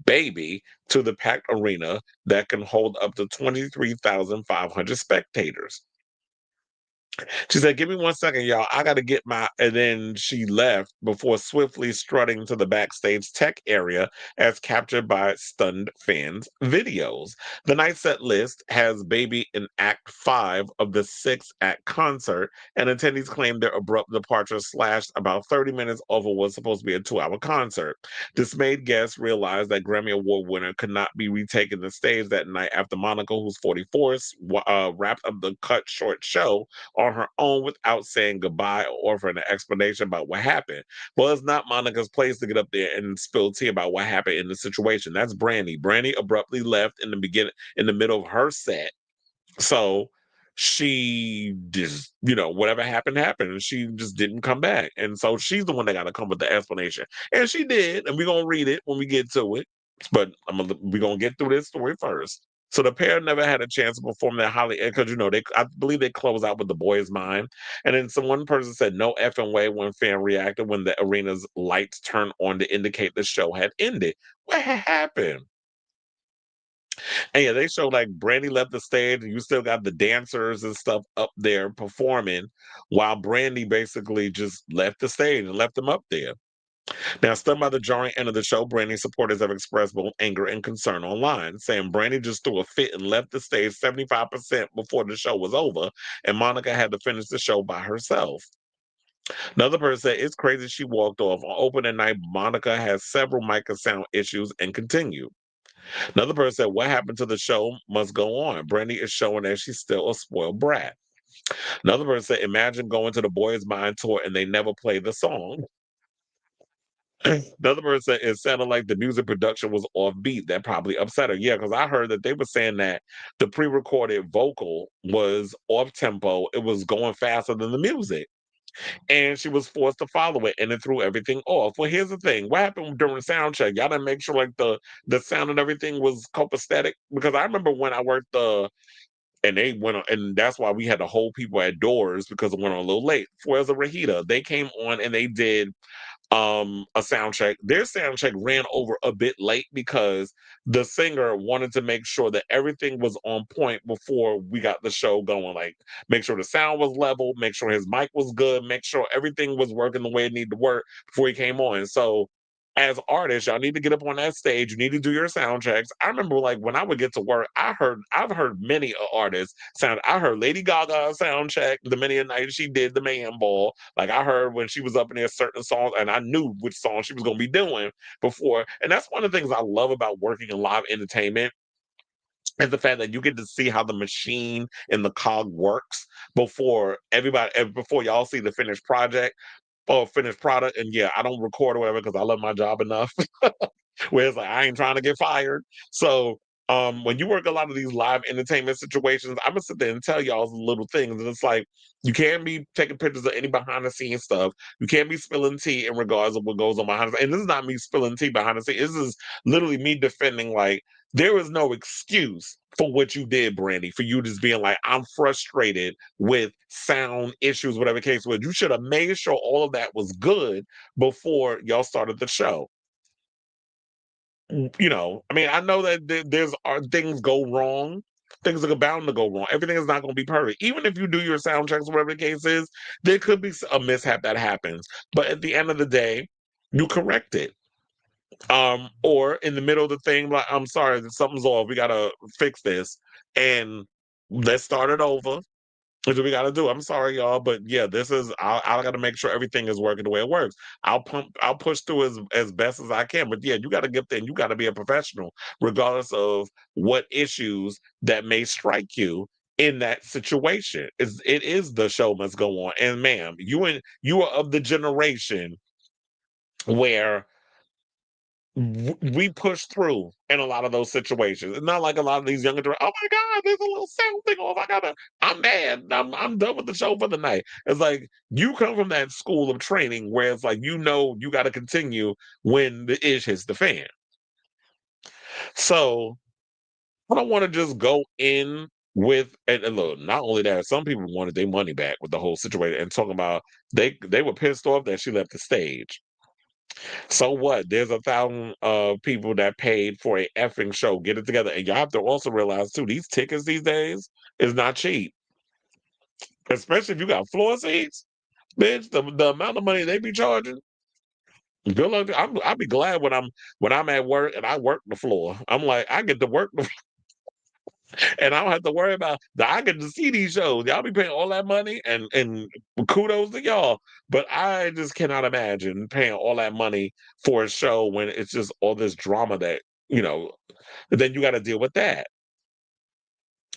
"Baby" to the packed arena that can hold up to 23,500 spectators. She said, "Give me 1 second, y'all. I got to get my." And then she left before swiftly strutting to the backstage tech area as captured by stunned fans' videos. The night set list has Baby in Act 5 of the 6-act concert, and attendees claim their abrupt departure slashed about 30 minutes over what's supposed to be a 2-hour concert. Dismayed guests realized that Grammy Award winner could not be retaken the stage that night after Monica, who's 44, wrapped up the cut short show on her own without saying goodbye or offering an explanation about what happened. Well, it's not Monica's place to get up there and spill tea about what happened in the situation. That's Brandy. Brandy abruptly left in the middle of her set. So she just, whatever happened, happened. And she just didn't come back. And so she's the one that got to come with the explanation. And she did. And we're going to read it when we get to it. But we're going to get through this story first. So the pair never had a chance to perform their Holly, because I believe they close out with The Boy Is Mine. And then one person said, "No effing way," when fan reacted when the arena's lights turned on to indicate the show had ended. What happened? And yeah, they show like Brandy left the stage, and you still got the dancers and stuff up there performing, while Brandy basically just left the stage and left them up there. Now, stunned by the jarring end of the show, Brandy supporters have expressed both anger and concern online, saying Brandy just threw a fit and left the stage 75% before the show was over, and Monica had to finish the show by herself. Another person said, "It's crazy she walked off. On opening night, Monica has several mic and sound issues and continued." Another person said, "What happened to the show must go on. Brandy is showing that she's still a spoiled brat." Another person said, "Imagine going to the Boys Mind tour and they never play the song." Another person said, "It sounded like the music production was offbeat. That probably upset her." Yeah, because I heard that they were saying that the pre-recorded vocal was off tempo. It was going faster than the music. And she was forced to follow it, and it threw everything off. Well, here's the thing: what happened during sound check? Y'all didn't make sure like the sound and everything was copacetic, because I remember when I worked and they went on, and that's why we had to hold people at doors because it went on a little late. Whereas the Rahita, they came on and they did a sound check. Their sound check ran over a bit late because the singer wanted to make sure that everything was on point before we got the show going. Like, make sure the sound was level, make sure his mic was good, make sure everything was working the way it needed to work before he came on. So as artists, y'all need to get up on that stage. You need to do your sound checks. I remember, like, when I would get to work, I've heard many artists sound. I heard Lady Gaga sound check the many a night she did the Man Ball. Like, I heard when she was up in there certain songs, and I knew which song she was gonna be doing before. And that's one of the things I love about working in live entertainment, is the fact that you get to see how the machine and the cog works before y'all see the finished project or finished product. And yeah, I don't record or whatever because I love my job enough. Where it's like, I ain't trying to get fired. So when you work a lot of these live entertainment situations, I'm gonna sit there and tell y'all little things. And it's like, you can't be taking pictures of any behind the scenes stuff. You can't be spilling tea in regards of what goes on behind the scenes. And this is not me spilling tea behind the scenes. This is literally me defending, like, there is no excuse for what you did, Brandy, for you just being like, I'm frustrated with sound issues, whatever the case was. You should have made sure all of that was good before y'all started the show. I mean, I know that there's things go wrong. Things are bound to go wrong. Everything is not going to be perfect. Even if you do your sound checks, whatever the case is, there could be a mishap that happens. But at the end of the day, you correct it. Or in the middle of the thing, like, I'm sorry, something's off. We gotta fix this, and let's start it over. That's what we gotta do. I'm sorry, y'all, but yeah, this is. I gotta make sure everything is working the way it works. I'll push through as best as I can. But yeah, you gotta get there. And you gotta be a professional, regardless of what issues that may strike you in that situation. It is the show must go on. And ma'am, you are of the generation where we push through in a lot of those situations. It's not like a lot of these younger, oh my God, there's a little sound thing off. I'm mad. I'm done with the show for the night. It's like, you come from that school of training where it's like, you got to continue when the ish hits the fan. So I don't want to just go in with, and look, not only that, some people wanted their money back with the whole situation and talking about they were pissed off that she left the stage. So what? There's 1,000 people that paid for a effing show. Get it together. And y'all have to also realize too, these tickets these days is not cheap. Especially if you got floor seats. Bitch, the amount of money they be charging. Good luck. I'll be glad when I'm at work and I work the floor. I'm like, I get to work the and I don't have to worry about that. I get to see these shows. Y'all be paying all that money, and kudos to y'all. But I just cannot imagine paying all that money for a show when it's just all this drama that, then you got to deal with that.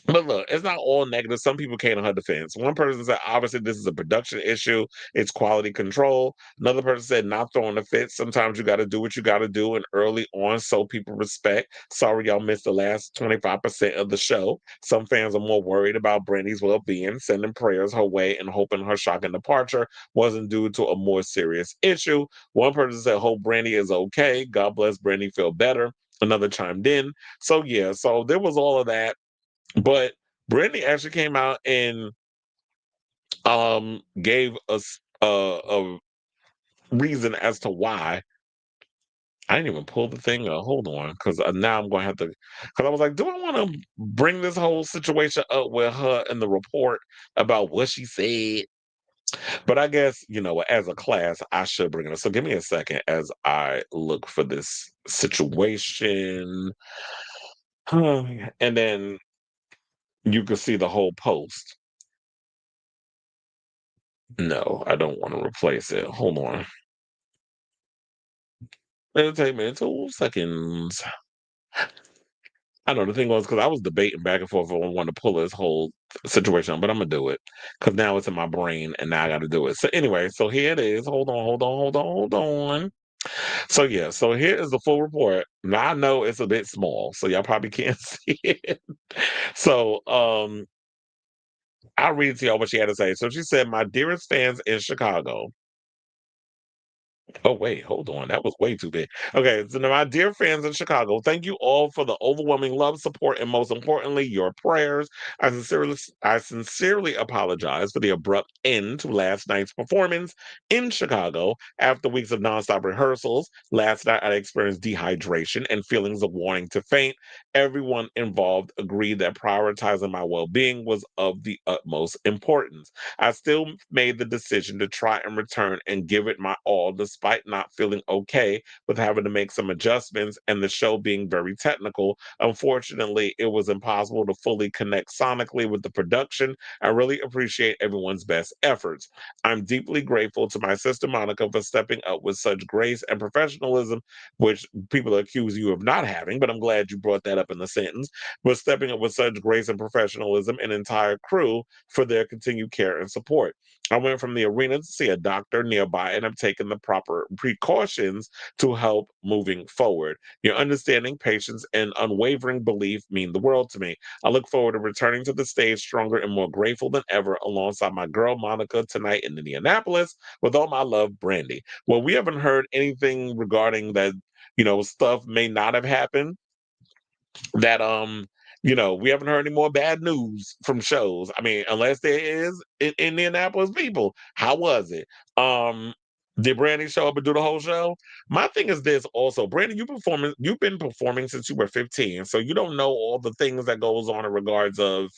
But look, it's not all negative. Some people came to her defense. One person said, obviously, this is a production issue. It's quality control. Another person said, not throwing a fit. Sometimes you got to do what you got to do and early on so people respect. Sorry, y'all missed the last 25% of the show. Some fans are more worried about Brandy's well being, sending prayers her way and hoping her shocking departure wasn't due to a more serious issue. One person said, hope Brandy is okay. God bless Brandy, feel better. Another chimed in. So, yeah, so there was all of that. But Brandy actually came out and gave us a reason as to why. I didn't even pull the thing up. Hold on, because now I'm going to have to. Because I was like, do I want to bring this whole situation up with her in the report about what she said? But I guess, as a class, I should bring it up. So give me a second as I look for this situation. And then you can see the whole post. No, I don't want to replace it. Hold on. It'll take me 2 seconds. I know the thing was because I was debating back and forth if I want to pull this whole situation, but I'm gonna do it because now it's in my brain and now I got to do it. So anyway, so here it is. Hold on, hold on, hold on, hold on. So yeah, so here is the full report. Now I know it's a bit small, so y'all probably can't see it. So I'll read to y'all what she had to say. So she said, "My dearest fans in Chicago." Oh, wait, hold on. That was way too big. Okay, so now, my dear fans in Chicago, thank you all for the overwhelming love, support, and most importantly, your prayers. I sincerely apologize for the abrupt end to last night's performance in Chicago. After weeks of nonstop rehearsals, last night I experienced dehydration and feelings of wanting to faint. Everyone involved agreed that prioritizing my well-being was of the utmost importance. I still made the decision to try and return and give it my all, despite not feeling okay with having to make some adjustments and the show being very technical. Unfortunately, it was impossible to fully connect sonically with the production. I really appreciate everyone's best efforts. I'm deeply grateful to my sister Monica for stepping up with such grace and professionalism, which people accuse you of not having, but I'm glad you brought that up in the sentence. But stepping up with such grace and professionalism, an entire crew for their continued care and support. I went from the arena to see a doctor nearby and have taken the proper precautions to help moving forward. Your understanding, patience, and unwavering belief mean the world to me. I look forward to returning to the stage stronger and more grateful than ever alongside my girl Monica tonight in Indianapolis. With all my love, Brandy. Well, we haven't heard anything regarding that, stuff may not have happened that we haven't heard any more bad news from shows. I mean, unless there is in Indianapolis people. How was it? Did Brandy show up and do the whole show? My thing is this also, Brandy, you've been performing since you were 15, so you don't know all the things that goes on in regards of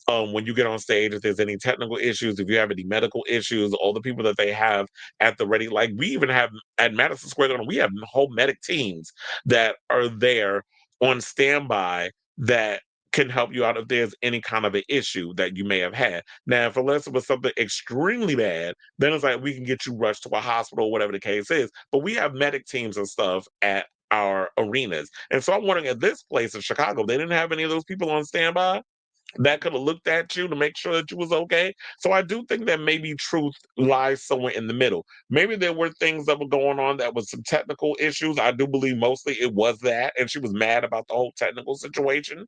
when you get on stage, if there's any technical issues, if you have any medical issues, all the people that they have at the ready. Like we even have at Madison Square Garden, we have whole medic teams that are there on standby that can help you out if there's any kind of an issue that you may have had. Now, if unless it was something extremely bad, then it's like we can get you rushed to a hospital, whatever the case is. But we have medic teams and stuff at our arenas. And so I'm wondering at this place in Chicago, they didn't have any of those people on standby that could have looked at you to make sure that you was okay. So I do think that maybe truth lies somewhere in the middle. Maybe there were things that were going on that was some technical issues. I do believe mostly it was that, and she was mad about the whole technical situation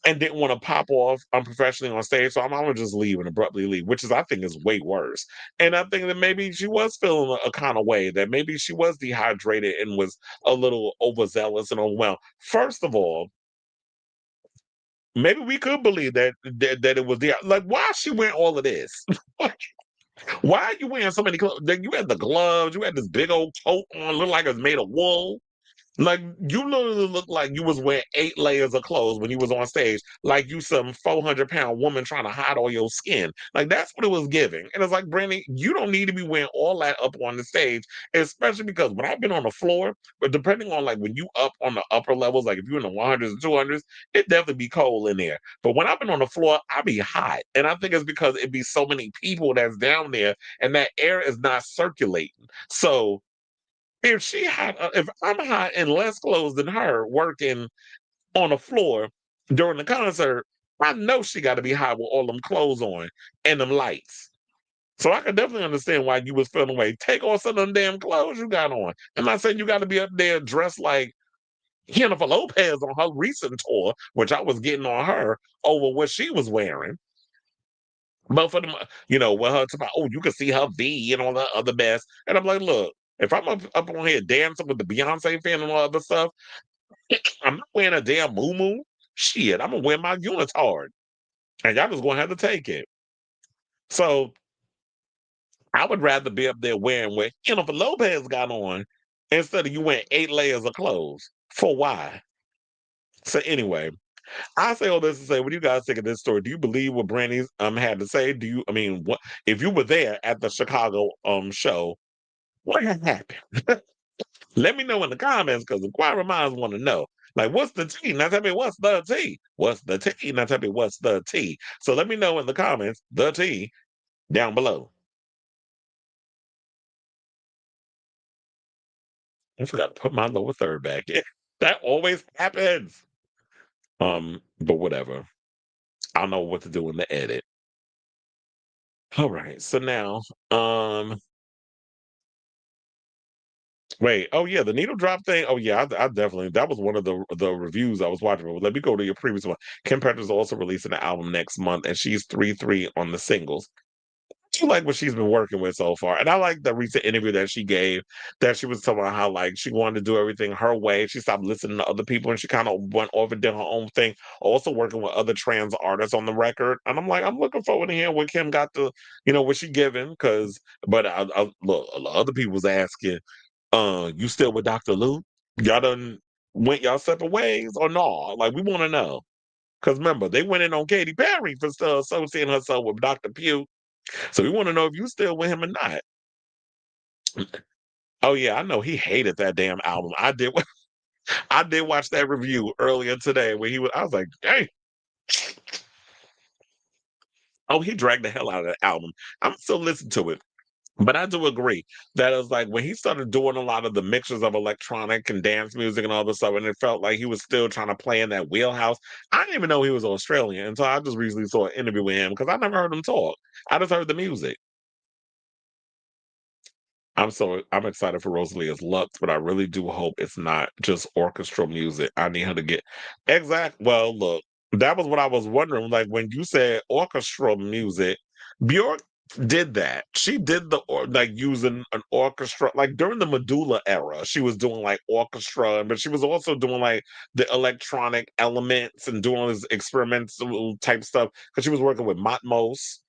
and didn't want to pop off unprofessionally on stage. So I'm gonna just leave and abruptly leave, which is I think is way worse. And I think that maybe she was feeling a kind of way that maybe she was dehydrated and was a little overzealous and overwhelmed. First of all, maybe we could believe that it was the like why she wearing all of this? Why are you wearing so many clothes? Like, you had the gloves, you had this big old coat on, looked like it was made of wool. Like you literally look like you was wearing 8 layers of clothes when you was on stage, like you some 400-pound woman trying to hide all your skin. Like that's what it was giving. And it's like, Brandy, you don't need to be wearing all that up on the stage, especially because when I've been on the floor, but depending on like when you up on the upper levels, like if you're in the 100s and 200s, it definitely be cold in there. But when I've been on the floor, I be hot. And I think it's because it be so many people that's down there and that air is not circulating. So if I'm hot in less clothes than her working on the floor, during the concert, I know she got to be hot with all them clothes on and them lights. So I can definitely understand why you was feeling away. Take off some of them damn clothes you got on. I'm not saying you got to be up there dressed like Jennifer Lopez on her recent tour, which I was getting on her over what she was wearing. But for them, with her to my, oh, you can see her V and all that other mess. And I'm like, look, if I'm up on here dancing with the Beyonce fan and all other stuff, I'm not wearing a damn moo. Shit, I'm gonna wear my unitard. And y'all just gonna have to take it. So I would rather be up there wearing what Jennifer Lopez got on instead of you wearing 8 layers of clothes. For why? So anyway, I say all this to say, what do you guys think of this story? Do you believe what Brandy had to say? What if you were there at the Chicago show, what happened? Let me know in the comments because inquiring minds want to know. Like, what's the tea? Now tell me what's the tea. What's the tea? Now tell me what's the tea. So let me know in the comments the tea down below. I forgot to put my lower third back in. That always happens. But whatever. I know what to do in the edit. All right. So now, wait. Oh yeah, the needle drop thing. Oh yeah, I definitely that was one of the reviews I was watching. But let me go to your previous one. Kim Petras also releasing an album next month, and she's 3-3 on the singles. I like what she's been working with so far. And I like the recent interview that she gave that she was talking about how like she wanted to do everything her way. She stopped listening to other people and she kind of went off and did her own thing. Also working with other trans artists on the record. And I'm like, I'm looking forward to hearing what Kim got to, what she giving. But I look, other people was asking, you still with Dr. Lou? Y'all done went y'all separate ways or no? Like we want to know. Because remember, they went in on Katy Perry for still associating herself with Dr. Pugh. So we want to know if you still with him or not. Oh yeah, I know he hated that damn album. I did. I did watch that review earlier today where he was. I was like, hey, oh, he dragged the hell out of that album. I'm still listening to it. But I do agree that it was like when he started doing a lot of the mixtures of electronic and dance music and all this stuff, and it felt like he was still trying to play in that wheelhouse. I didn't even know he was Australian until I just recently saw an interview with him because I never heard him talk. I just heard the music. I'm excited for Rosalia's Lux, but I really do hope it's not just orchestral music. I need her to get exact. Well, look, that was what I was wondering. Like when you said orchestral music, Bjork did that. She did like using an orchestra, like during the Medulla era. She was doing like orchestra, but she was also doing like the electronic elements and doing all this experimental type stuff because she was working with Matmos.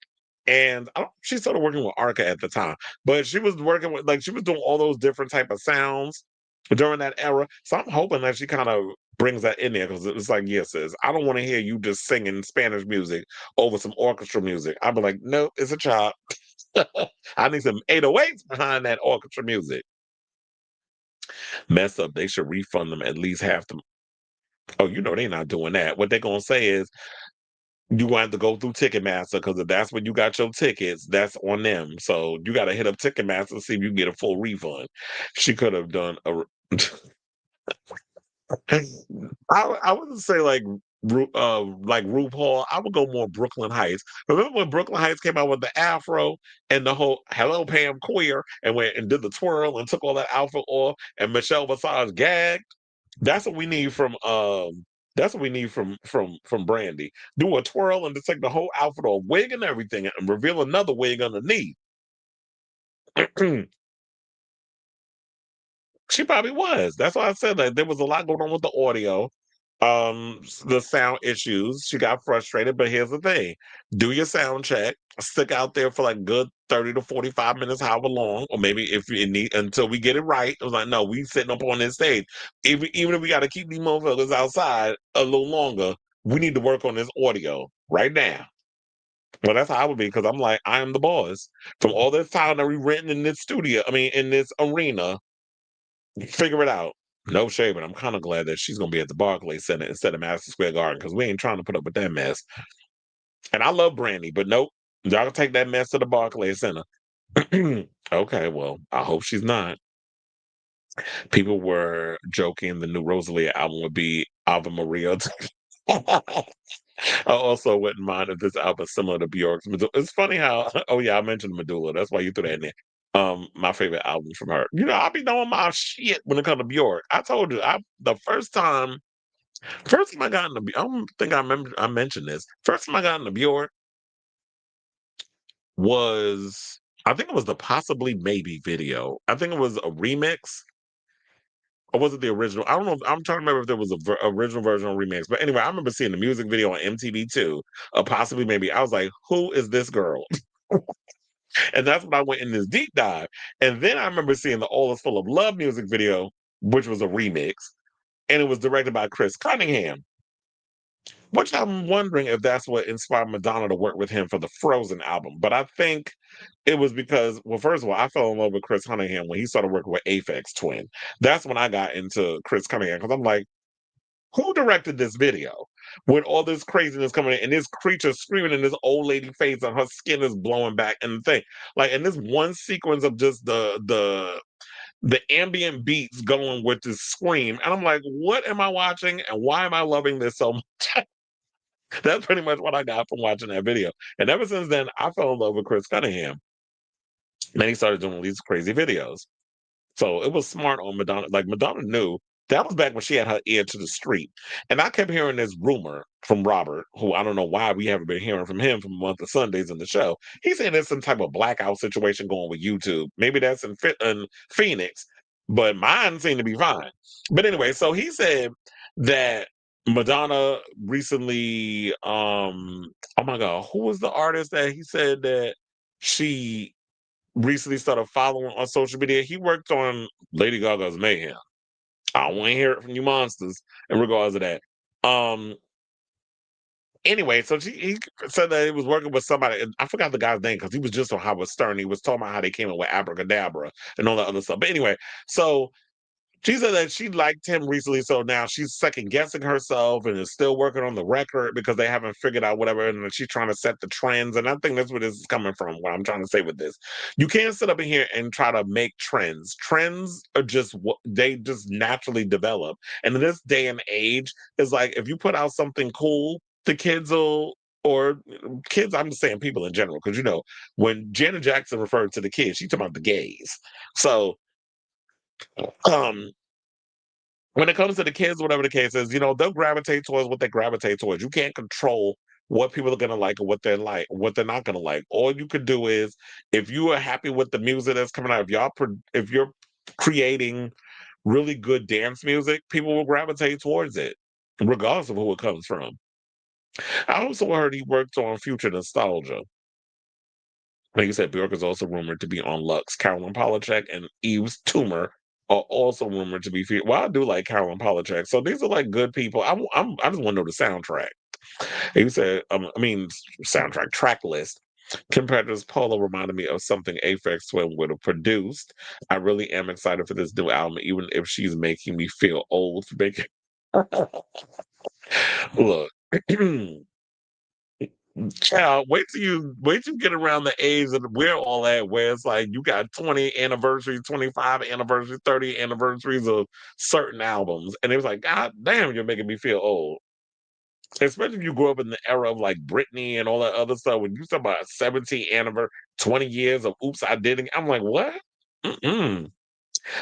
And I don't, she started working with Arca at the time, but she was working with like she was doing all those different type of sounds during that era. So I'm hoping that she kind of brings that in there because it's like, yes, sis, I don't want to hear you just singing Spanish music over some orchestra music. I'd be like, nope, it's a chop. I need some 808s behind that orchestra music. Mess up. They should refund them at least half the. Oh, they're not doing that. What they're gonna say is you going to have to go through Ticketmaster because if that's where you got your tickets, that's on them. So you got to hit up Ticketmaster to see if you can get a full refund. She could have done a. I wouldn't say like RuPaul. I would go more Brooklyn Heights. Remember when Brooklyn Heights came out with the afro and the whole "Hello Pam Queer" and went and did the twirl and took all that outfit off and Michelle Visage gagged. That's what we need from that's what we need from Brandy. Do a twirl and just take the whole outfit off, wig and everything, and reveal another wig underneath. She probably was. That's why I said that there was a lot going on with the audio, the sound issues. She got frustrated, but here's the thing: do your sound check, stick out there for like good 30 to 45 minutes, however long, or maybe if you need until we get it right. It was like, no, we sitting up on this stage. Even if we got to keep these motherfuckers outside a little longer, we need to work on this audio right now. Well, that's how I would be because I'm like, I am the boss. From all this time that we renting in this studio, I mean, in this arena, figure it out. No shade, but I'm kind of glad that she's going to be at the Barclays Center instead of Madison Square Garden because we ain't trying to put up with that mess. And I love Brandy, but nope, y'all can take that mess to the Barclays Center. Okay, well, I hope she's not. People were joking the new Rosalia album would be Ave Maria. I also wouldn't mind if this album is similar to Bjork's Medulla. It's funny how oh yeah, I mentioned Medulla. That's why you threw that in there. My favorite album from her. I be knowing my shit when it comes to Bjork. I told you, the first time I got into I don't think I remember I mentioned this. First time I got into Bjork was I think it was the Possibly Maybe video. I think it was a remix. Or was it the original? I don't know. I'm trying to remember if there was a original version or remix. But anyway, I remember seeing the music video on MTV2, Possibly Maybe. I was like, who is this girl? And that's when I went in this deep dive. And then I remember seeing the All Is Full of Love music video, which was a remix. And it was directed by Chris Cunningham, which I'm wondering if that's what inspired Madonna to work with him for the Frozen album. But I think it was because, well, first of all, I fell in love with Chris Cunningham when he started working with Aphex Twin. That's when I got into Chris Cunningham because I'm like, who directed this video with all this craziness coming in and this creature screaming in this old lady face and her skin is blowing back and the thing like and this one sequence of just the ambient beats going with this scream and I'm like, what am I watching and why am I loving this so much? That's pretty much what I got from watching that video. And ever since then, I fell in love with Chris Cunningham. And then he started doing these crazy videos. So it was smart on Madonna. Like Madonna knew that was back when she had her ear to the street. And I kept hearing this rumor from Robert, who I don't know why we haven't been hearing from him for a month of Sundays in the show. He's saying there's some type of blackout situation going with YouTube. Maybe that's in Phoenix, but mine seemed to be fine. But anyway, so he said that Madonna recently, oh my God, who was the artist that he said that she recently started following on social media? He worked on Lady Gaga's Mayhem. I don't want to hear it from you monsters in regards to that. Um, anyway, so he said that he was working with somebody, and I forgot the guy's name because he was just on Howard Stern. He was talking about how they came up with Abracadabra and all that other stuff. But anyway, so she said that she liked him recently, so now she's second guessing herself and is still working on the record because they haven't figured out whatever, and she's trying to set the trends. And I think that's where this is coming from. What I'm trying to say with this, you can't sit up in here and try to make trends. Trends are just what they just naturally develop. And in this day and age, it's like if you put out something cool, the kids will. Or kids, I'm just saying people in general, because when Janet Jackson referred to the kids, she talking about the gays. So um when it comes to the kids, whatever the case is, they'll gravitate towards what they gravitate towards. You can't control what people are gonna like or what they're not gonna like. All you could do is, if you are happy with the music that's coming out, if you're creating really good dance music, people will gravitate towards it, regardless of who it comes from. I also heard he worked on Future Nostalgia. Like you said, Bjork is also rumored to be on Lux. Carolyn Polachek and Eve's Tumor are also rumored to be featured. Well, I do like Carolyn Polachek. So these are like good people. I just want to know the soundtrack. You said, soundtrack track list. Competitors Polo reminded me of something Aphex Twin would have produced. I really am excited for this new album, even if she's making me feel old for making. Look, child, wait till you get around the age that we're all at, where it's like you got 20 anniversaries, 25 anniversaries, 30 anniversaries of certain albums, and it was like, God damn, you're making me feel old. Especially if you grew up in the era of like Britney and all that other stuff. When you talk about 17th anniversary, 20 years of Oops, I Did It, I'm like, what? Mm-mm.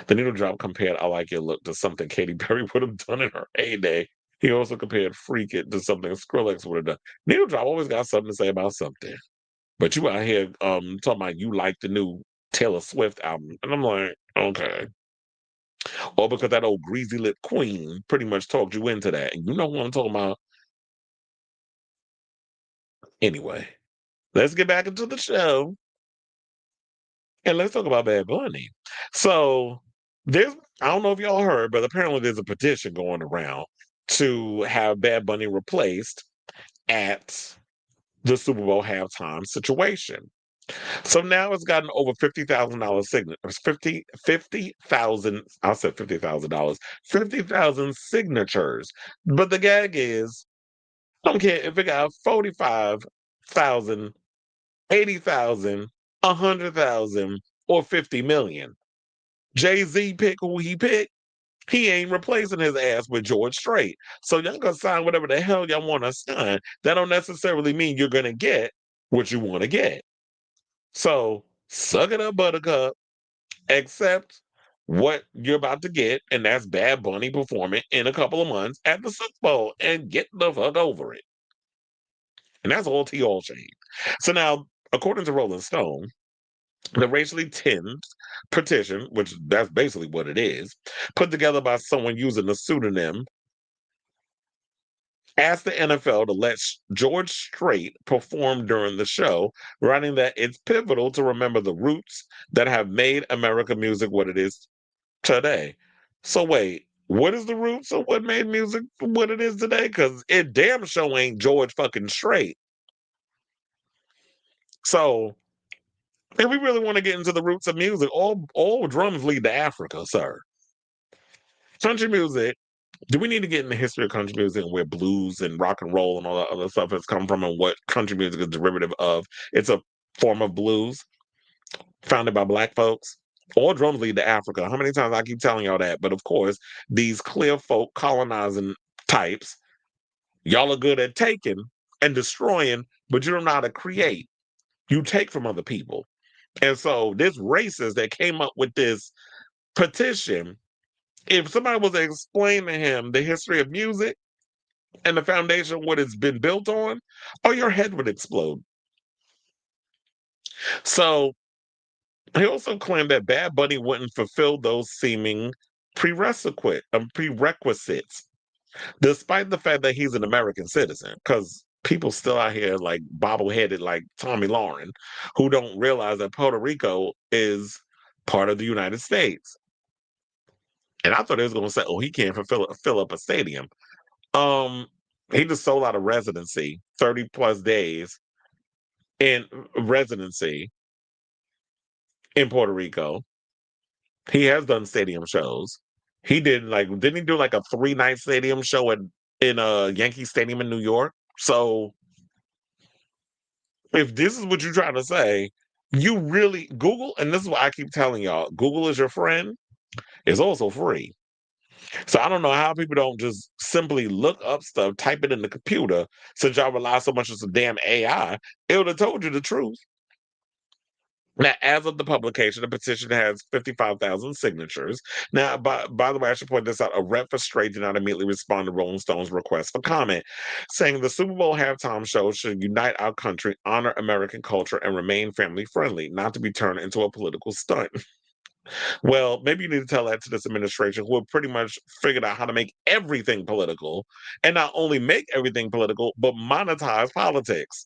The needle drop compared I Like Your Look to something Katy Perry would have done in her heyday. He also compared Freak It to something Skrillex would have done. Needle drop always got something to say about something. But you out here talking about you like the new Taylor Swift album. And I'm like, okay. Or because that old greasy lip queen pretty much talked you into that. And you know what I'm talking about? Anyway, let's get back into the show and let's talk about Bad Bunny. So I don't know if y'all heard, but apparently there's a petition going around to have Bad Bunny replaced at the Super Bowl halftime situation. So now it's gotten over $50,000 signatures. 50,000. I said $50,000. 50,000 signatures. But the gag is, I don't care if it got 45,000, 80,000, 100,000, or 50 million. Jay-Z pick who he picked. he ain't replacing his ass with George Strait. So y'all gonna sign whatever the hell y'all want to sign. That don't necessarily mean you're gonna get what you want to get. So suck it up, Buttercup. Accept what you're about to get, and that's Bad Bunny performing in a couple of months at the Super Bowl, and get the fuck over it. And that's all tea, all shade. So now, according to Rolling Stone, the racially tinged petition, which that's basically what it is, put together by someone using a pseudonym, asked the NFL to let George Strait perform during the show, writing that it's pivotal to remember the roots that have made America music what it is today. So wait, what is the roots of what made music what it is today? Because it damn sure ain't George fucking Strait. So if we really want to get into the roots of music, all drums lead to Africa, sir. Country music. Do we need to get in the history of country music and where blues and rock and roll and all that other stuff has come from and what country music is derivative of? It's a form of blues founded by black folks. All drums lead to Africa. How many times I keep telling y'all that? But of course, these clear folk colonizing types, y'all are good at taking and destroying, but you don't know how to create. You take from other people. And so this racist that came up with this petition, if somebody was to explain to him the history of music and the foundation of what it's been built on, or your head would explode. So he also claimed that Bad Bunny wouldn't fulfill those seeming prerequisites, despite the fact that he's an American citizen, because people still out here like bobble-headed like Tommy Lauren, who don't realize that Puerto Rico is part of the United States. And I thought he was going to say, "Oh, he can't fill up a stadium." Um, he just sold out a residency, 30 plus days in residency in Puerto Rico. He has done stadium shows. He did didn't he do like a 3-night stadium show in a Yankee Stadium in New York? So if this is what you're trying to say, you really Google, and this is what I keep telling y'all, Google is your friend. It's also free. So I don't know how people don't just simply look up stuff, type it in the computer, since y'all rely so much on some damn AI, it would have told you the truth. Now, as of the publication, the petition has 55,000 signatures. Now, by the way, I should point this out. A rep for Strait did not immediately respond to Rolling Stone's request for comment, saying the Super Bowl halftime show should unite our country, honor American culture, and remain family friendly, not to be turned into a political stunt. Well, maybe you need to tell that to this administration who have pretty much figured out how to make everything political, and not only make everything political, but monetize politics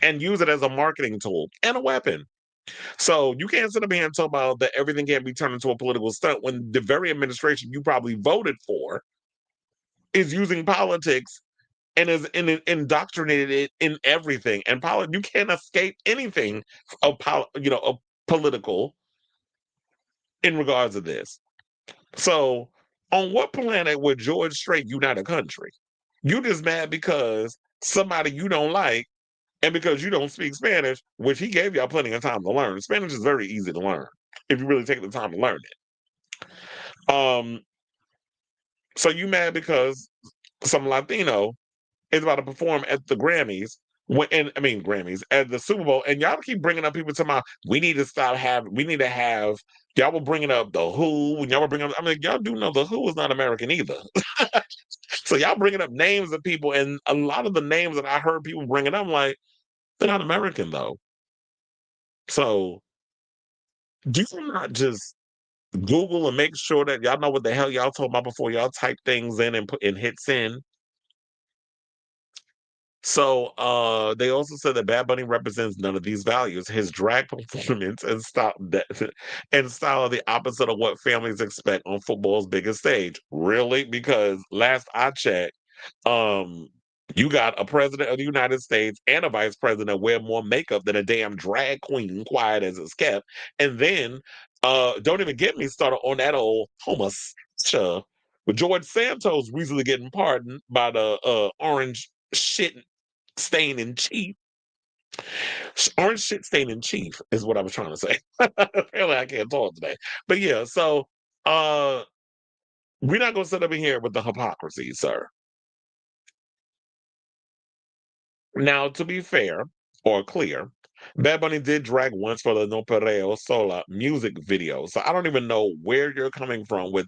and use it as a marketing tool and a weapon. So you can't sit up here and talk about that everything can't be turned into a political stunt when the very administration you probably voted for is using politics and is indoctrinated it in everything. And you can't escape anything of political in regards to this. So on what planet would George Strait unite a country? You just mad because somebody you don't like and because you don't speak Spanish, which he gave y'all plenty of time to learn. Spanish is very easy to learn if you really take the time to learn it. So you mad because some Latino is about to perform at the Grammys, Grammys at the Super Bowl, and y'all keep bringing up people talking about we need to have. Y'all were bringing up the Who when y'all were bringing up. Y'all do know the Who is not American either. So y'all bringing up names of people, and a lot of the names that I heard people bringing up, like they're not American though. So do you not just Google and make sure that y'all know what the hell y'all talking about before y'all type things in and put and hit send? So they also said that Bad Bunny represents none of these values. His drag performance and style are the opposite of what families expect on football's biggest stage. Really? Because last I checked, um, you got a president of the United States and a vice president wear more makeup than a damn drag queen, quiet as it's kept. And then don't even get me started on that old homosexual with George Santos recently getting pardoned by the orange shit stain in chief. Orange shit stain in chief is what I was trying to say. Apparently I can't talk today. But yeah, so uh we're not gonna sit over here with the hypocrisy, sir. Now, to be fair or clear, Bad Bunny did drag once for the No Perreo Sola music video. So I don't even know where you're coming from with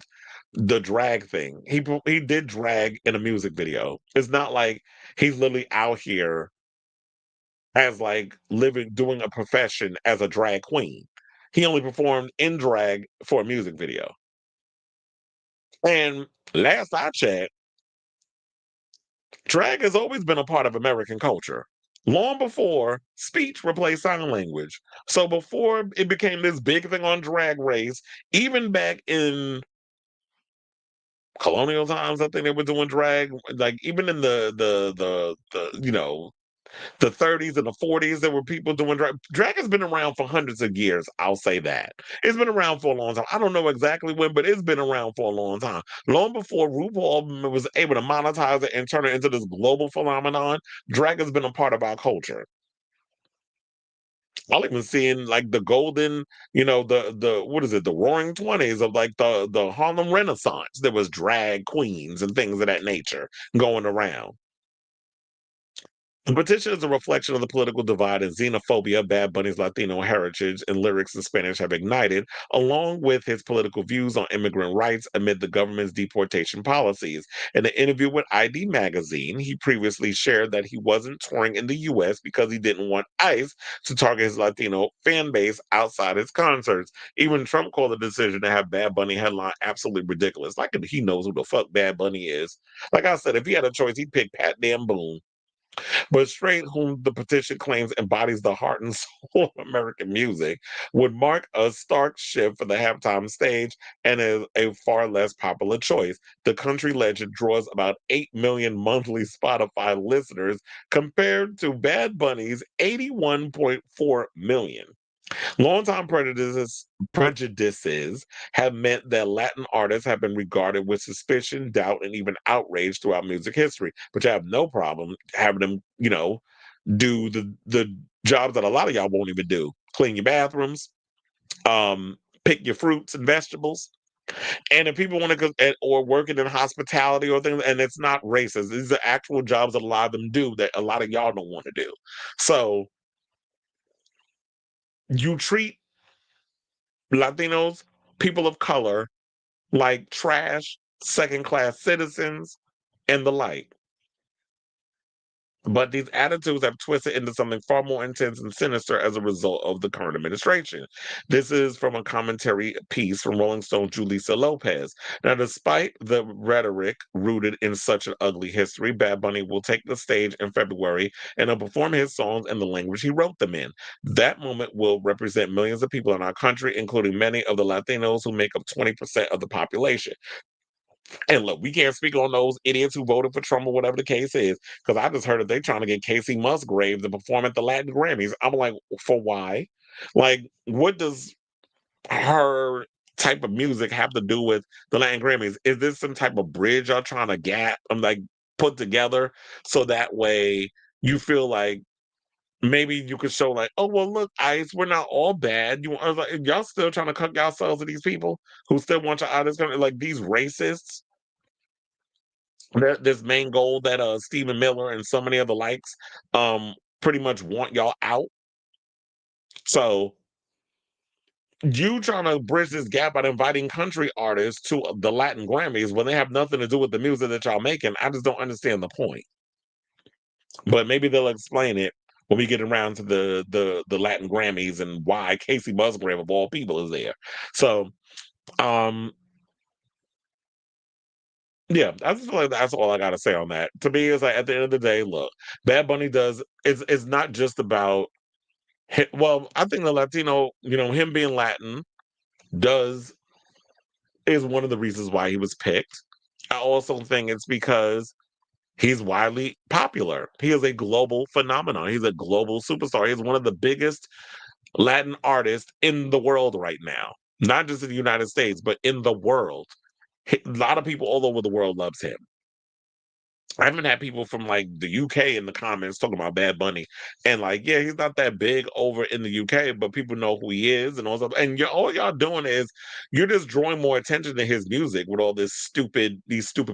the drag thing. He did drag in a music video. It's not like he's literally out here as like living doing a profession as a drag queen. He only performed in drag for a music video. And last I checked, drag has always been a part of American culture. Long before speech replaced sign language. So before it became this big thing on Drag Race, even back in colonial times, I think they were doing drag. Like even in the 30s and the 40s, there were people doing drag. Drag has been around for hundreds of years. I'll say that. It's been around for a long time. I don't know exactly when, but it's been around for a long time. Long before RuPaul was able to monetize it and turn it into this global phenomenon, drag has been a part of our culture. I'll even seeing like the golden, the what is it, the roaring 20s of like the Harlem Renaissance. There was drag queens and things of that nature going around. The petition is a reflection of the political divide and xenophobia Bad Bunny's Latino heritage and lyrics in Spanish have ignited, along with his political views on immigrant rights amid the government's deportation policies. In an interview with ID Magazine, he previously shared that he wasn't touring in the U.S. because he didn't want ICE to target his Latino fan base outside his concerts. Even Trump called the decision to have Bad Bunny headline absolutely ridiculous. Like he knows who the fuck Bad Bunny is. Like I said, if he had a choice, he'd pick Pat Damn Boone. But Strait, whom the petition claims embodies the heart and soul of American music, would mark a stark shift for the halftime stage and is a far less popular choice. The country legend draws about 8 million monthly Spotify listeners compared to Bad Bunny's 81.4 million. Longtime prejudices have meant that Latin artists have been regarded with suspicion, doubt, and even outrage throughout music history. But you have no problem having them, do the jobs that a lot of y'all won't even do: clean your bathrooms, pick your fruits and vegetables. And if people want to, or working in hospitality or things, and it's not racist, these are actual jobs that a lot of them do that a lot of y'all don't want to do. So you treat Latinos, people of color, like trash, second class citizens, and the like. But these attitudes have twisted into something far more intense and sinister as a result of the current administration. This is from a commentary piece from Rolling Stone Julissa Lopez. Now, despite the rhetoric rooted in such an ugly history, Bad Bunny will take the stage in February and he'll perform his songs in the language he wrote them in. That moment will represent millions of people in our country, including many of the Latinos who make up 20% of the population. And look, we can't speak on those idiots who voted for Trump or whatever the case is, because I just heard that they're trying to get Casey Musgrave to perform at the Latin Grammys. I'm like, for why? Like, what does her type of music have to do with the Latin Grammys? Is this some type of bridge y'all trying to gap? I'm like, put together so that way you feel like maybe you could show like, oh well, look, ICE, we're not all bad. I was like, y'all still trying to cook yourselves to these people who still want your artists, like these racists. This main goal that Stephen Miller and so many other likes pretty much want y'all out. So you trying to bridge this gap by inviting country artists to the Latin Grammys when they have nothing to do with the music that y'all making. I just don't understand the point. But maybe they'll explain it when we get around to the Latin Grammys and why Casey Musgrave of all people is there. So um yeah, I just feel like that's all I gotta say on that. To me, it's like at the end of the day, look, Bad Bunny does it's not just about well, I think the Latino, him being Latin does is one of the reasons why he was picked. I also think it's because he's widely popular. He is a global phenomenon. He's a global superstar. He's one of the biggest Latin artists in the world right now. Not just in the United States, but in the world. A lot of people all over the world loves him. I even had people from like the UK in the comments talking about Bad Bunny, and like, yeah, he's not that big over in the UK, but people know who he is and all stuff. And all y'all doing is you're just drawing more attention to his music with all these stupid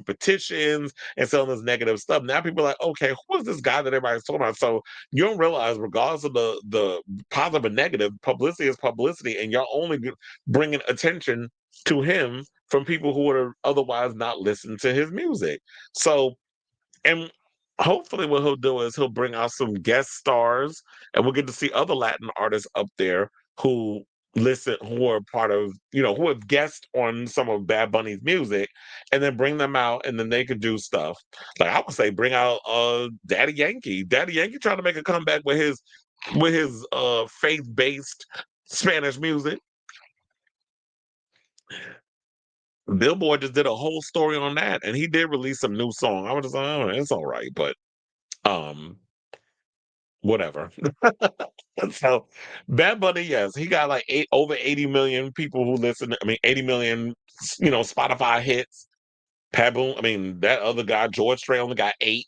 petitions and selling this negative stuff. Now people are like, okay, who is this guy that everybody's talking about? So you don't realize, regardless of the positive and negative, publicity is publicity, and you're only bringing attention to him from people who would have otherwise not listened to his music. So and hopefully what he'll do is he'll bring out some guest stars and we'll get to see other Latin artists up there who who are part of, who have guest on some of Bad Bunny's music, and then bring them out and then they could do stuff. Like I would say bring out Daddy Yankee. Daddy Yankee trying to make a comeback with his faith-based Spanish music. Billboard just did a whole story on that, and he did release some new song. I was just like, oh, it's all right, but um whatever. So Bad Bunny, yes, he got like over 80 million people who listen. I mean, 80 million, Spotify hits. Paboom. I mean, that other guy, George Strait, only got 8.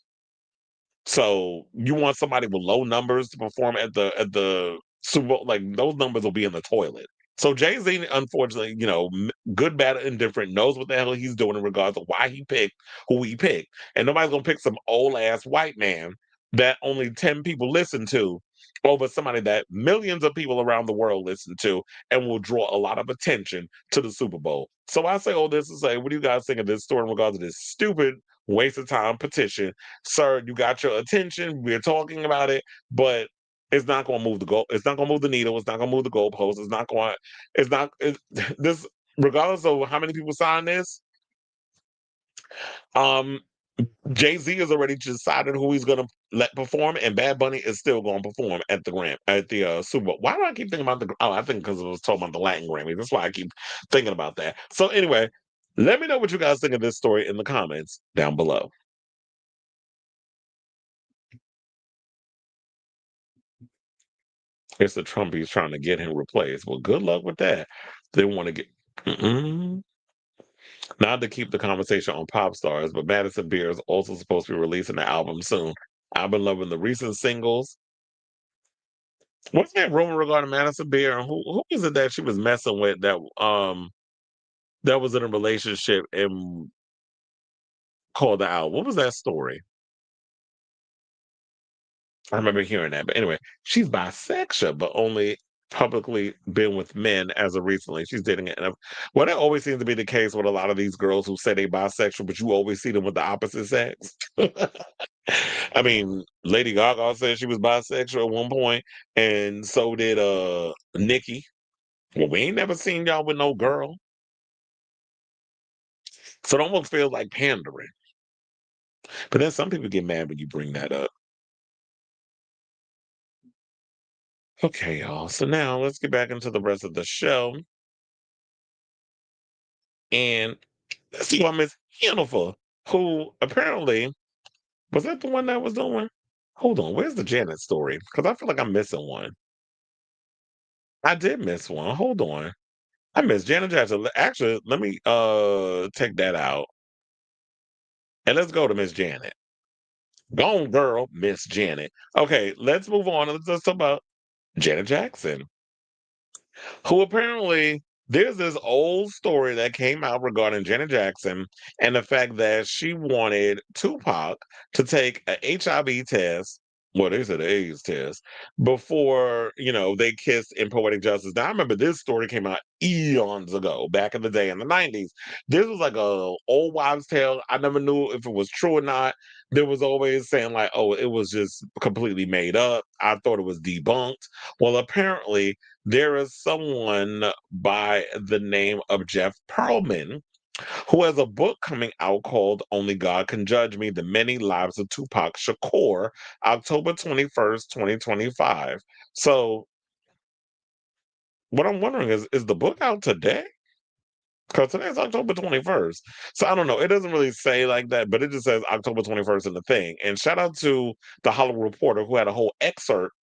So you want somebody with low numbers to perform at the Super Bowl? Like those numbers will be in the toilet. So Jay Z, unfortunately, good, bad, and indifferent, knows what the hell he's doing in regards to why he picked who he picked, and nobody's gonna pick some old ass white man that only 10 people listen to over somebody that millions of people around the world listen to and will draw a lot of attention to the Super Bowl. So I say all this to say, what do you guys think of this story in regards to this stupid waste of time petition? Sir, you got your attention. We're talking about it, but it's not going to move the goal. It's not going to move the needle. It's not going to move the goalpost. It's not going. It's not. This, regardless of how many people sign this, um, Jay Z has already decided who he's going to let perform, and Bad Bunny is still going to perform at the Super Bowl. Why do I keep thinking about the? Oh, I think because I was talking about the Latin Grammy. That's why I keep thinking about that. So anyway, let me know what you guys think of this story in the comments down below. It's the Trumpies trying to get him replaced. Well, good luck with that. They want to get. Mm-mm. Not to keep the conversation on pop stars, but Madison Beer is also supposed to be releasing an album soon. I've been loving the recent singles. What's that rumor regarding Madison Beer? And who is it that she was messing with that was in a relationship and called the album? What was that story? I remember hearing that. But anyway, she's bisexual, but only publicly been with men as of recently. She's dating it. Well, that always seems to be the case with a lot of these girls who say they bisexual, but you always see them with the opposite sex. I mean, Lady Gaga said she was bisexual at one point, and so did Nikki. Well, we ain't never seen y'all with no girl. So it almost feels like pandering. But then some people get mad when you bring that up. Okay, y'all. So now let's get back into the rest of the show. And let's see what Miss Hannaful, who apparently was that the one that was doing? Hold on, where's the Janet story? Because I feel like I'm missing one. I did miss one. Hold on. I missed Janet Jackson. Actually, let me take that out. And let's go to Miss Janet. Go on, girl, Miss Janet. Okay, let's move on. Let's talk about Janet Jackson, who apparently there's this old story that came out regarding Janet Jackson and the fact that she wanted Tupac to take a HIV test. Well, they said AIDS test before they kissed in Poetic Justice. Now I remember this story came out eons ago, back in the day in the '90s. This was like a old wives' tale. I never knew if it was true or not. There was always saying like, "Oh, it was just completely made up." I thought it was debunked. Well, apparently there is someone by the name of Jeff Pearlman who has a book coming out called Only God Can Judge Me: The Many Lives of Tupac Shakur, October 21st, 2025. So, what I'm wondering is the book out today? Because today's October 21st. So, I don't know. It doesn't really say like that, but it just says October 21st in the thing. And shout out to the Hollywood Reporter who had a whole excerpt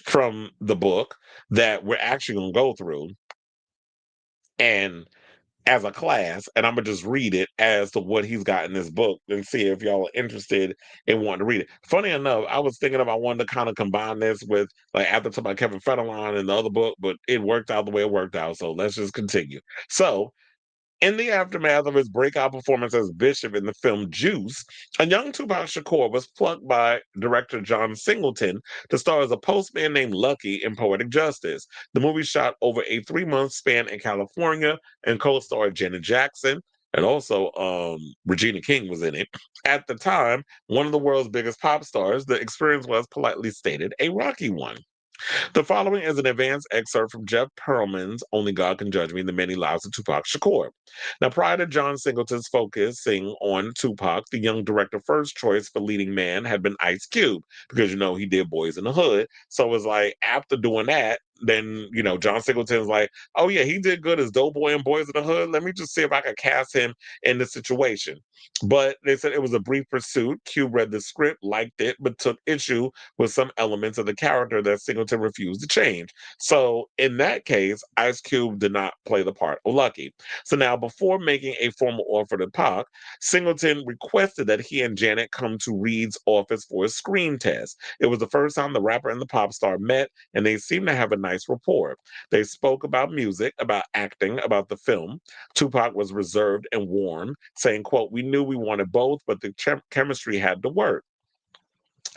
from the book that we're actually going to go through. And as a class, and I'm gonna just read it as to what he's got in this book and see if y'all are interested in wanting to read it. Funny enough, I was thinking about wanting to kind of combine this with like after talking about Kevin Federline and the other book, but it worked out the way it worked out. So let's just continue. So in the aftermath of his breakout performance as Bishop in the film Juice, a young Tupac Shakur was plucked by director John Singleton to star as a postman named Lucky in Poetic Justice. The movie shot over a 3-month span in California and co-starred Janet Jackson. And also, Regina King was in it. At the time, one of the world's biggest pop stars, the experience was, politely stated, a rocky one. The following is an advanced excerpt from Jeff Pearlman's Only God Can Judge Me, The Many Lives of Tupac Shakur. Now, prior to John Singleton's focusing on Tupac, the young director's first choice for leading man had been Ice Cube, because, he did Boys in the Hood. So it was like, after doing that, then, John Singleton's like, oh, yeah, he did good as Doughboy and Boys in the Hood. Let me just see if I can cast him in the situation. But they said it was a brief pursuit. Cube read the script, liked it, but took issue with some elements of the character that Singleton refused to change. So in that case, Ice Cube did not play the part of Lucky. So now, before making a formal offer to Pac, Singleton requested that he and Janet come to Reed's office for a screen test. It was the first time the rapper and the pop star met, and they seemed to have a nice rapport. They spoke about music, about acting, about the film. Tupac was reserved and warm, saying, quote, "We knew we wanted both, but the chemistry had to work,"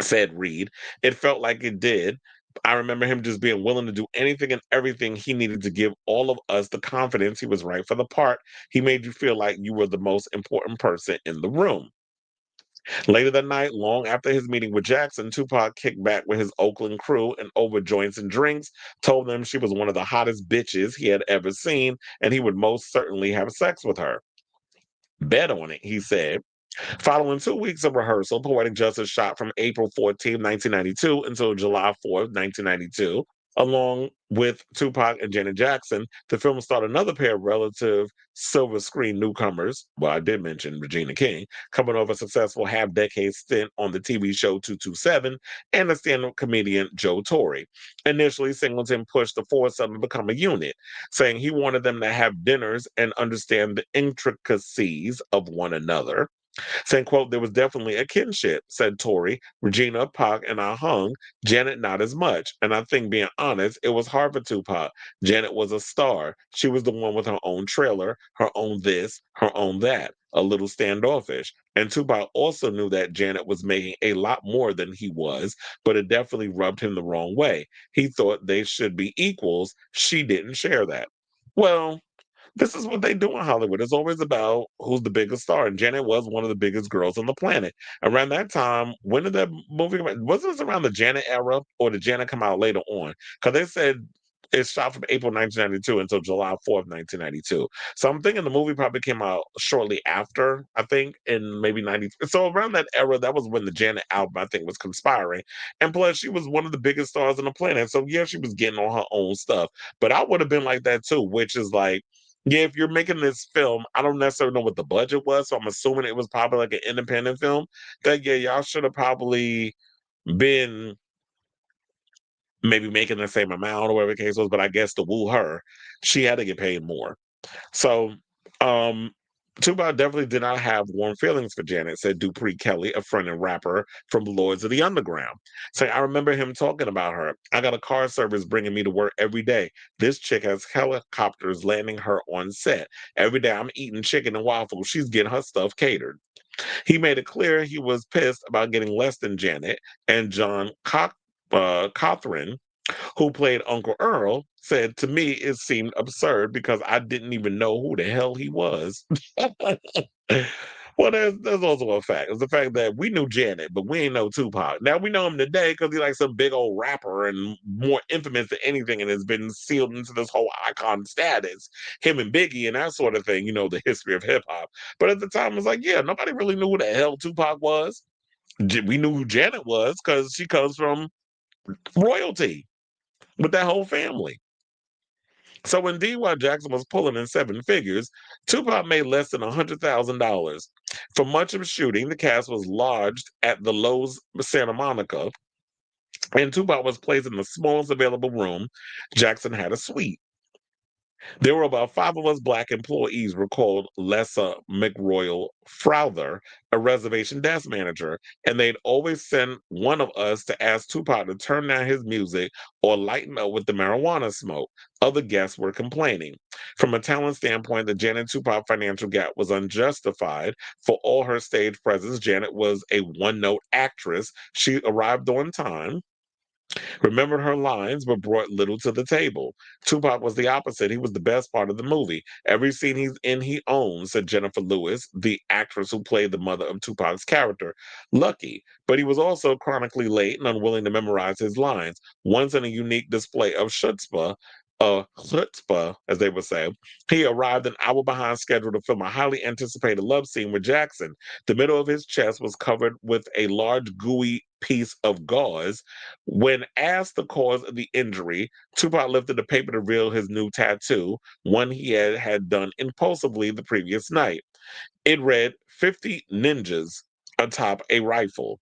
said Reed. "It felt like it did. I remember him just being willing to do anything and everything he needed to give all of us the confidence he was right for the part. He made you feel like you were the most important person in the room." Later that night, long after his meeting with Jackson, Tupac kicked back with his Oakland crew and over joints and drinks, told them she was one of the hottest bitches he had ever seen, and he would most certainly have sex with her. "Bet on it," he said. Following 2 weeks of rehearsal, Poetic Justice shot from April 14, 1992 until July 4th, 1992. Along with Tupac and Janet Jackson, the film starred another pair of relative silver screen newcomers. Well, I did mention Regina King, coming off a successful half-decade stint on the TV show 227, and the stand-up comedian Joe Torre. Initially, Singleton pushed the foursome to become a unit, saying he wanted them to have dinners and understand the intricacies of one another. Saying, quote, "There was definitely a kinship," said Tori. "Regina, Pac, and I hung. Janet, not as much. And I think, being honest, it was hard for Tupac. Janet was a star. She was the one with her own trailer, her own this, her own that, a little standoffish. And Tupac also knew that Janet was making a lot more than he was, but it definitely rubbed him the wrong way. He thought they should be equals. She didn't share that." Well, this is what they do in Hollywood. It's always about who's the biggest star. And Janet was one of the biggest girls on the planet. Around that time, when did that movie come out? Wasn't this around the Janet era, or did Janet come out later on? Because they said it's shot from April 1992 until July 4th, 1992. So I'm thinking the movie probably came out shortly after, I think, in maybe 90. So around that era, that was when the Janet album, I think, was conspiring. And plus, she was one of the biggest stars on the planet. So yeah, she was getting on her own stuff. But I would have been like that too, which is like, yeah, if you're making this film, I don't necessarily know what the budget was, so I'm assuming it was probably like an independent film. That, yeah, y'all should have probably been maybe making the same amount or whatever the case was, but I guess to woo her, she had to get paid more. So, um, Tupac definitely did not have warm feelings for Janet, said Dupree Kelly, a friend and rapper from Lords of the Underground. Saying, "I remember him talking about her. I got a car service bringing me to work every day. This chick has helicopters landing her on set. Every day I'm eating chicken and waffles. She's getting her stuff catered." He made it clear he was pissed about getting less than Janet, and John Cothran, who played Uncle Earl, said, "To me, it seemed absurd because I didn't even know who the hell he was." Well, there's also a fact. It's the fact that we knew Janet, but we ain't know Tupac. Now we know him today because he's like some big old rapper and more infamous than anything, and has been sealed into this whole icon status. Him and Biggie and that sort of thing, the history of hip hop. But at the time, it's like, yeah, nobody really knew who the hell Tupac was. We knew who Janet was because she comes from royalty with that whole family. So when D.Y. Jackson was pulling in seven figures, Tupac made less than $100,000. For much of the shooting, the cast was lodged at the Lowe's Santa Monica, and Tupac was placed in the smallest available room. Jackson had a suite. There were about 5 of us Black employees, recalled Lessa McRoyal Frowther, a reservation desk manager, and they'd always send one of us to ask Tupac to turn down his music or lighten up with the marijuana smoke. Other guests were complaining. From a talent standpoint, the Janet Tupac financial gap was unjustified. For all her stage presence, Janet was a one-note actress. She arrived on time, remembered her lines, but brought little to the table. Tupac was the opposite. He was the best part of the movie. Every scene he's in, he owns, said Jennifer Lewis, the actress who played the mother of Tupac's character. Lucky, but he was also chronically late and unwilling to memorize his lines. Once in a unique display of chutzpah, as they would say, he arrived an hour behind schedule to film a highly anticipated love scene with Jackson. The middle of his chest was covered with a large, gooey piece of gauze. When asked the cause of the injury, Tupac lifted the paper to reveal his new tattoo, one he had done impulsively the previous night. It read 50 ninjas atop a rifle.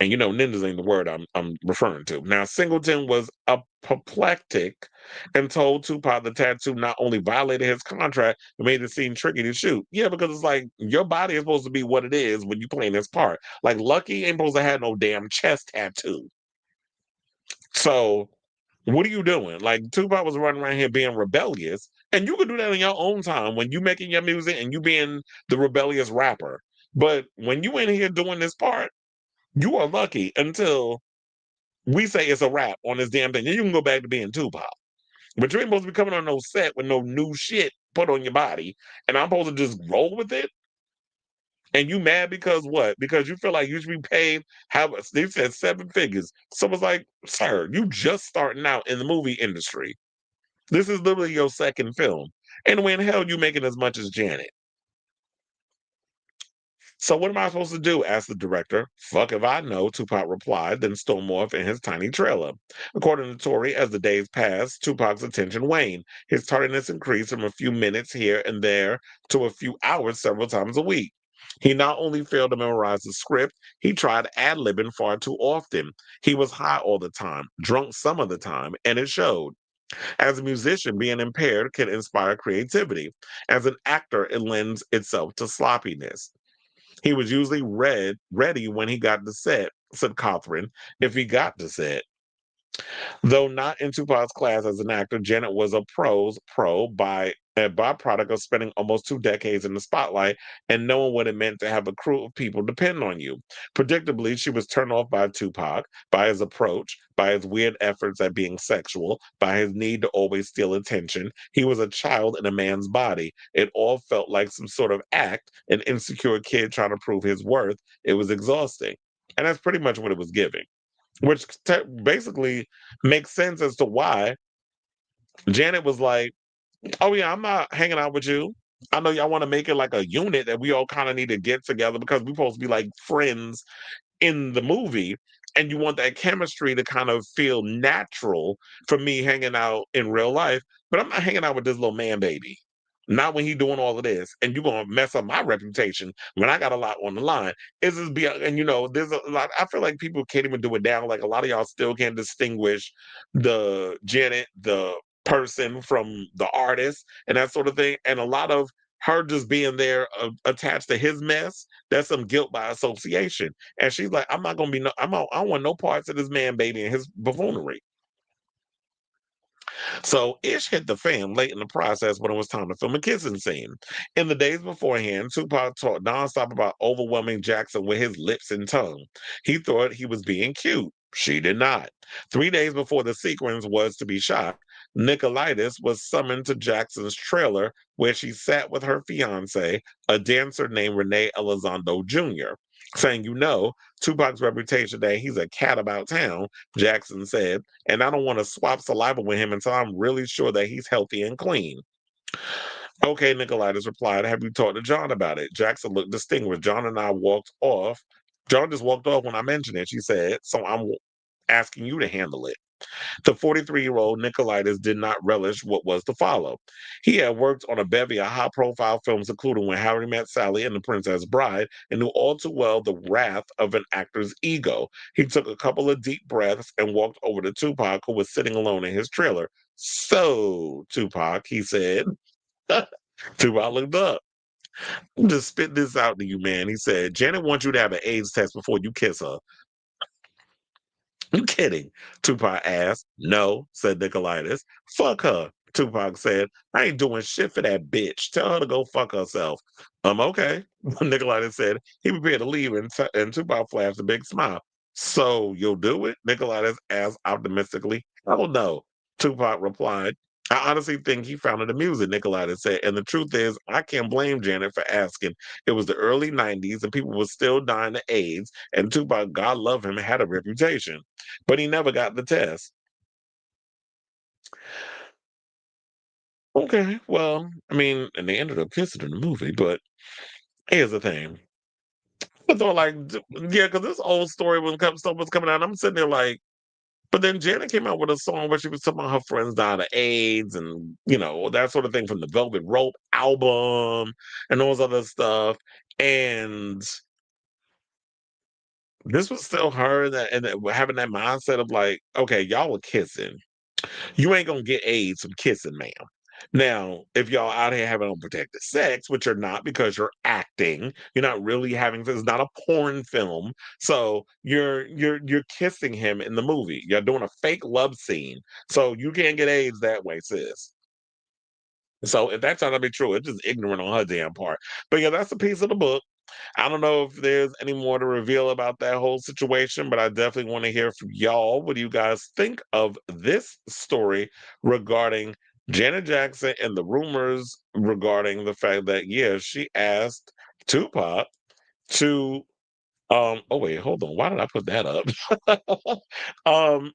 And you know, ninjas ain't the word I'm referring to. Now, Singleton was apoplectic and told Tupac the tattoo not only violated his contract, but made it seem tricky to shoot. Yeah, because it's like your body is supposed to be what it is when you playing this part. Like Lucky ain't supposed to have no damn chest tattoo. So what are you doing? Like Tupac was running around here being rebellious, and you can do that in your own time when you making your music and you being the rebellious rapper. But when you in here doing this part, you are lucky until we say it's a wrap on this damn thing. Then you can go back to being Tupac. But you ain't supposed to be coming on no set with no new shit put on your body, and I'm supposed to just roll with it. And you mad because what? Because you feel like you should be paid how they said 7 figures. So it's like, sir, you just starting out in the movie industry. This is literally your second film. And when the hell you making as much as Janet? So what am I supposed to do? Asked the director. Fuck if I know, Tupac replied, then stormed off in his tiny trailer. According to Tory, as the days passed, Tupac's attention waned. His tardiness increased from a few minutes here and there to a few hours several times a week. He not only failed to memorize the script, he tried ad-libbing far too often. He was high all the time, drunk some of the time, and it showed. As a musician, being impaired can inspire creativity. As an actor, it lends itself to sloppiness. He was usually ready when he got to set, said Catherine, if he got to set. Though not in Tupac's class as an actor, Janet was a pro by a byproduct of spending almost 2 decades in the spotlight and knowing what it meant to have a crew of people depend on you. Predictably, she was turned off by Tupac, by his approach, by his weird efforts at being sexual, by his need to always steal attention. He was a child in a man's body. It all felt like some sort of act, an insecure kid trying to prove his worth. It was exhausting. And that's pretty much what it was giving, which basically makes sense as to why Janet was like, "Oh yeah, I'm not hanging out with you. I know y'all want to make it like a unit that we all kind of need to get together because we're supposed to be like friends in the movie, and you want that chemistry to kind of feel natural for me hanging out in real life. But I'm not hanging out with this little man baby. Not when he doing all of this, and you're gonna mess up my reputation when I got a lot on the line. Is this be and you know, there's a lot. I feel like people can't even do it now. Like a lot of y'all still can't distinguish the Janet, the person from the artist, and that sort of thing. And a lot of her just being there attached to his mess, that's some guilt by association. And she's like, I'm not gonna be no, I don't want no parts of this man baby and his buffoonery. So Ish hit the fan late in the process when it was time to film a kissing scene. In the days beforehand, Tupac talked nonstop about overwhelming Jackson with his lips and tongue. He thought he was being cute. She did not. 3 days before the sequence was to be shot, Nicolaitis was summoned to Jackson's trailer where she sat with her fiance, a dancer named Renee Elizondo Jr., saying, you know, Tupac's reputation that he's a cat about town, Jackson said, and I don't want to swap saliva with him until I'm really sure that he's healthy and clean. Okay, Nicolaitis replied, have you talked to John about it? Jackson looked distinguished. John and I walked off. John just walked off when I mentioned it, she said, so I'm asking you to handle it. The 43-year-old Nicolaitis did not relish what was to follow. He had worked on a bevy of high-profile films, including When Harry Met Sally and The Princess Bride, and knew all too well the wrath of an actor's ego. He took a couple of deep breaths and walked over to Tupac, who was sitting alone in his trailer. "So, Tupac," he said. Tupac looked up. "Just spit this out to you, man." He said, "Janet wants you to have an AIDS test before you kiss her." "You kidding?" Tupac asked. "No," said Nicolaitis. "Fuck her," Tupac said. "I ain't doing shit for that bitch. Tell her to go fuck herself." Okay," Nicolaitis said. He prepared to leave, and Tupac flashed a big smile. "So you'll do it?" Nicolaitis asked optimistically. "Hell no," Tupac replied. "I honestly think he found it amusing," Nicolaitis said. "And the truth is, I can't blame Janet for asking. It was the early 90s and people were still dying of AIDS, and Tupac, God love him, had a reputation. But he never got the test." Okay, well, I mean, and they ended up kissing in the movie, but here's the thing. I thought, like, yeah, because this old story when stuff was coming out, I'm sitting there like, but then Janet came out with a song where she was talking about her friends died of AIDS and, that sort of thing from the Velvet Rope album and all this other stuff. And this was still her having that mindset of like, okay, y'all were kissing. You ain't gonna get AIDS from kissing, ma'am. Now, if y'all out here having unprotected sex, which you're not because you're acting, you're not really having this. It's not a porn film, so you're kissing him in the movie. You're doing a fake love scene, so you can't get AIDS that way, sis. So if that turned out to be true, it's just ignorant on her damn part. But yeah, that's a piece of the book. I don't know if there's any more to reveal about that whole situation, but I definitely want to hear from y'all. What do you guys think of this story regarding Janet Jackson and the rumors regarding the fact that, yeah, she asked Tupac to oh wait, hold on. Why did I put that up? um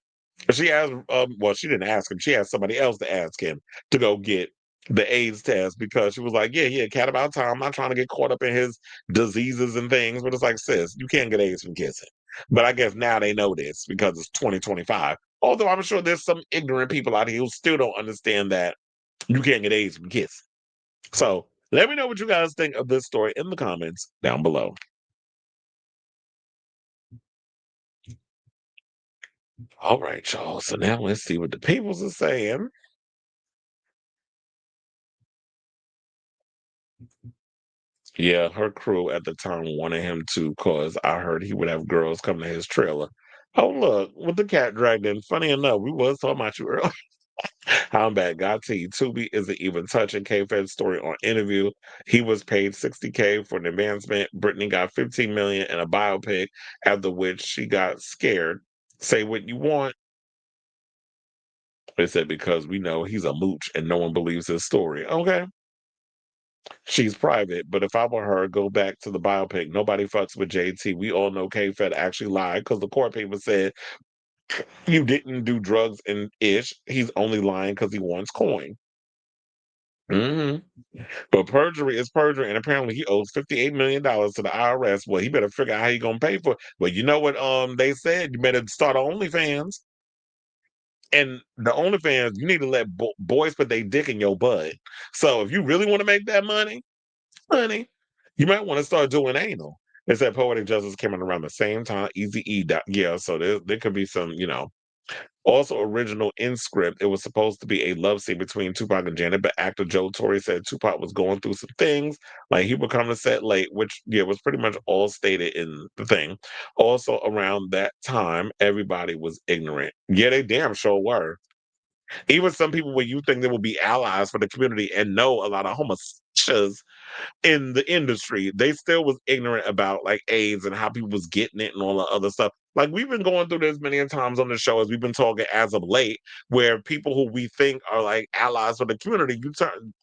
she asked well, she didn't ask him. She asked somebody else to ask him to go get the AIDS test because she was like, yeah, yeah, cat about time. I'm not trying to get caught up in his diseases and things. But it's like, sis, you can't get AIDS from kissing. But I guess now they know this because it's 2025. Although I'm sure there's some ignorant people out here who still don't understand that you can't get AIDS from kissing. So let me know what you guys think of this story in the comments down below. All right, y'all. So now let's see what the peoples are saying. Yeah, her crew at the time wanted him to cause I heard he would have girls come to his trailer. Oh, look, with the cat dragged in. Funny enough, we was talking about you earlier. I'm back. God tell you, Tubi isn't even touching KFed's story on interview. He was paid 60K for an advancement. Britney got 15 million in a biopic, after which she got scared. Say what you want. They said because we know he's a mooch and no one believes his story. Okay. She's private, but if I were her, go back to the biopic. Nobody fucks with JT. We all know K-Fed actually lied because the court paper said you didn't do drugs and ish. He's only lying because he wants coin. hmm But perjury is perjury, and apparently he owes $58 million to the IRS. Well, he better figure out how he gonna pay for it. Well, you know what? They said you better start OnlyFans, and the OnlyFans you need to let boys put their dick in your butt. So if you really want to make that money, honey, you might want to start doing anal. It said Poetic Justice came out around the same time. Easy E. Yeah, so there could be some, Also, original in script, it was supposed to be a love scene between Tupac and Janet, but actor Joe Torre said Tupac was going through some things, like he would come to set late, which was pretty much all stated in the thing. Also, around that time, everybody was ignorant. Yeah, they damn sure were. Even some people where you think they will be allies for the community and know a lot of homosexuals in the industry, they still was ignorant about like AIDS and how people was getting it and all the other stuff. Like we've been going through this many times on the show as we've been talking as of late, where people who we think are like allies for the community,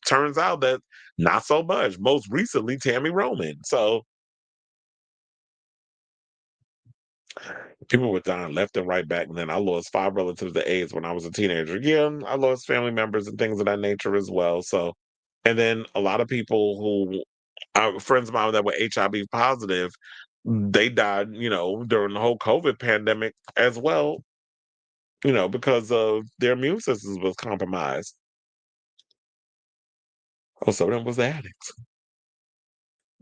turns out that not so much. Most recently, Tammy Roman. So people were dying left and right back then. I lost 5 relatives to AIDS when I was a teenager. Yeah, I lost family members and things of that nature as well. So, and then a lot of people who are friends of mine that were HIV positive, they died, during the whole COVID pandemic as well. because of their immune systems was compromised. Oh, so them was the addicts.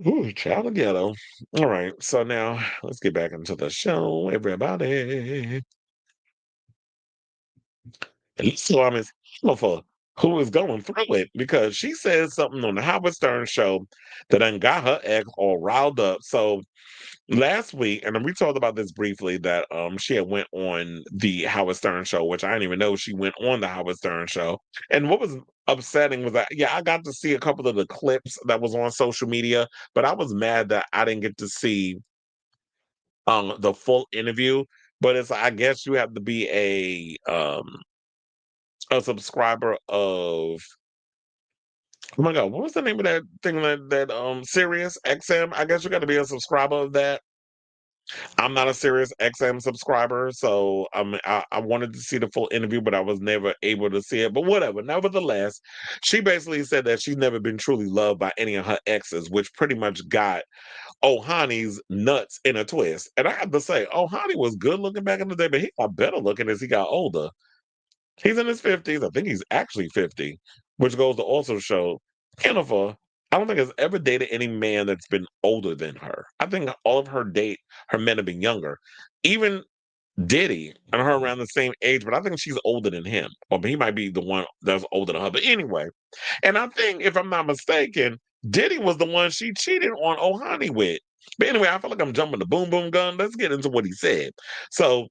Ooh, child of ghetto. All right, so now let's get back into the show, everybody. At least so I'm his for who is going through it because she said something on the Howard Stern show that done got her ex all riled up. So last week, and we talked about this briefly, that she had went on the Howard Stern show, which I didn't even know she went on the Howard Stern show. And what was upsetting was that I got to see a couple of the clips that was on social media, but I was mad that I didn't get to see the full interview. But it's I guess you have to be a subscriber of, oh my god, what was the name of that thing that Sirius XM? I guess you got to be a subscriber of that. I'm not a Sirius XM subscriber, so I wanted to see the full interview, but I was never able to see it. But whatever. Nevertheless, she basically said that she's never been truly loved by any of her exes, which pretty much got Ojani's nuts in a twist. And I have to say, Ojani was good looking back in the day, but he got better looking as he got older. He's in his 50s. I think he's actually 50, which goes to also show Jennifer, I don't think has ever dated any man that's been older than her. I think all of her men have been younger. Even Diddy and her around the same age, but I think she's older than him. Or he might be the one that's older than her. But anyway, and I think, if I'm not mistaken, Diddy was the one she cheated on Ojani with. But anyway, I feel like I'm jumping the boom boom gun. Let's get into what he said. So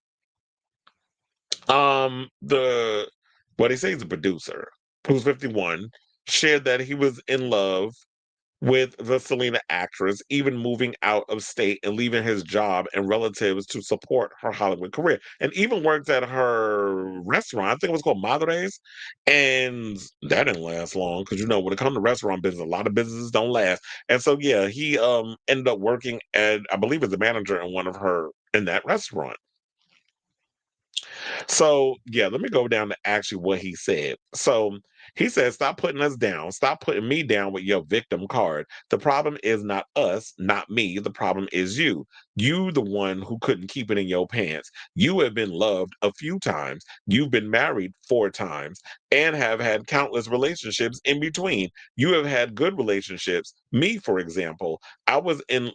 the what he says the producer, who's 51, shared that he was in love with the Selena actress, even moving out of state and leaving his job and relatives to support her Hollywood career, and even worked at her restaurant. I think it was called Madres, and that didn't last long because when it comes to restaurant business, a lot of businesses don't last. And so yeah, he ended up working at, I believe, as a manager in that restaurant. So, yeah, let me go down to actually what he said. So, he said, "Stop putting us down. Stop putting me down with your victim card. The problem is not us, not me. The problem is you. You, the one who couldn't keep it in your pants. You have been loved a few times. You've been married 4 times and have had countless relationships in between. You have had good relationships. Me, for example,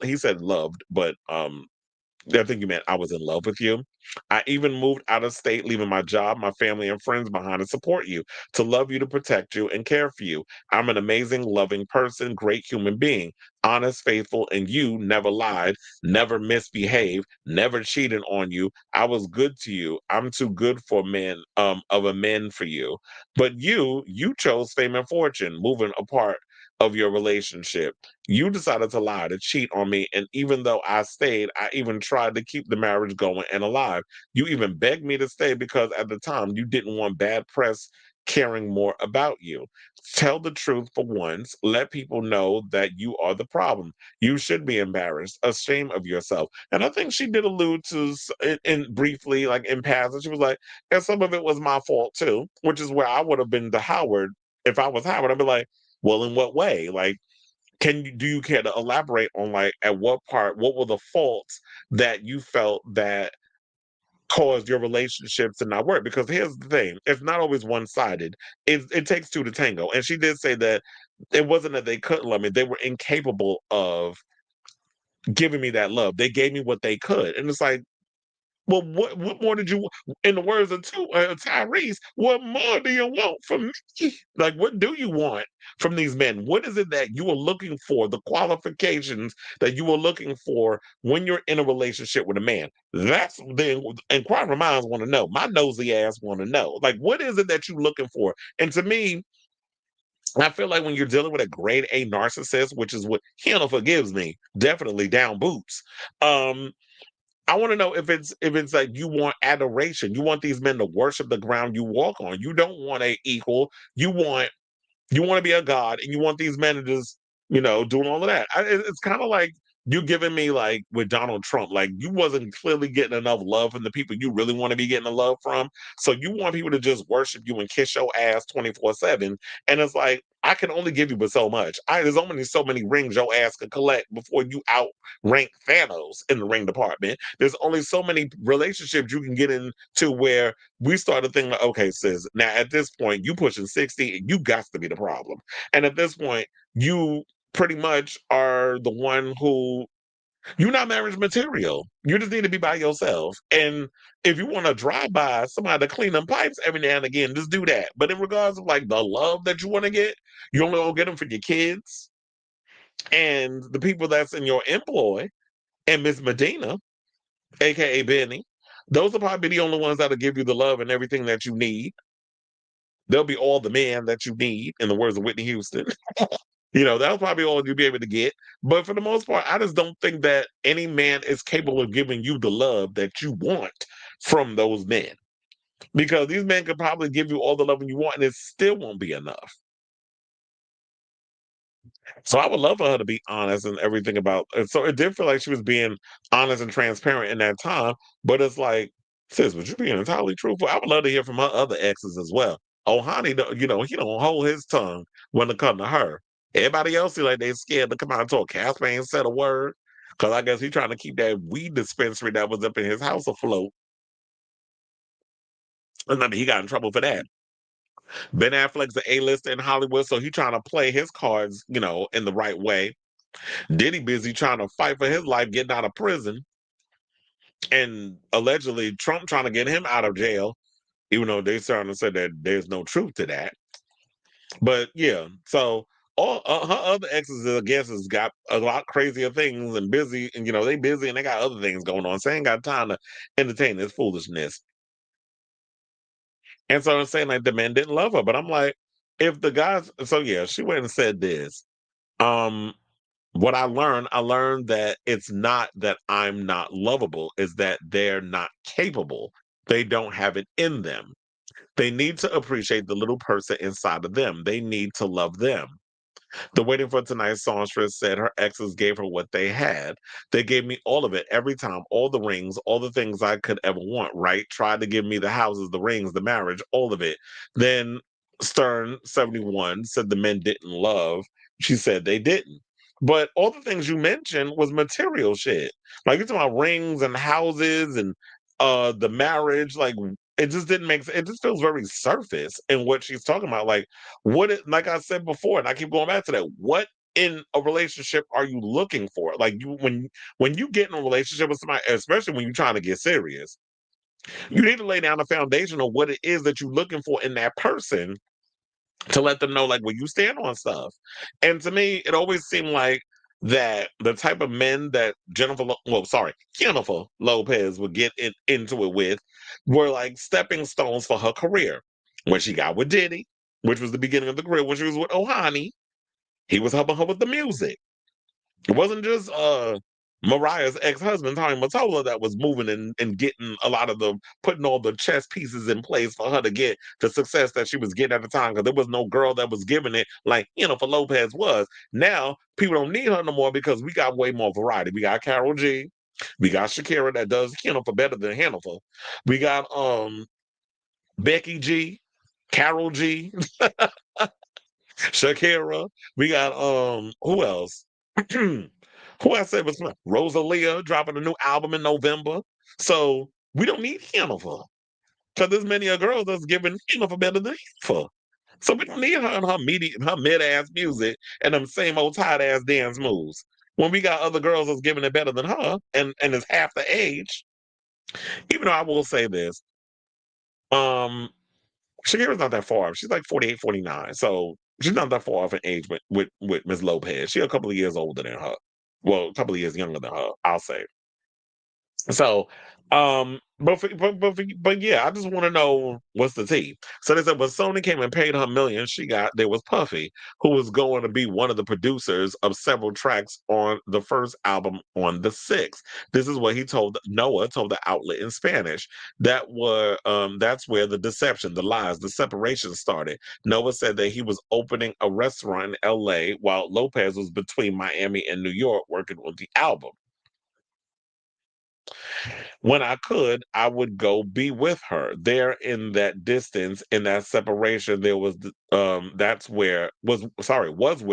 he said loved, but I think you meant I was in love with you. I even moved out of state, leaving my job, my family, and friends behind to support you, to love you, to protect you, and care for you. I'm an amazing, loving person, great human being, honest, faithful, and you never lied, never misbehaved, never cheated on you. I was good to you. I'm too good for men, of a man for you. But you chose fame and fortune, moving apart of your relationship. You decided to lie, to cheat on me. And even though I stayed, I even tried to keep the marriage going and alive. You even begged me to stay because at the time you didn't want bad press caring more about you. Tell the truth for once. Let people know that you are the problem. You should be embarrassed, ashamed of yourself. And I think she did allude to in briefly, like in passing, she was like, and some of it was my fault too, which is where I would have been to Howard. If I was Howard, I'd be like, well, in what way? Like, do you care to elaborate on, like, at what were the faults that you felt that caused your relationships to not work? Because here's the thing, it's not always one-sided. It takes two to tango. And she did say that it wasn't that they couldn't love me, they were incapable of giving me that love. They gave me what they could. And it's like, well, what more did you want? In the words of Tyrese, what more do you want from me? Like, what do you want from these men? What is it that you are looking for? The qualifications that you are looking for when you're in a relationship with a man. That's the inquiring minds want to know. My nosy ass want to know. Like, what is it that you're looking for? And to me, I feel like when you're dealing with a grade A narcissist, which is what Hannah forgives me, definitely down boots. Um, I want to know if it's like you want adoration. You want these men to worship the ground you walk on. You don't want a equal. You want to be a god, and you want these men to just doing all of that. It's kind of like you giving me like with Donald Trump, like you wasn't clearly getting enough love from the people you really want to be getting the love from. So you want people to just worship you and kiss your ass 24/7. And it's like, I can only give you but so much. There's only so many rings your ass could collect before you outrank Thanos in the ring department. There's only so many relationships you can get into where we started thinking, like, okay, sis, now at this point, you pushing 60 and you got to be the problem. And at this point, you pretty much are the one who you're not marriage material. You just need to be by yourself. And if you want to drive by somebody to clean them pipes every now and again, just do that. But in regards of like the love that you want to get, you only gonna get them for your kids and the people that's in your employ and Miss Medina, aka Benny. Those will probably be the only ones that'll give you the love and everything that you need. They'll be all the man that you need, in the words of Whitney Houston. That'll probably all you'll be able to get. But for the most part, I just don't think that any man is capable of giving you the love that you want from those men. Because these men could probably give you all the love you want, and it still won't be enough. So I would love for her to be honest and everything about it. So it did feel like she was being honest and transparent in that time. But it's like, sis, was you being entirely truthful? I would love to hear from her other exes as well. Ojani, he don't hold his tongue when it comes to her. Everybody else feel like they scared to come out and talk. Casper ain't said a word. Because I guess he's trying to keep that weed dispensary that was up in his house afloat. And then he got in trouble for that. Ben Affleck's an A-lister in Hollywood, so he trying to play his cards, in the right way. Diddy busy trying to fight for his life getting out of prison. And allegedly Trump trying to get him out of jail, even though they starting to say that there's no truth to that. But yeah, so all her other exes, I guess, has got a lot crazier things and busy, and they busy and they got other things going on. So they ain't got time to entertain this foolishness. And so I'm saying like the men didn't love her, but I'm like, if the guys, so yeah, she went and said this. Um, what I learned that it's not that I'm not lovable, is that they're not capable. They don't have it in them. They need to appreciate the little person inside of them. They need to love them. The Waiting for Tonight songstress said her exes gave her what they had. They gave me all of it every time, all the rings, all the things I could ever want, right? Tried to give me the houses, the rings, the marriage, all of it. Then Stern 71 said the men didn't love. She said they didn't. But all the things you mentioned was material shit. Like you're talking about rings and houses and the marriage, like it just didn't make sense. It just feels very surface in what she's talking about. Like like I said before, and I keep going back to that, what in a relationship are you looking for? Like when you get in a relationship with somebody, especially when you're trying to get serious, you need to lay down a foundation of what it is that you're looking for in that person to let them know like where you stand on stuff. And to me, it always seemed like that the type of men that Jennifer Lopez would get into it with were like stepping stones for her career. When she got with Diddy, which was the beginning of the career, when she was with Ojani, he was helping her with the music. It wasn't just Mariah's ex-husband, Tommy Mottola, that was moving and getting a lot of putting all the chess pieces in place for her to get the success that she was getting at the time, because there was no girl that was giving it like for Lopez was. Now, people don't need her no more because we got way more variety. We got Carol G. We got Shakira that does for better than Hannaful. We got Becky G, Carol G, Shakira. We got who else? Who I said was Rosalia dropping a new album in November. So we don't need Hannaful. Because there's many a girls that's giving Hannaful better than Hannaful. So we don't need her and her mid-ass music and them same old tight-ass dance moves. When we got other girls that's giving it better than her and is half the age. Even though I will say this, Shakira's not that far. She's like 48, 49. So she's not that far off in age with Ms. Lopez. She's a couple of years older than her. Well, a couple of years younger than her, I'll say. So, but yeah, I just want to know what's the tea. So they said when Sony came and paid her millions, there was Puffy, who was going to be one of the producers of several tracks on the first album on the sixth. This is what he told Noah told the outlet in Spanish. That's where the deception, the lies, the separation started. Noah said that he was opening a restaurant in LA while Lopez was between Miami and New York working on the album. When I could, I would go be with her. There in that distance, in that separation, there was was where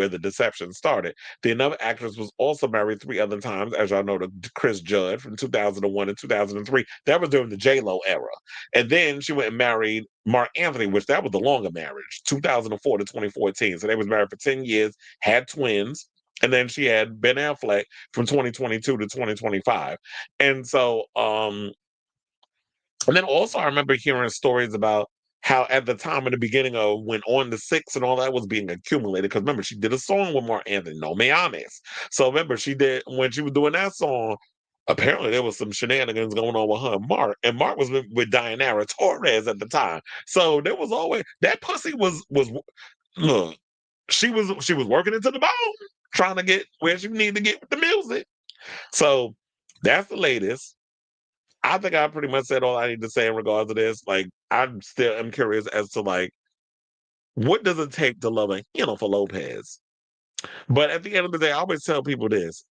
the deception started. The another actress was also married three other times, as y'all know, to Chris Judd from 2001 and 2003. That was during the JLO era. And then she went and married Mark Anthony, which that was the longer marriage, 2004 to 2014. So they was married for 10 years, had twins, and then she had Ben Affleck from 2022 to 2025. And so, and then also I remember hearing stories about how at the time in the beginning of when On the Six and all that was being accumulated, because remember, she did a song with Mark Anthony, No Me Ames. So remember, she did, when she was doing that song, apparently there was some shenanigans going on with her and Mark. And Mark was with Diana Torres at the time. So there was always, that pussy was look, she was working into the bone, trying to get where she needed to get with the music. So that's the latest. I think I pretty much said all I need to say in regards to this. Like, I'm curious as to like what does it take to love a for Lopez. But at the end of the day, I always tell people this.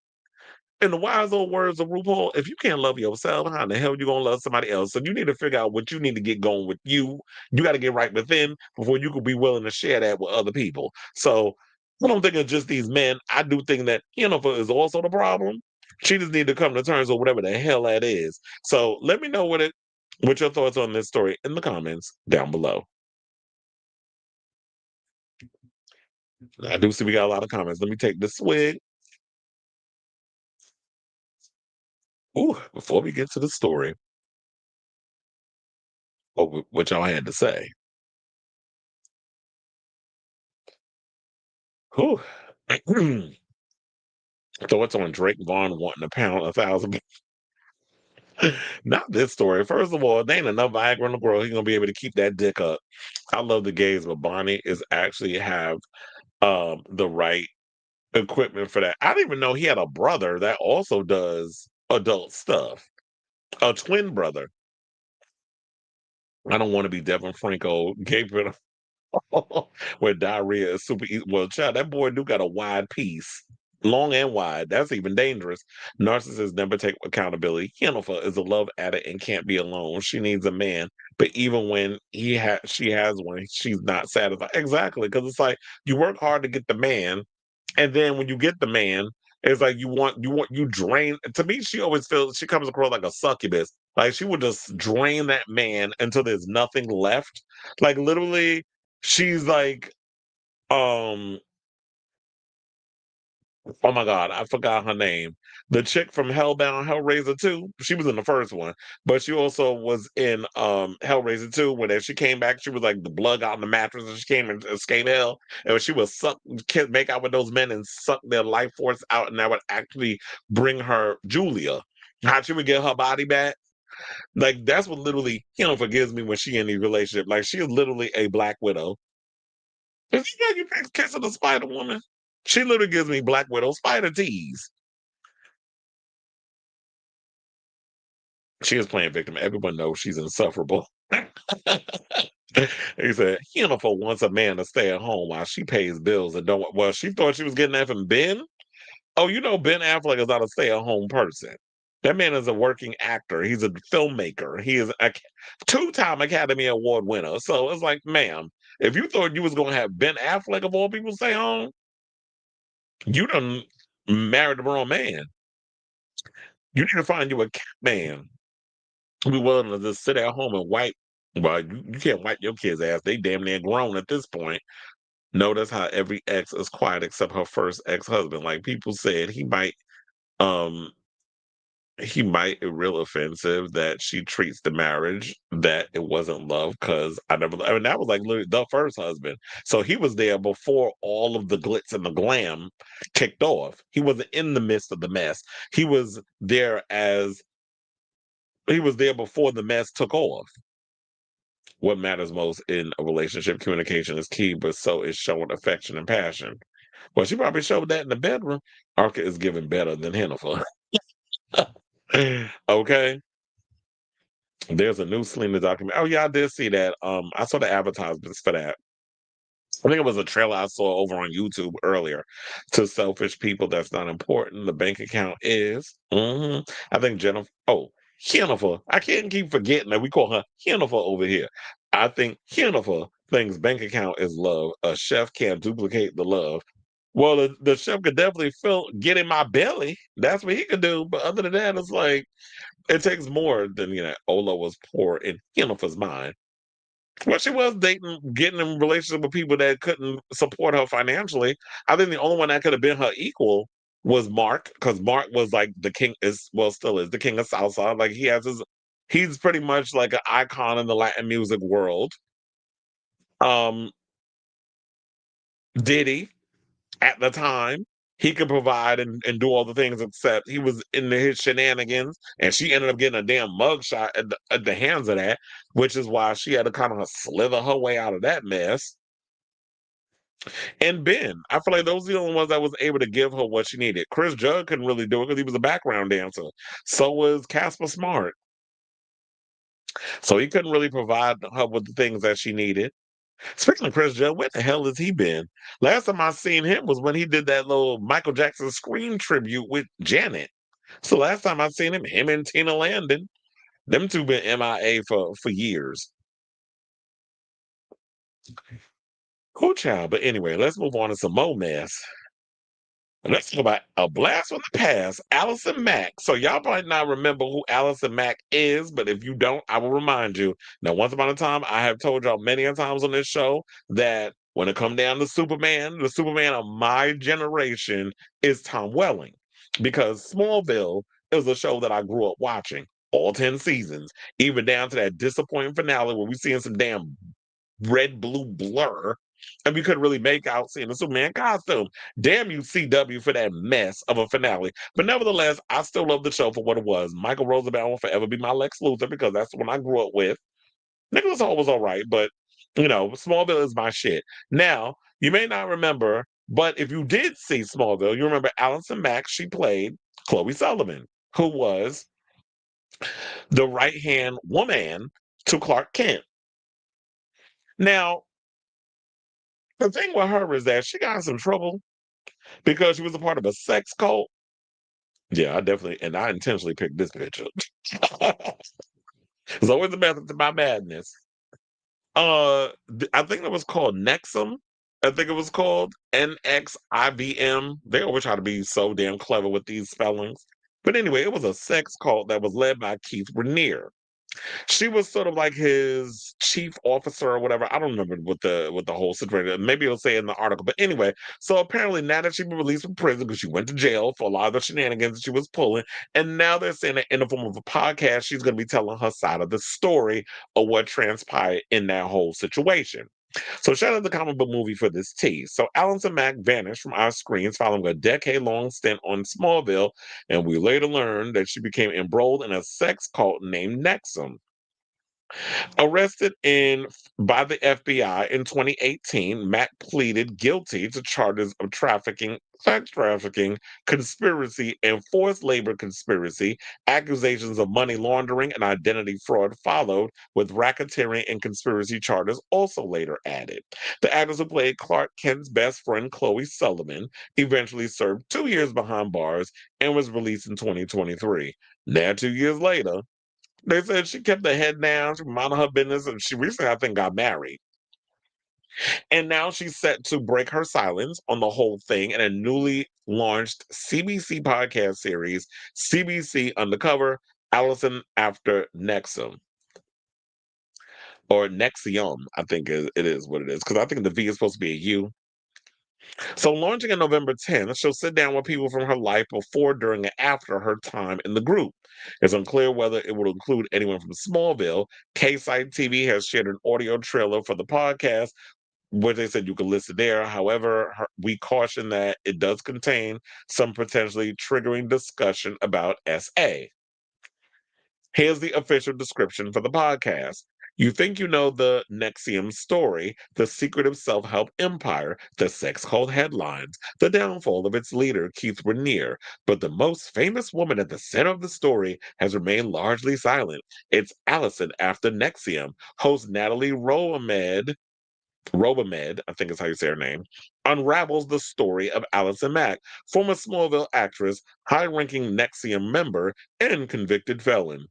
In the wise old words of RuPaul, if you can't love yourself, how in the hell you gonna love somebody else? So you need to figure out what you need to get going with you. You got to get right within before you could be willing to share that with other people. So I don't think it's just these men. I do think that is also the problem. She just need to come to terms with whatever the hell that is. So let me know what your thoughts on this story in the comments down below. I do see we got a lot of comments. Let me take this swig. Ooh, before we get to the story, what y'all had to say. Whew. Thoughts on Drake Vaughn wanting to pound 1,000. Not this story. First of all, there ain't enough Viagra in the world. He's gonna be able to keep that dick up. I love the gays, but Bonnie is actually have the right equipment for that. I didn't even know he had a brother that also does adult stuff. A twin brother. I don't want to be Devin Franco, Gabriel, where diarrhea is super easy. Well, child, that boy do got a wide piece, long and wide. That's even dangerous. Narcissists never take accountability. Jennifer is a love addict and can't be alone. She needs a man, but even when she has one, she's not satisfied. Exactly, because it's like you work hard to get the man, and then when you get the man, it's like you drain. To me, she always feels she comes across like a succubus. Like she would just drain that man until there's nothing left. Like literally, she's like, um, oh my God, I forgot her name. The chick from Hellbound Hellraiser 2. She was in the first one, but she also was in Hellraiser 2. When she came back, she was like the blood out in the mattress and she came and escaped hell. And when she was make out with those men and suck their life force out, and that would actually bring her Julia. How she would get her body back. Like that's what literally, forgives me when she in these relationship. Like she is literally a Black Widow. If you got your kissing the Spider Woman, she literally gives me Black Widow spider tease. She is playing victim. Everyone knows she's insufferable. He said, Jennifer wants a man to stay at home while she pays bills and don't. Well, she thought she was getting that from Ben. Oh, Ben Affleck is not a stay-at-home person. That man is a working actor. He's a filmmaker. He is a two-time Academy Award winner. So it's like, ma'am, if you thought you was gonna have Ben Affleck of all people stay home, you done married the wrong man. You need to find you a cat man who be willing to just sit at home and wipe. Well, you can't wipe your kids' ass. They damn near grown at this point. Notice how every ex is quiet except her first ex-husband. Like people said, um he might be real offensive that she treats the marriage that it wasn't love because I mean that was like literally the first husband. So he was there before all of the glitz and the glam kicked off. He wasn't in the midst of the mess. He was there as He was there before the mess took off. What matters most in a relationship, communication is key, but so is showing affection and passion. Well, she probably showed that in the bedroom. Arca is giving better than Hennifer. Okay. There's a new Selena document. Oh yeah, I did see that. I saw the advertisements for that. I think it was a trailer I saw over on YouTube earlier. To selfish people, that's not important. The bank account is. I think Jennifer. Oh, Jennifer. I can't keep forgetting that we call her Jennifer over here. I think Jennifer thinks bank account is love. A chef can't duplicate the love. Well, the chef could definitely get in my belly. That's what he could do. But other than that, it's like it takes more than Ola was poor in Jennifer's mind. Well, she was getting in relationship with people that couldn't support her financially. I think the only one that could have been her equal was Mark, because Mark was like the king still is the king of salsa. Like he's pretty much like an icon in the Latin music world. Um, Diddy at the time, he could provide and do all the things, except he was into his shenanigans, and she ended up getting a damn mugshot at the hands of that, which is why she had to kind of slither her way out of that mess. And Ben, I feel like those are the only ones that was able to give her what she needed. Chris Judd couldn't really do it because he was a background dancer. So was Casper Smart. So he couldn't really provide her with the things that she needed. Speaking of Chris Judd, where the hell has he been? Last time I seen him was when he did that little Michael Jackson Scream tribute with Janet. So last time I seen him and Tina Landon, them two been MIA for years. Cool child. But anyway, let's move on to some more mess. Let's talk about a blast from the past, Allison Mack. So y'all might not remember who Allison Mack is, but if you don't, I will remind you. Now, once upon a time, I have told y'all many a times on this show that when it come down to Superman, the Superman of my generation is Tom Welling. Because Smallville is a show that I grew up watching, all 10 seasons, even down to that disappointing finale where we seeing some damn red blue blur, and we couldn't really make out seeing the Superman costume. Damn you, CW, for that mess of a finale. But nevertheless, I still love the show for what it was. Michael Rosenbaum will forever be my Lex Luthor because that's the one I grew up with. Nicholas Hoult was all right, but Smallville is my shit. Now, you may not remember, but if you did see Smallville, you remember Allison Mack. She played Chloe Sullivan, who was the right hand woman to Clark Kent. Now, the thing with her is that she got in some trouble because she was a part of a sex cult. Yeah, I intentionally picked this picture. There's always a method to my madness. I think it was called Nexum. I think it was called NXIVM. They always try to be so damn clever with these spellings. But anyway, it was a sex cult that was led by Keith Raniere. She was sort of like his chief officer or whatever. I don't remember what the whole situation. Maybe it'll say in the article. But anyway, so apparently now that she's been released from prison because she went to jail for a lot of the shenanigans she was pulling, and now they're saying that in the form of a podcast, she's going to be telling her side of the story of what transpired in that whole situation. So shout out the comic book movie for this tease. So Allison Mack vanished from our screens following a decade-long stint on Smallville, and we later learned that she became embroiled in a sex cult named Nexum. Arrested by the FBI in 2018, Mack pleaded guilty to charges of trafficking, sex trafficking, conspiracy, and forced labor conspiracy. Accusations of money laundering and identity fraud followed, with racketeering and conspiracy charges also later added. The actress who played Clark Kent's best friend, Chloe Sullivan, eventually served 2 years behind bars and was released in 2023. Now, 2 years later, they said she kept her head down, she minded her business, and she recently, I think, got married. And now she's set to break her silence on the whole thing in a newly launched CBC podcast series, CBC Undercover, Allison After Nexum. Or Nexium, I think it is what it is. Because I think the V is supposed to be a U. So launching on November 10th, she'll sit down with people from her life before, during, and after her time in the group. It's unclear whether it will include anyone from Smallville. K-Site TV has shared an audio trailer for the podcast, where they said you can listen there. However, we caution that it does contain some potentially triggering discussion about SA. Here's the official description for the podcast. You think you know the Nexium story, the secretive self help empire, the sex cult headlines, the downfall of its leader, Keith Raniere. But the most famous woman at the center of the story has remained largely silent. It's Allison after Nexium. Host Natalie Robamed, I think is how you say her name, unravels the story of Allison Mack, former Smallville actress, high ranking Nexium member, and convicted felon.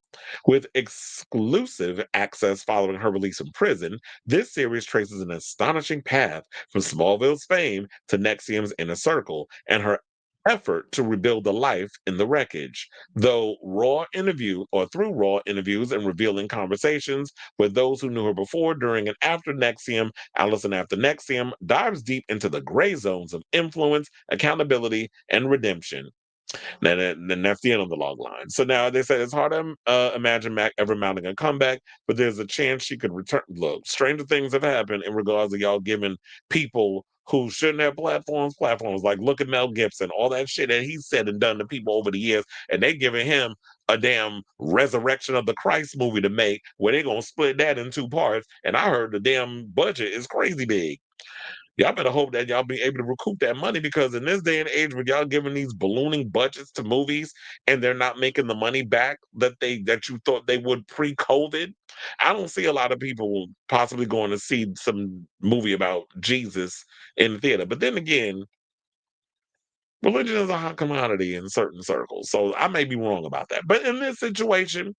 With exclusive access following her release from prison, this series traces an astonishing path from Smallville's fame to Nexium's inner circle and her effort to rebuild a life in the wreckage. Through raw interviews and revealing conversations with those who knew her before, during, and after Nexium, Allison After Nexium dives deep into the gray zones of influence, accountability, and redemption. Then that's the end of the log line. So now they said it's hard to imagine Mac ever mounting a comeback, but there's a chance she could return. Look, stranger things have happened in regards to y'all giving people who shouldn't have platforms. Like look at Mel Gibson, all that shit that he said and done to people over the years, and they giving him a damn Resurrection of the Christ movie to make where they're gonna split that in two parts. And I heard the damn budget is crazy big. Y'all better hope that y'all be able to recoup that money because in this day and age, when y'all giving these ballooning budgets to movies and they're not making the money back that you thought they would pre-COVID, I don't see a lot of people possibly going to see some movie about Jesus in the theater. But then again, religion is a hot commodity in certain circles, so I may be wrong about that. But in this situation,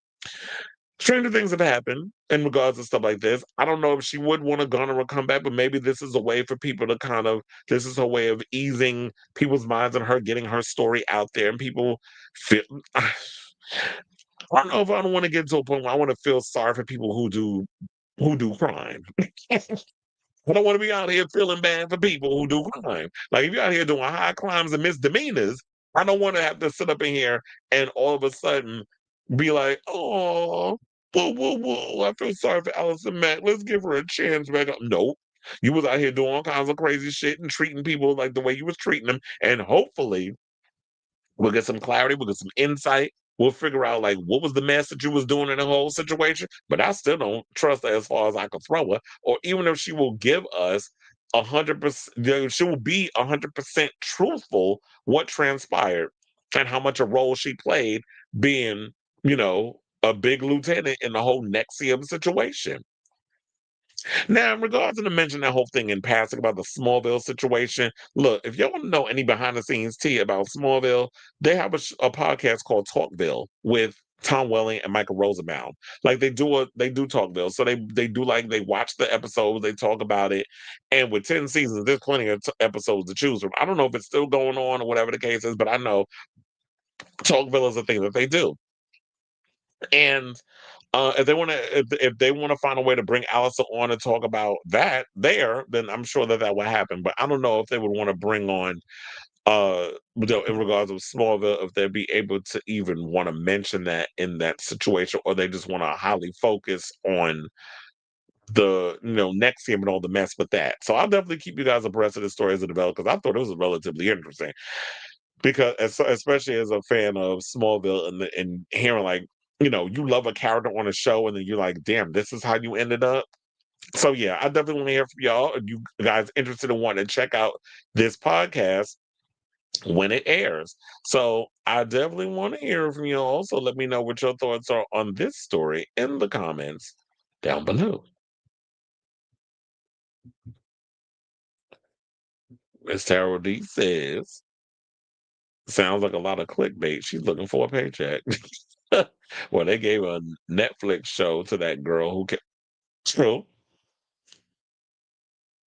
stranger things have happened in regards to stuff like this. I don't know if she would want to garner a comeback, but maybe this is a way for people to this is her way of easing people's minds and her getting her story out there and people feel. I don't know if I don't want to get to a point where I want to feel sorry for people who do crime. I don't want to be out here feeling bad for people who do crime. Like if you're out here doing high crimes and misdemeanors, I don't want to have to sit up in here and all of a sudden be like, oh, whoa, whoa, whoa. I feel sorry for Allison Mack. Let's give her a chance back up. Nope. You was out here doing all kinds of crazy shit and treating people like the way you was treating them. And hopefully we'll get some clarity. We'll get some insight. We'll figure out like what was the mess that you was doing in the whole situation. But I still don't trust her as far as I can throw her. Or even if she will give us 100%, she will be 100% truthful what transpired and how much a role she played being, a big lieutenant in the whole Nexium situation. Now, in regards to the mention that whole thing in passing about the Smallville situation, look, if y'all want to know any behind the scenes tea about Smallville, they have a podcast called Talkville with Tom Welling and Michael Rosenbaum. Like they do Talkville. So they watch the episodes, they talk about it. And with 10 seasons, there's plenty of episodes to choose from. I don't know if it's still going on or whatever the case is, but I know Talkville is a thing that they do. And if they want to find a way to bring Allison on and talk about that there, then I'm sure that will happen. But I don't know if they would want to bring on in regards of Smallville, if they'd be able to even want to mention that in that situation, or they just want to highly focus on the next game and all the mess with that. So I'll definitely keep you guys abreast of the story as it develops because I thought it was relatively interesting. Because especially as a fan of Smallville and hearing like, you love a character on a show and then you're like, damn, this is how you ended up. So yeah, I definitely want to hear from y'all. If you guys interested in wanting to check out this podcast when it airs. So I definitely want to hear from you all. So let me know what your thoughts are on this story in the comments down below. Miss Tarot D says, sounds like a lot of clickbait. She's looking for a paycheck. Well, they gave a Netflix show to that girl who can true.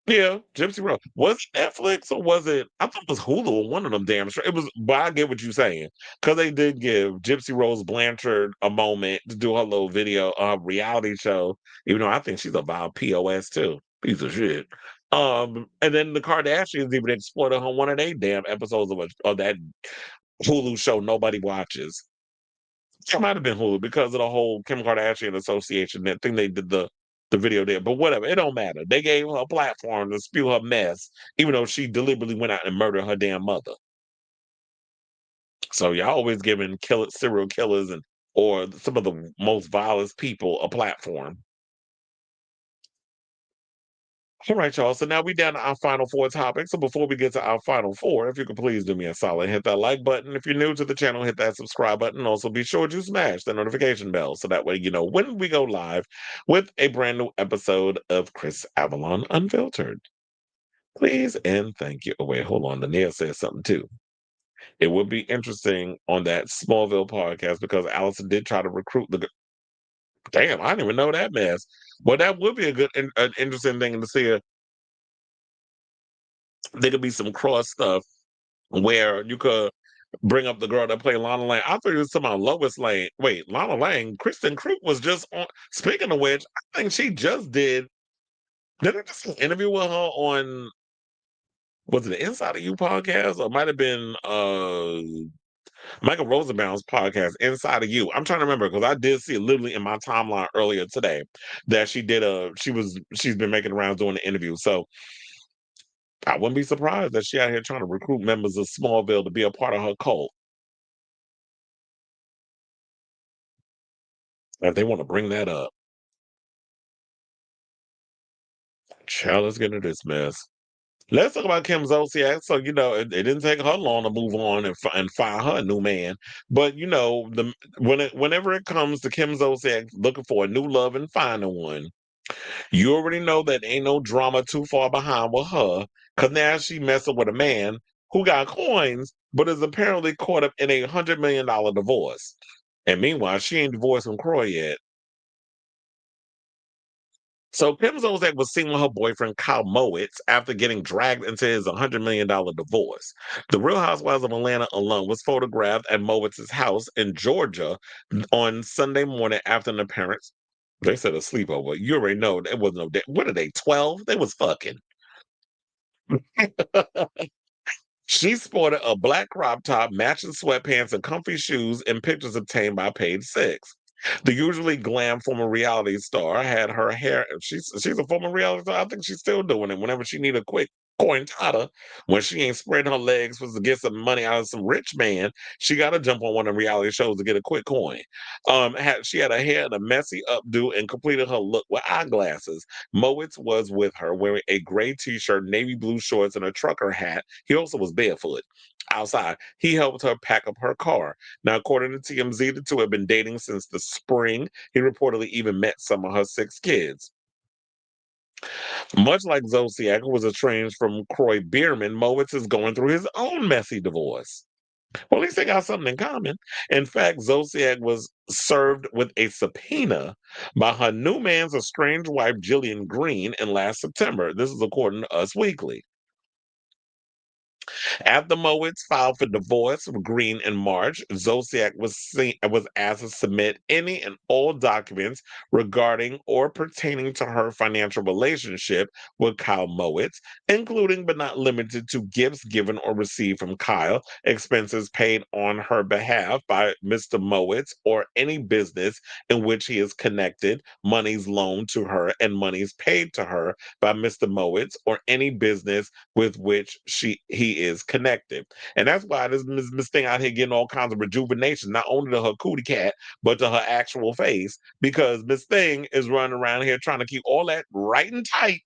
Yeah, Gypsy Rose. Was it Netflix or was it? I thought it was Hulu or one of them damn sure. It was, but I get what you're saying because they did give Gypsy Rose Blanchard a moment to do her little video, reality show. Even though I think she's a vile POS too, piece of shit. And then the Kardashians even exploited her one of their damn episodes of that Hulu show nobody watches. It might have been Hulu because of the whole Kim Kardashian association. That thing they did the video there, but whatever. It don't matter. They gave her a platform to spew her mess, even though she deliberately went out and murdered her damn mother. So y'all always giving serial killers and or some of the most vilest people a platform. All right, y'all. So now we down to our final four topics. So before we get to our final four, if you could please do me a solid, hit that like button. If you're new to the channel, hit that subscribe button. Also, be sure to smash the notification bell so that way you know when we go live with a brand new episode of Chris Avalon Unfiltered. Please and thank you. Oh, wait, hold on. Danielle says something too. It would be interesting on that Smallville podcast because Allison did try to recruit the. Damn, I didn't even know that mess. Well, that would be a good, an interesting thing to see. There could be some cross stuff where you could bring up the girl that played Lana Lang. I thought you was talking about Lois Lane. Wait, Lana Lang, Kristen Krug was just on. Speaking of which, I think she just did. Did I just interview with her on? Was it the Inside of You podcast or it might have been Michael Rosenbaum's podcast, Inside of You. I'm trying to remember because I did see it literally in my timeline earlier today that she's been making rounds doing the interview. So I wouldn't be surprised that she out here trying to recruit members of Smallville to be a part of her cult. If they want to bring that up. Child, let's get into this mess. Let's talk about Kim Zolciak. So, it didn't take her long to move on and find her a new man. But, whenever it comes to Kim Zolciak looking for a new love and finding one, you already know that ain't no drama too far behind with her. Because now she messing with a man who got coins, but is apparently caught up in $100 million divorce. And meanwhile, she ain't divorced from Croy yet. So Kim Zolciak was seen with her boyfriend Kyle Mowitz after getting dragged into his $100 million divorce. The Real Housewives of Atlanta alum was photographed at Mowitz's house in Georgia on Sunday morning after an appearance. They said a sleepover. You already know it was no day. What are they, 12? They was fucking. She sported a black crop top, matching sweatpants, and comfy shoes in pictures obtained by Page Six. The usually glam former reality star had her hair. She's a former reality star. I think she's still doing it. Whenever she need a quick coin tada, when she ain't spreading her legs for to get some money out of some rich man, she got to jump on one of the reality shows to get a quick coin. She had her hair in a messy updo and completed her look with eyeglasses. Mowitz was with her wearing a gray t-shirt, navy blue shorts, and a trucker hat. He also was barefoot outside. He helped her pack up her car. Now, according to TMZ, the two have been dating since the spring. He reportedly even met some of her 6 kids. Much like Zolciak, who was estranged from Croy Bierman, Mowitz is going through his own messy divorce. Well, at least they got something in common. In fact, Zolciak was served with a subpoena by her new man's estranged wife, Jillian Green, in last September. This is according to Us Weekly. After Mowitz filed for divorce with Green in March, Zolciak was asked to submit any and all documents regarding or pertaining to her financial relationship with Kyle Mowitz, including but not limited to gifts given or received from Kyle, expenses paid on her behalf by Mr. Mowitz, or any business in which he is connected, monies loaned to her, and monies paid to her by Mr. Mowitz, or any business with which he is connected. And that's why this Miss Thing out here getting all kinds of rejuvenation, not only to her cootie cat, but to her actual face, because Miss Thing is running around here trying to keep all that right and tight.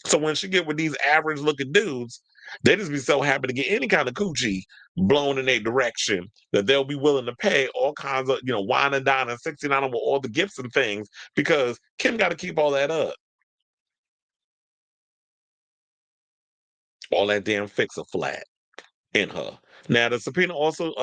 So when she get with these average looking dudes, they just be so happy to get any kind of coochie blown in their direction that they'll be willing to pay all kinds of, wine and dine and 69 with all the gifts and things, because Kim got to keep all that up. All that damn fixer flat in her. Now, the subpoena also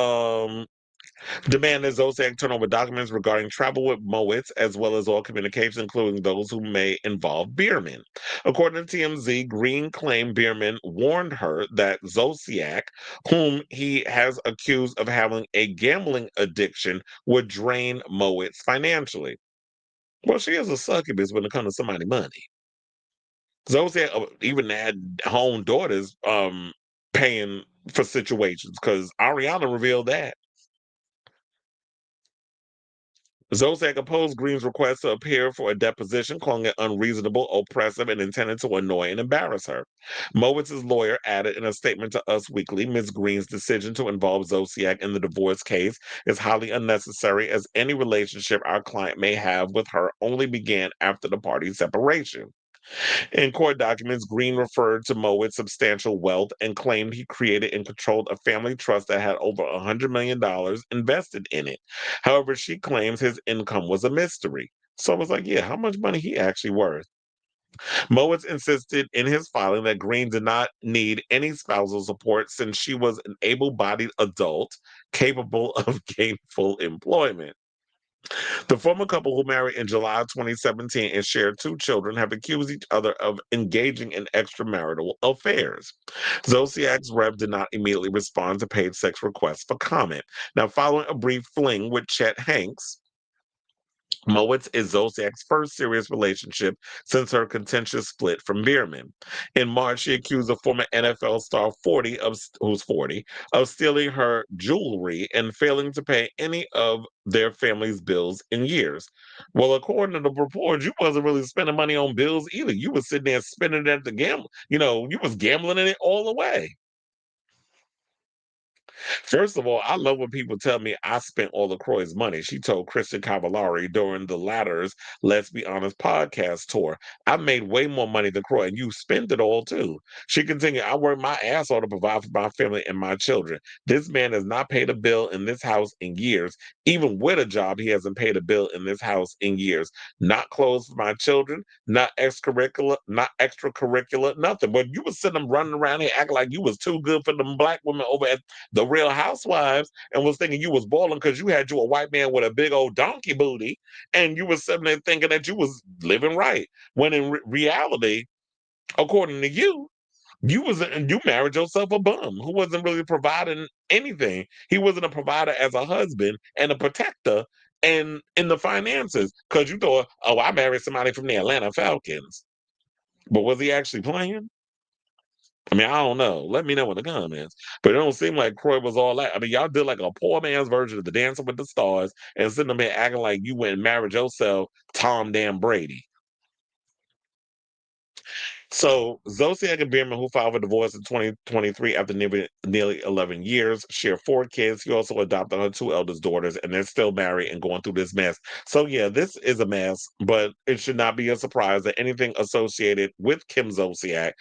demanded Zolciak turn over documents regarding travel with Mowitz, as well as all communications, including those who may involve Bierman. According to TMZ, Green claimed Bierman warned her that Zolciak, whom he has accused of having a gambling addiction, would drain Mowitz financially. Well, she is a succubus when it comes to somebody's money. Zolciak even had her own daughters paying for situations, because Ariana revealed that. Zolciak opposed Green's request to appear for a deposition, calling it unreasonable, oppressive, and intended to annoy and embarrass her. Mowitz's lawyer added in a statement to Us Weekly, Ms. Green's decision to involve Zolciak in the divorce case is highly unnecessary, as any relationship our client may have with her only began after the party's separation. In court documents, Green referred to Mowitz's substantial wealth and claimed he created and controlled a family trust that had over $100 million invested in it. However, she claims his income was a mystery. So I was like, yeah, how much money he actually worth? Mowitz insisted in his filing that Green did not need any spousal support since she was an able bodied adult capable of gainful employment. The former couple, who married in July 2017 and shared two children, have accused each other of engaging in extramarital affairs. Zolciak's rep did not immediately respond to paid sex requests for comment. Now, following a brief fling with Chet Hanks, Mowitz is Zolciak's first serious relationship since her contentious split from Bierman. In March, she accused the former NFL star 40 of who's 40 of stealing her jewelry and failing to pay any of their family's bills in years. Well, according to the report, you wasn't really spending money on bills either. You was sitting there spending it at the gamble. You was gambling in it all away. First of all, I love when people tell me I spent all of Croy's money. She told Christian Cavallari during the latter's Let's Be Honest podcast tour. I made way more money than Croy, and you spent it all too. She continued, I worked my ass off to provide for my family and my children. This man has not paid a bill in this house in years. Even with a job, he hasn't paid a bill in this house in years. Not clothes for my children, not extracurricular, nothing. But you was sitting them running around here acting like you was too good for them black women over at the Real Housewives and was thinking you was balling because you had you a white man with a big old donkey booty, and you was sitting there thinking that you was living right. When in reality, according to you, you married yourself a bum who wasn't really providing anything. He wasn't a provider as a husband and a protector and in the finances because you thought, oh, I married somebody from the Atlanta Falcons. But was he actually playing? I mean, I don't know. Let me know in the comments. But it don't seem like Croy was all that. I mean, y'all did like a poor man's version of the Dancing with the Stars and sitting there acting like you went and married yourself Tom Dan Brady. So Zolciak and Bierman, who filed for divorce in 2023 after nearly 11 years, share four kids. He also adopted her two eldest daughters, and they're still married and going through this mess. So yeah, this is a mess, but it should not be a surprise that anything associated with Kim Zolciak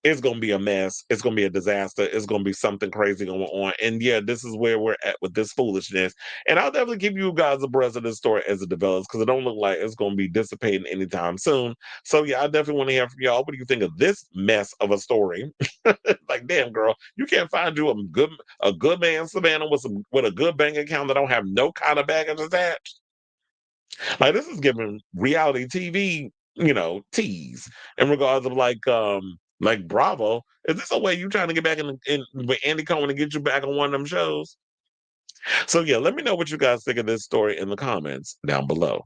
is going to be a mess. It's going to be a disaster. It's going to be something crazy going on. And yeah, this is where we're at with this foolishness. And I'll definitely give you guys a breath of this story as it develops because it don't look like it's going to be dissipating anytime soon. So yeah, I definitely want to hear from y'all. What do you think of this mess of a story? Like, damn, girl, you can't find you a good man, Savannah, with a good bank account that don't have no kind of baggage attached. Like, this is giving reality TV, tease in regards of like Bravo. Is this a way you trying to get back in with Andy Cohen and get you back on one of them shows? So yeah, let me know what you guys think of this story in the comments down below.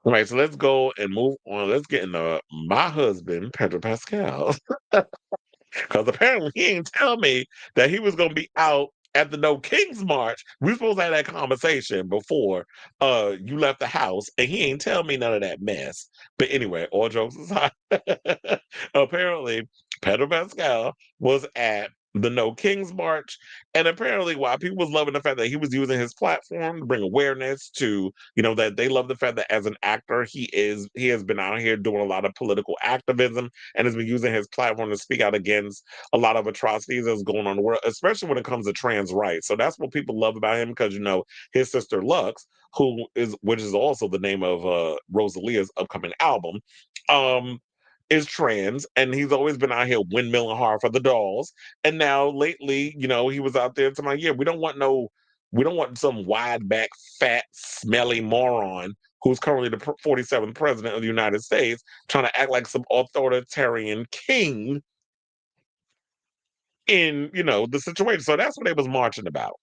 All right, so let's go and move on. Let's get into my husband, Pedro Pascal. Because apparently he ain't tell me that he was going to be out at the No Kings March. We were supposed to have that conversation before you left the house, and he ain't tell me none of that mess. But anyway, all jokes aside, apparently Pedro Pascal was at the No Kings March, and apparently while people was loving the fact that he was using his platform to bring awareness to, that they love the fact that as an actor, he has been out here doing a lot of political activism and has been using his platform to speak out against a lot of atrocities that's going on in the world, especially when it comes to trans rights. So that's what people love about him because his sister Lux, which is also the name of Rosalia's upcoming album, um, is trans, and he's always been out here windmilling hard for the dolls. And now lately, he was out there to my yeah, we don't want some wide back, fat, smelly moron who's currently the 47th president of the United States trying to act like some authoritarian king in the situation. So that's what they was marching about.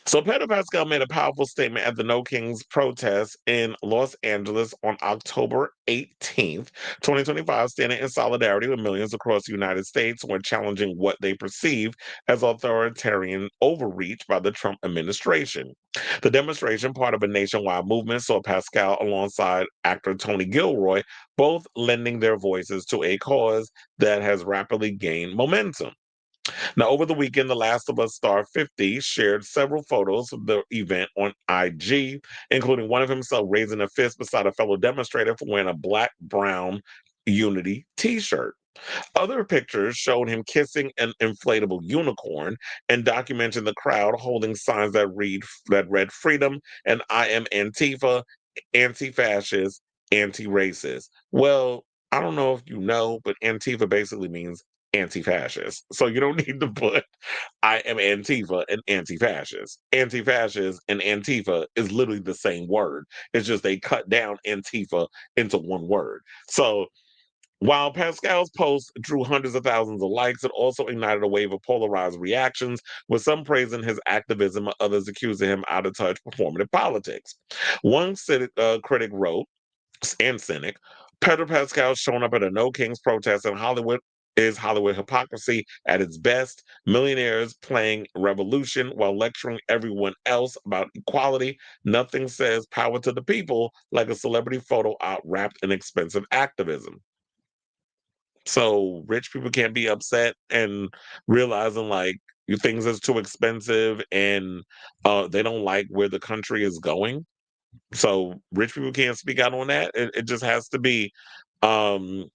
So Pedro Pascal made a powerful statement at the No Kings protest in Los Angeles on October 18th, 2025, standing in solidarity with millions across the United States who are challenging what they perceive as authoritarian overreach by the Trump administration. The demonstration, part of a nationwide movement, saw Pascal alongside actor Tony Gilroy, both lending their voices to a cause that has rapidly gained momentum. Now, over the weekend, The Last of Us star 50 shared several photos of the event on IG, including one of himself raising a fist beside a fellow demonstrator for wearing a black brown unity t shirt. Other pictures showed him kissing an inflatable unicorn and documenting the crowd holding signs that read freedom and I am Antifa, anti-fascist, anti-racist. Well, I don't know if you know, but Antifa basically means anti-fascist. So you don't need to put I am Antifa and anti-fascist. Anti-fascist and Antifa is literally the same word. It's just they cut down Antifa into one word. So while Pascal's post drew hundreds of thousands of likes, it also ignited a wave of polarized reactions, with some praising his activism and others accusing him out of touch performative politics. One critic wrote, and cynic, Pedro Pascal showing up at a No Kings protest in Hollywood is Hollywood hypocrisy at its best. Millionaires playing revolution while lecturing everyone else about equality. Nothing says power to the people like a celebrity photo out wrapped in expensive activism. So rich people can't be upset and realizing like things is too expensive and they don't like where the country is going. So rich people can't speak out on that. It just has to be um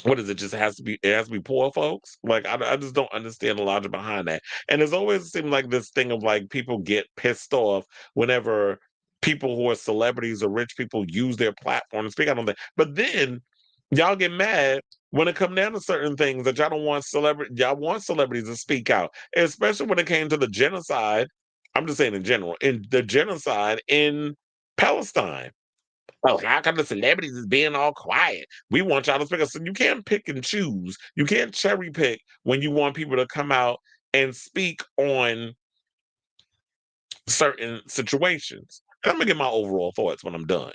what is it? Just has to be it has to be poor folks. Like I just don't understand the logic behind that. And it's always seemed like this thing of like people get pissed off whenever people who are celebrities or rich people use their platform to speak out on that. But then y'all get mad when it come down to certain things that y'all want celebrities to speak out, especially when it came to the genocide. I'm just saying in general, in the genocide in Palestine. Oh, how come the celebrities is being all quiet? We want y'all to speak up. So you can't pick and choose. You can't cherry pick when you want people to come out and speak on certain situations. I'm gonna get my overall thoughts when I'm done.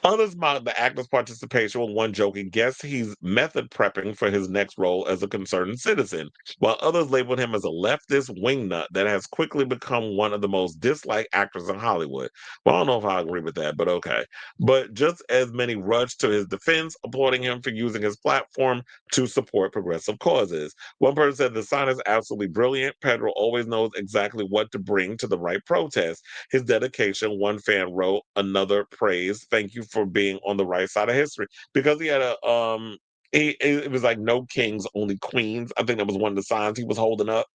Others mocked the actor's participation with one joking guess he's method prepping for his next role as a concerned citizen, while others labeled him as a leftist wingnut that has quickly become one of the most disliked actors in Hollywood. Well, I don't know if I agree with that, but okay. But just as many rushed to his defense, applauding him for using his platform to support progressive causes. One person said the sign is absolutely brilliant. Pedro always knows exactly what to bring to the right protest. His dedication, one fan wrote, another praise. Thank you for being on the right side of history. Because he had a it was like no kings, only queens. I think that was one of the signs he was holding up.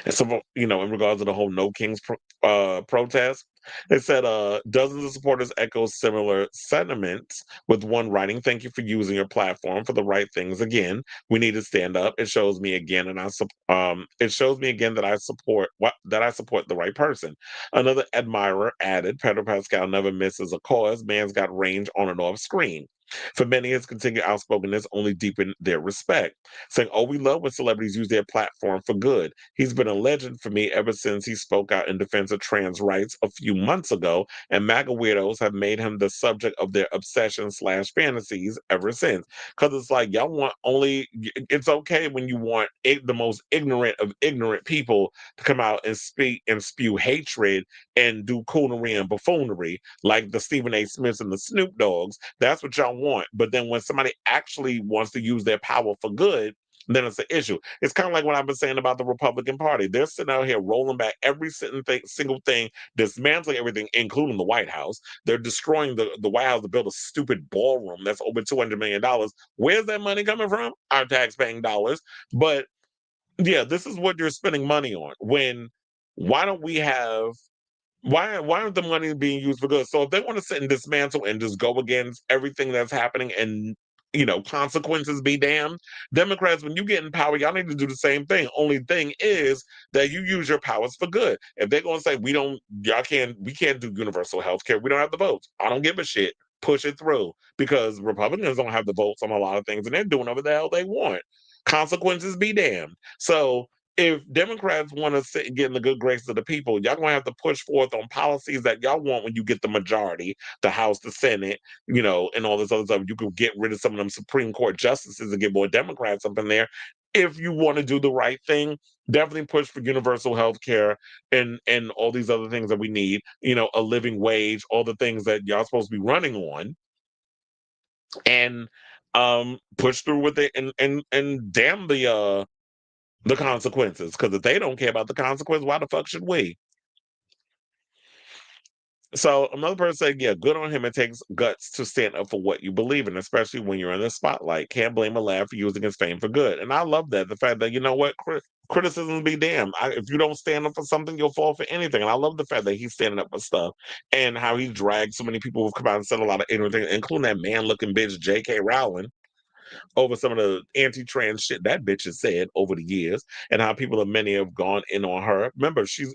And so, in regards to the whole No Kings protest, it said dozens of supporters echo similar sentiments, with one writing, "Thank you for using your platform for the right things again. We need to stand up. It shows me again, it shows me again that I support the right person." Another admirer added, "Pedro Pascal never misses a cause. Man's got range on and off screen." For many, his continued outspokenness only deepened their respect, saying, "Oh, we love when celebrities use their platform for good. He's been a legend for me ever since he spoke out in defense of trans rights a few months ago, and MAGA weirdos have made him the subject of their obsession/fantasies ever since." Because it's like, y'all it's okay when you want the most ignorant of ignorant people to come out and speak and spew hatred and do coonery and buffoonery like the Stephen A. Smiths and the Snoop Dogs. That's what y'all want. But then when somebody actually wants to use their power for good, then it's an issue. It's kind of like what I've been saying about the Republican Party. They're sitting out here rolling back every single thing, dismantling everything, including the White House. They're destroying the White House to build a stupid ballroom that's over $200 million. Where's that money coming from? Our tax-paying dollars. But yeah, this is what you're spending money on. Why don't we have why aren't the money being used for good? So if they want to sit and dismantle and just go against everything that's happening and consequences be damned, Democrats, when you get in power, y'all need to do the same thing. Only thing is that you use your powers for good. If they're gonna say we can't do universal health care, we don't have the votes. I don't give a shit. Push it through. Because Republicans don't have the votes on a lot of things and they're doing whatever the hell they want. Consequences be damned. So if Democrats want to sit and get in the good graces of the people, y'all gonna have to push forth on policies that y'all want when you get the majority, the House, the Senate, and all this other stuff. You could get rid of some of them Supreme Court justices and get more Democrats up in there. If you want to do the right thing, definitely push for universal health care and all these other things that we need, a living wage, all the things that y'all supposed to be running on, and push through with it and damn the consequences, because if they don't care about the consequence, why the fuck should we? So another person said, yeah, good on him. It takes guts to stand up for what you believe in, especially when you're in the spotlight. Can't blame a lad for using his fame for good. And I love that. The fact that, you know what, criticism be damned. If you don't stand up for something, you'll fall for anything. And I love the fact that he's standing up for stuff and how he dragged so many people who've come out and said a lot of ignorant things, including that man looking bitch, J.K. Rowling, over some of the anti-trans shit that bitch has said over the years, and how people of many have gone in on her. Remember, she's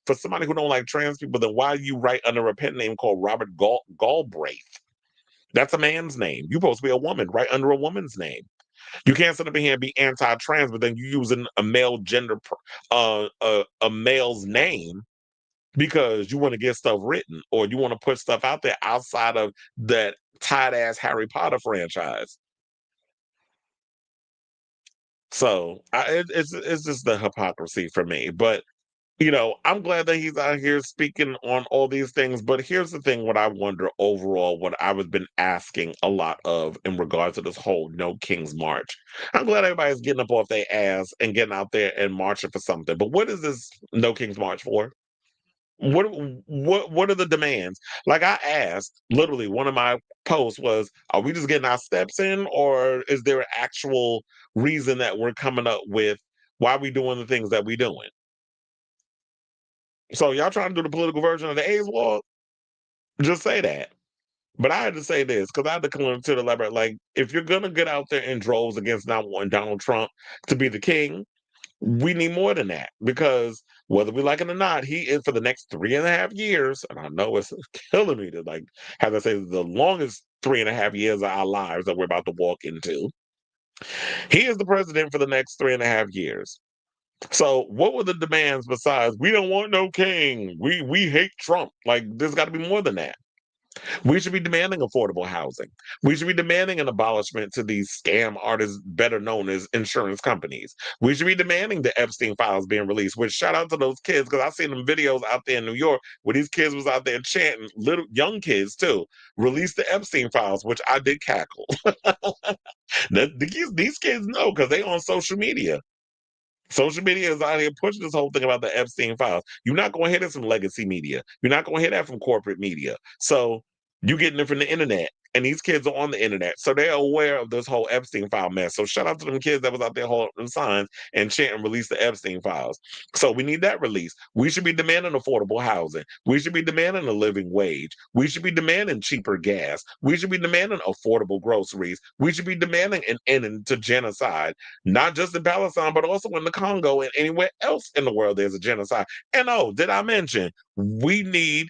for somebody who don't like trans people, then why you write under a pen name called Robert Galbraith? That's a man's name. You're supposed to be a woman, right under a woman's name. You can't sit up in here and be anti-trans, but then you using a male gender, a male's name because you want to get stuff written or you want to put stuff out there outside of that tight ass Harry Potter franchise. So it's just the hypocrisy for me. But I'm glad that he's out here speaking on all these things. But here's the thing: what I wonder overall, what I was been asking a lot of in regards to this whole No King's March. I'm glad everybody's getting up off their ass and getting out there and marching for something. But what is this No King's March for? What are the demands? Like I asked, literally, one of my posts was, "Are we just getting our steps in, or is there an actual reason that we're coming up with why we doing the things that we doing?" So y'all trying to do the political version of the AIDS law? Just say that. But I had to say this because I had to come to the elaborate. Like, if you're gonna get out there in droves against not wanting Donald Trump to be the king, we need more than that, because whether we like it or not, he is for the next 3.5 years, and I know it's killing me to like have to say the longest 3.5 years of our lives that we're about to walk into. He is the president for the next 3.5 years. So what were the demands besides we don't want no king? We hate Trump. Like there's got to be more than that. We should be demanding affordable housing. We should be demanding an abolishment to these scam artists, better known as insurance companies. We should be demanding the Epstein files being released, which shout out to those kids, because I seen them videos out there in New York where these kids was out there chanting, little young kids too, release the Epstein files, which I did cackle. These kids know because they on social media. Social media is out here pushing this whole thing about the Epstein files. You're not going to hear this from legacy media. You're not going to hear that from corporate media. So you getting it from the internet. And these kids are on the internet. So they're aware of this whole Epstein file mess. So shout out to them kids that was out there holding them signs and chanting release the Epstein files. So we need that release. We should be demanding affordable housing. We should be demanding a living wage. We should be demanding cheaper gas. We should be demanding affordable groceries. We should be demanding an end to genocide, not just in Palestine, but also in the Congo and anywhere else in the world there's a genocide. And oh, did I mention we need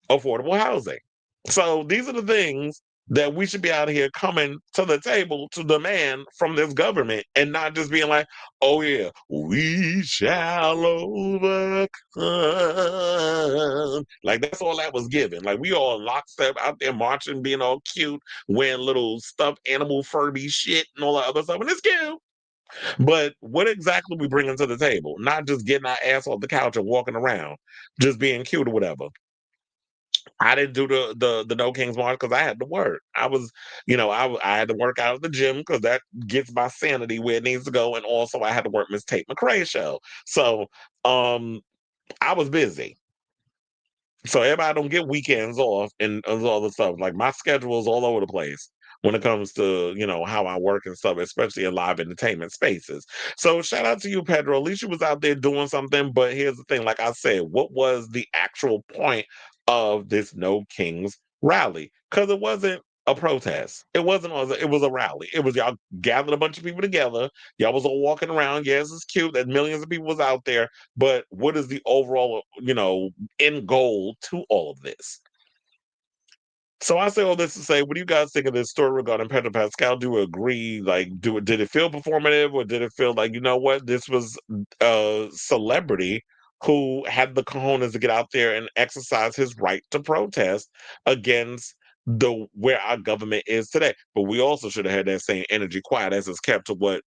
affordable housing? So these are the things that we should be out here coming to the table to demand from this government, and not just being like, oh yeah, we shall overcome. Like that's all that was given. Like we all lockstep out there marching, being all cute, wearing little stuffed animal Furby shit and all that other stuff. And it's cute. But what exactly we bringing to the table? Not just getting our ass off the couch and walking around, just being cute or whatever. I didn't do the No Kings March because I had to work. I was, I had to work out at the gym because that gets my sanity where it needs to go, and also I had to work Miss Tate McRae show. So, I was busy. So everybody don't get weekends off and all the stuff. Like my schedule is all over the place when it comes to how I work and stuff, especially in live entertainment spaces. So shout out to you, Pedro. At least you was out there doing something. But here's the thing: like I said, what was the actual point of this No Kings rally? Because it wasn't a protest. It wasn't. It was a rally. It was y'all gathered a bunch of people together. Y'all was all walking around. Yes, it's cute that millions of people was out there. But what is the overall, end goal to all of this? So I say all this to say, what do you guys think of this story regarding Pedro Pascal? Do you agree? Like, did it feel performative, or did it feel like, you know what, this was a celebrity who had the cojones to get out there and exercise his right to protest against the where our government is today? But we also should have had that same energy quiet as it's kept to what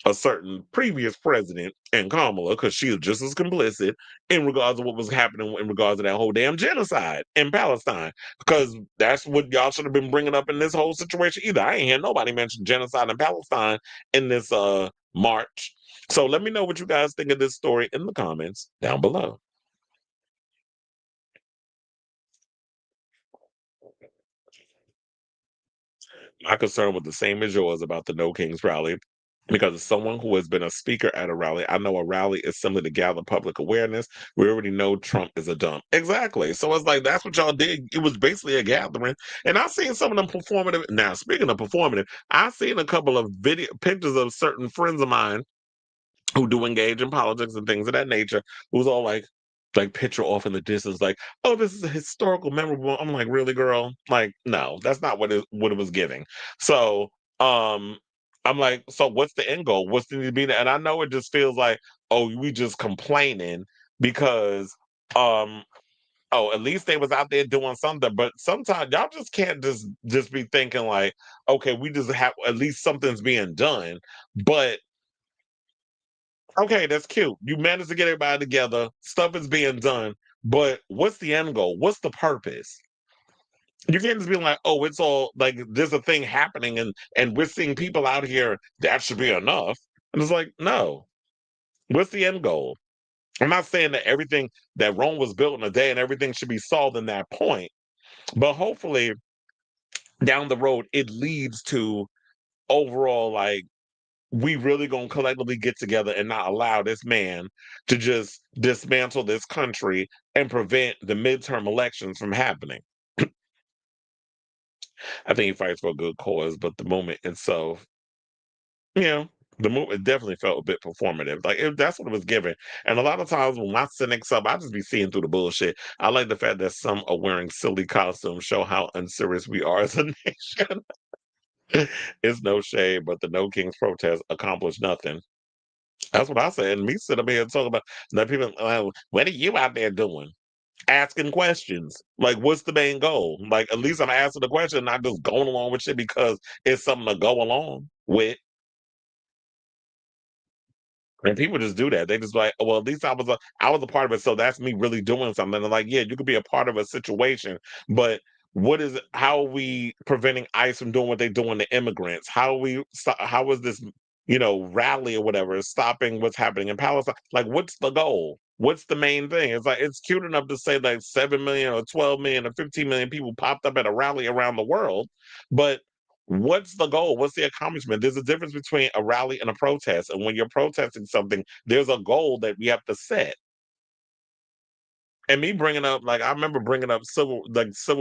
a certain previous president and Kamala, because she is just as complicit in regards to what was happening in regards to that whole damn genocide in Palestine. Because that's what y'all should have been bringing up in this whole situation either. I ain't hear nobody mention genocide in Palestine in this march. So let me know what you guys think of this story in the comments down below. My concern was the same as yours about the No Kings rally. Because as someone who has been a speaker at a rally, I know a rally is simply to gather public awareness. We already know Trump is a dump. Exactly. So it's like that's what y'all did. It was basically a gathering. And I've seen some of them performative. Now, speaking of performative, I've seen a couple of video pictures of certain friends of mine who do engage in politics and things of that nature, who's all like picture off in the distance, like, oh, this is a historical memorable. I'm like, really, girl? Like, no, that's not what it was giving. So I'm like, so what's the end goal? What's the need to be there? And I know it just feels like, oh, we just complaining because um oh, at least they was out there doing something. But sometimes y'all just can't just be thinking like, okay, we just have at least something's being done. But okay, that's cute. You managed to get everybody together. Stuff is being done. But what's the end goal? What's the purpose? You can't just be like, oh, it's all like there's a thing happening and we're seeing people out here. That should be enough. And it's like, no. What's the end goal? I'm not saying that everything that Rome was built in a day and everything should be solved in that point. But hopefully down the road it leads to overall like we really gonna collectively get together and not allow this man to just dismantle this country and prevent the midterm elections from happening. I think he fights for a good cause, but the moment itself, you know, the movement definitely felt a bit performative. Like that's what it was given. And a lot of times when my cynics up, I just be seeing through the bullshit. I like the fact that some are wearing silly costumes, show how unserious we are as a nation. It's no shade, but the No Kings protest accomplished nothing. That's what I said. And me sit up here and talk about that people, what are you out there doing? Asking questions. Like, what's the main goal? Like, at least I'm asking the question, not just going along with shit because it's something to go along with. And people just do that. They just like, oh, well, at least I was a part of it, so that's me really doing something. And like, yeah, you could be a part of a situation, but how are we preventing ICE from doing what they're doing to immigrants? How is this, rally or whatever stopping what's happening in Palestine? Like, what's the goal? What's the main thing? It's like it's cute enough to say like 7 million or 12 million or 15 million people popped up at a rally around the world, but what's the goal? What's the accomplishment? There's a difference between a rally and a protest. And when you're protesting something, there's a goal that we have to set. And me bringing up, like, I remember bringing up civil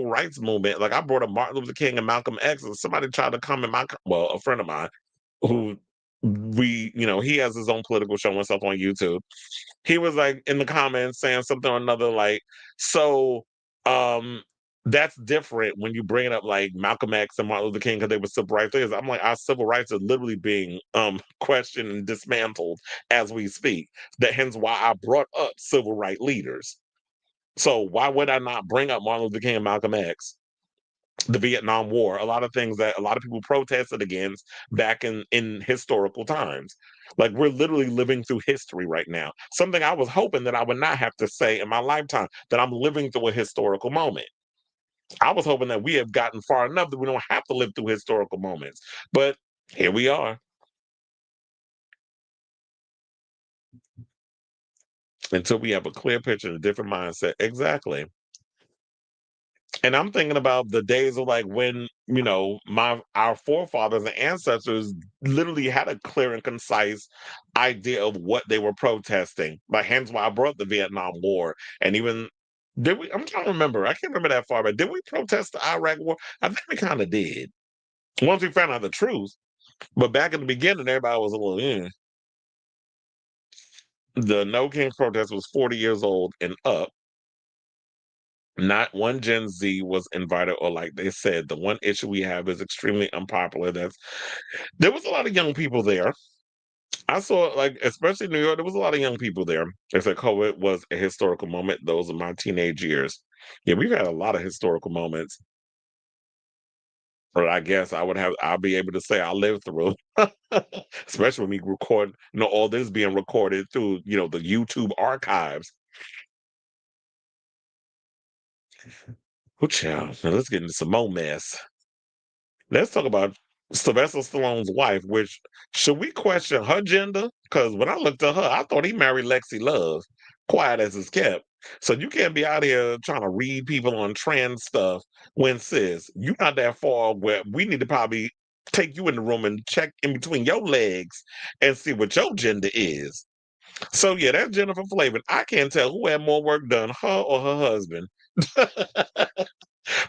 rights movement. Like, I brought up Martin Luther King and Malcolm X, and somebody tried to come in well, a friend of mine who he has his own political show and stuff on YouTube. He was like in the comments saying something or another like, so um that's different when you bring it up like Malcolm X and Martin Luther King because they were civil rights leaders. I'm like, our civil rights are literally being questioned and dismantled as we speak. That hence why I brought up civil rights leaders. So why would I not bring up Martin Luther King and Malcolm X? The Vietnam War, a lot of things that a lot of people protested against back in historical times. Like we're literally living through history right now. Something I was hoping that I would not have to say in my lifetime, that I'm living through a historical moment. I was hoping that we have gotten far enough that we don't have to live through historical moments. But here we are. Until we have a clear picture and a different mindset. Exactly. And I'm thinking about the days of like when, our forefathers and ancestors literally had a clear and concise idea of what they were protesting. Like hence why I brought the Vietnam War. And even did we I'm trying to remember. I can't remember that far, but did we protest the Iraq War? I think we kind of did. Once we found out the truth. But back in the beginning, everybody was a little The No King protest was 40 years old and up. Not one Gen Z was invited, or like they said, the one issue we have is extremely unpopular. There was a lot of young people there. I saw, like, especially in New York, there was a lot of young people there. They said COVID was a historical moment. Those are my teenage years. Yeah, we've had a lot of historical moments. But I guess I'll be able to say I lived through, especially when we record, all this being recorded through, the YouTube archives. Oh, child. Now let's get into some more mess. Let's talk about Sylvester Stallone's wife, which should we question her gender? Because when I looked at her, I thought he married Lexi Love, quiet as it's kept. So you can't be out here trying to read people on trans stuff when, sis, you're not that far where we need to probably take you in the room and check in between your legs and see what your gender is. So yeah, that's Jennifer Flavin. I can't tell who had more work done, her or her husband.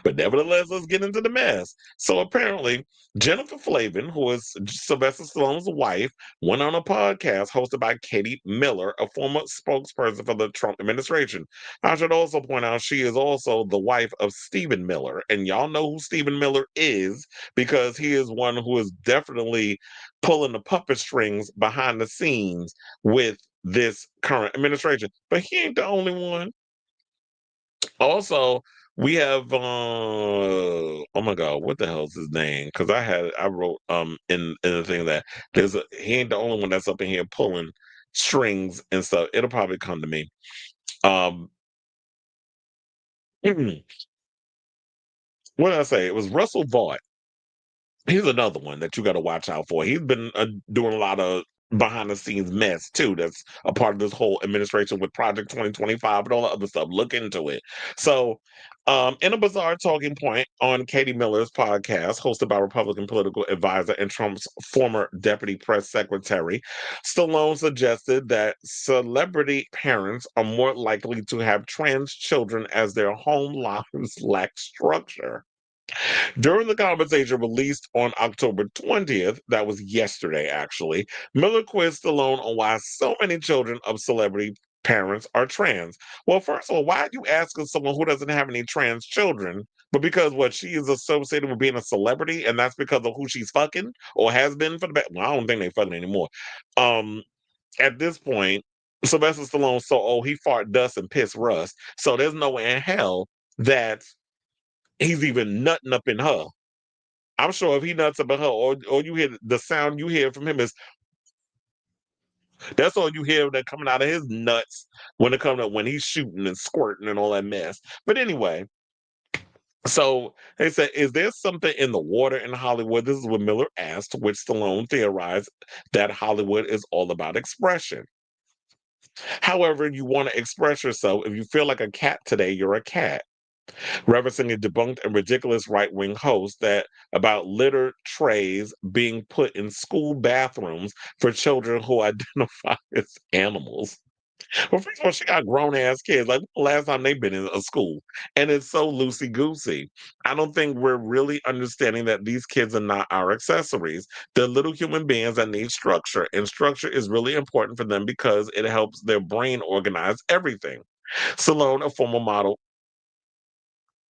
But nevertheless, let's get into the mess. So apparently, Jennifer Flavin, who is Sylvester Stallone's wife, went on a podcast hosted by Katie Miller, a former spokesperson for the Trump administration. I should also point out she is also the wife of Stephen Miller. And y'all know who Stephen Miller is because he is one who is definitely pulling the puppet strings behind the scenes with this current administration. But he ain't the only one. Also, we have oh my god, what the hell is his name? Because I wrote in the thing that he ain't the only one that's up in here pulling strings and stuff. It'll probably come to me. Um what did I say? It was Russell Vaught. He's another one that you got to watch out for. He's been doing a lot of behind the scenes mess too. That's a part of this whole administration with Project 2025 and all the other stuff. Look into it. So, in a bizarre talking point on Katie Miller's podcast, hosted by Republican political advisor and Trump's former deputy press secretary, Stallone suggested that celebrity parents are more likely to have trans children as their home lives lack structure. During the conversation released on October 20th, that was yesterday actually, Miller quizzed Stallone on why so many children of celebrity parents are trans. Well, first of all, why are you asking someone who doesn't have any trans children? But because what she is associated with being a celebrity, and that's because of who she's fucking or has been for the back. Well, I don't think they fucking anymore. Um, at this point, Sylvester Stallone's so old he fart dust and piss rust. So there's no way in hell that he's even nutting up in her. I'm sure if he nuts up in her, or you hear the sound you hear from him is that's all you hear that coming out of his nuts when it comes up when he's shooting and squirting and all that mess. But anyway, so they said, is there something in the water in Hollywood? This is what Miller asked, which Stallone theorized that Hollywood is all about expression. However, you want to express yourself. If you feel like a cat today, you're a cat. Referencing a debunked and ridiculous right-wing host that about litter trays being put in school bathrooms for children who identify as animals. Well, first of all, she got grown-ass kids. Like, when the last time they've been in a school? And it's so loosey-goosey. I don't think we're really understanding that these kids are not our accessories. They're little human beings that need structure, and structure is really important for them because it helps their brain organize everything. Salone, a former model,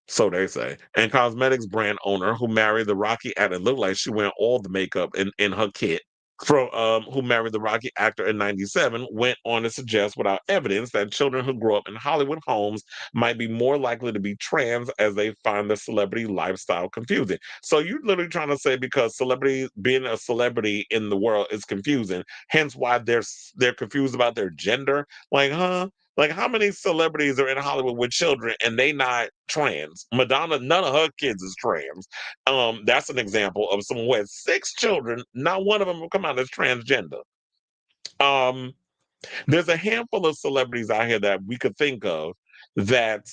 so they say. And cosmetics brand owner who married the Rocky actor, looked like she went all the makeup in her kit. From who married the Rocky actor in '97, went on to suggest without evidence that children who grow up in Hollywood homes might be more likely to be trans as they find the celebrity lifestyle confusing. So you're literally trying to say because celebrity being a celebrity in the world is confusing, hence why they're confused about their gender. Like, huh? Like, how many celebrities are in Hollywood with children and they not trans? Madonna, none of her kids is trans. That's an example of someone who has 6 children. Not one of them will come out as transgender. Um, there's a handful of celebrities out here that we could think of that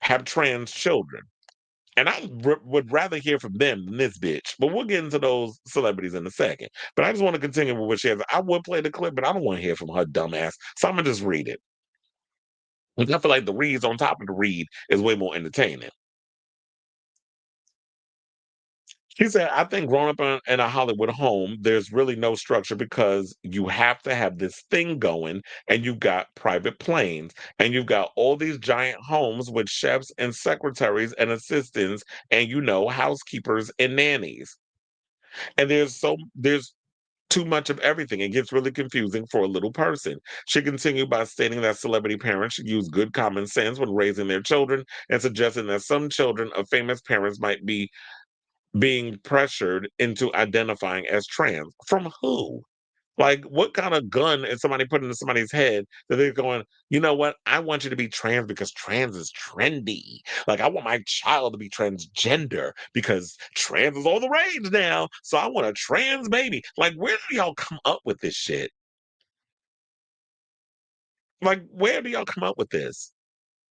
have trans children. And would rather hear from them than this bitch. But we'll get into those celebrities in a second. But I just want to continue with what she has. I would play the clip, but I don't want to hear from her dumbass. So I'm going to just read it. I feel like the reads on top of the read is way more entertaining. She said, I think growing up in a Hollywood home, there's really no structure because you have to have this thing going, and you've got private planes, and you've got all these giant homes with chefs and secretaries and assistants, and housekeepers and nannies. And there's too much of everything. It gets really confusing for a little person. She continued by stating that celebrity parents should use good common sense when raising their children and suggesting that some children of famous parents might be being pressured into identifying as trans. From who? Like, what kind of gun is somebody putting in somebody's head that they're going, you know what? I want you to be trans because trans is trendy. Like, I want my child to be transgender because trans is all the rage now. So I want a trans baby. Like, where do y'all come up with this shit? Like, where do y'all come up with this?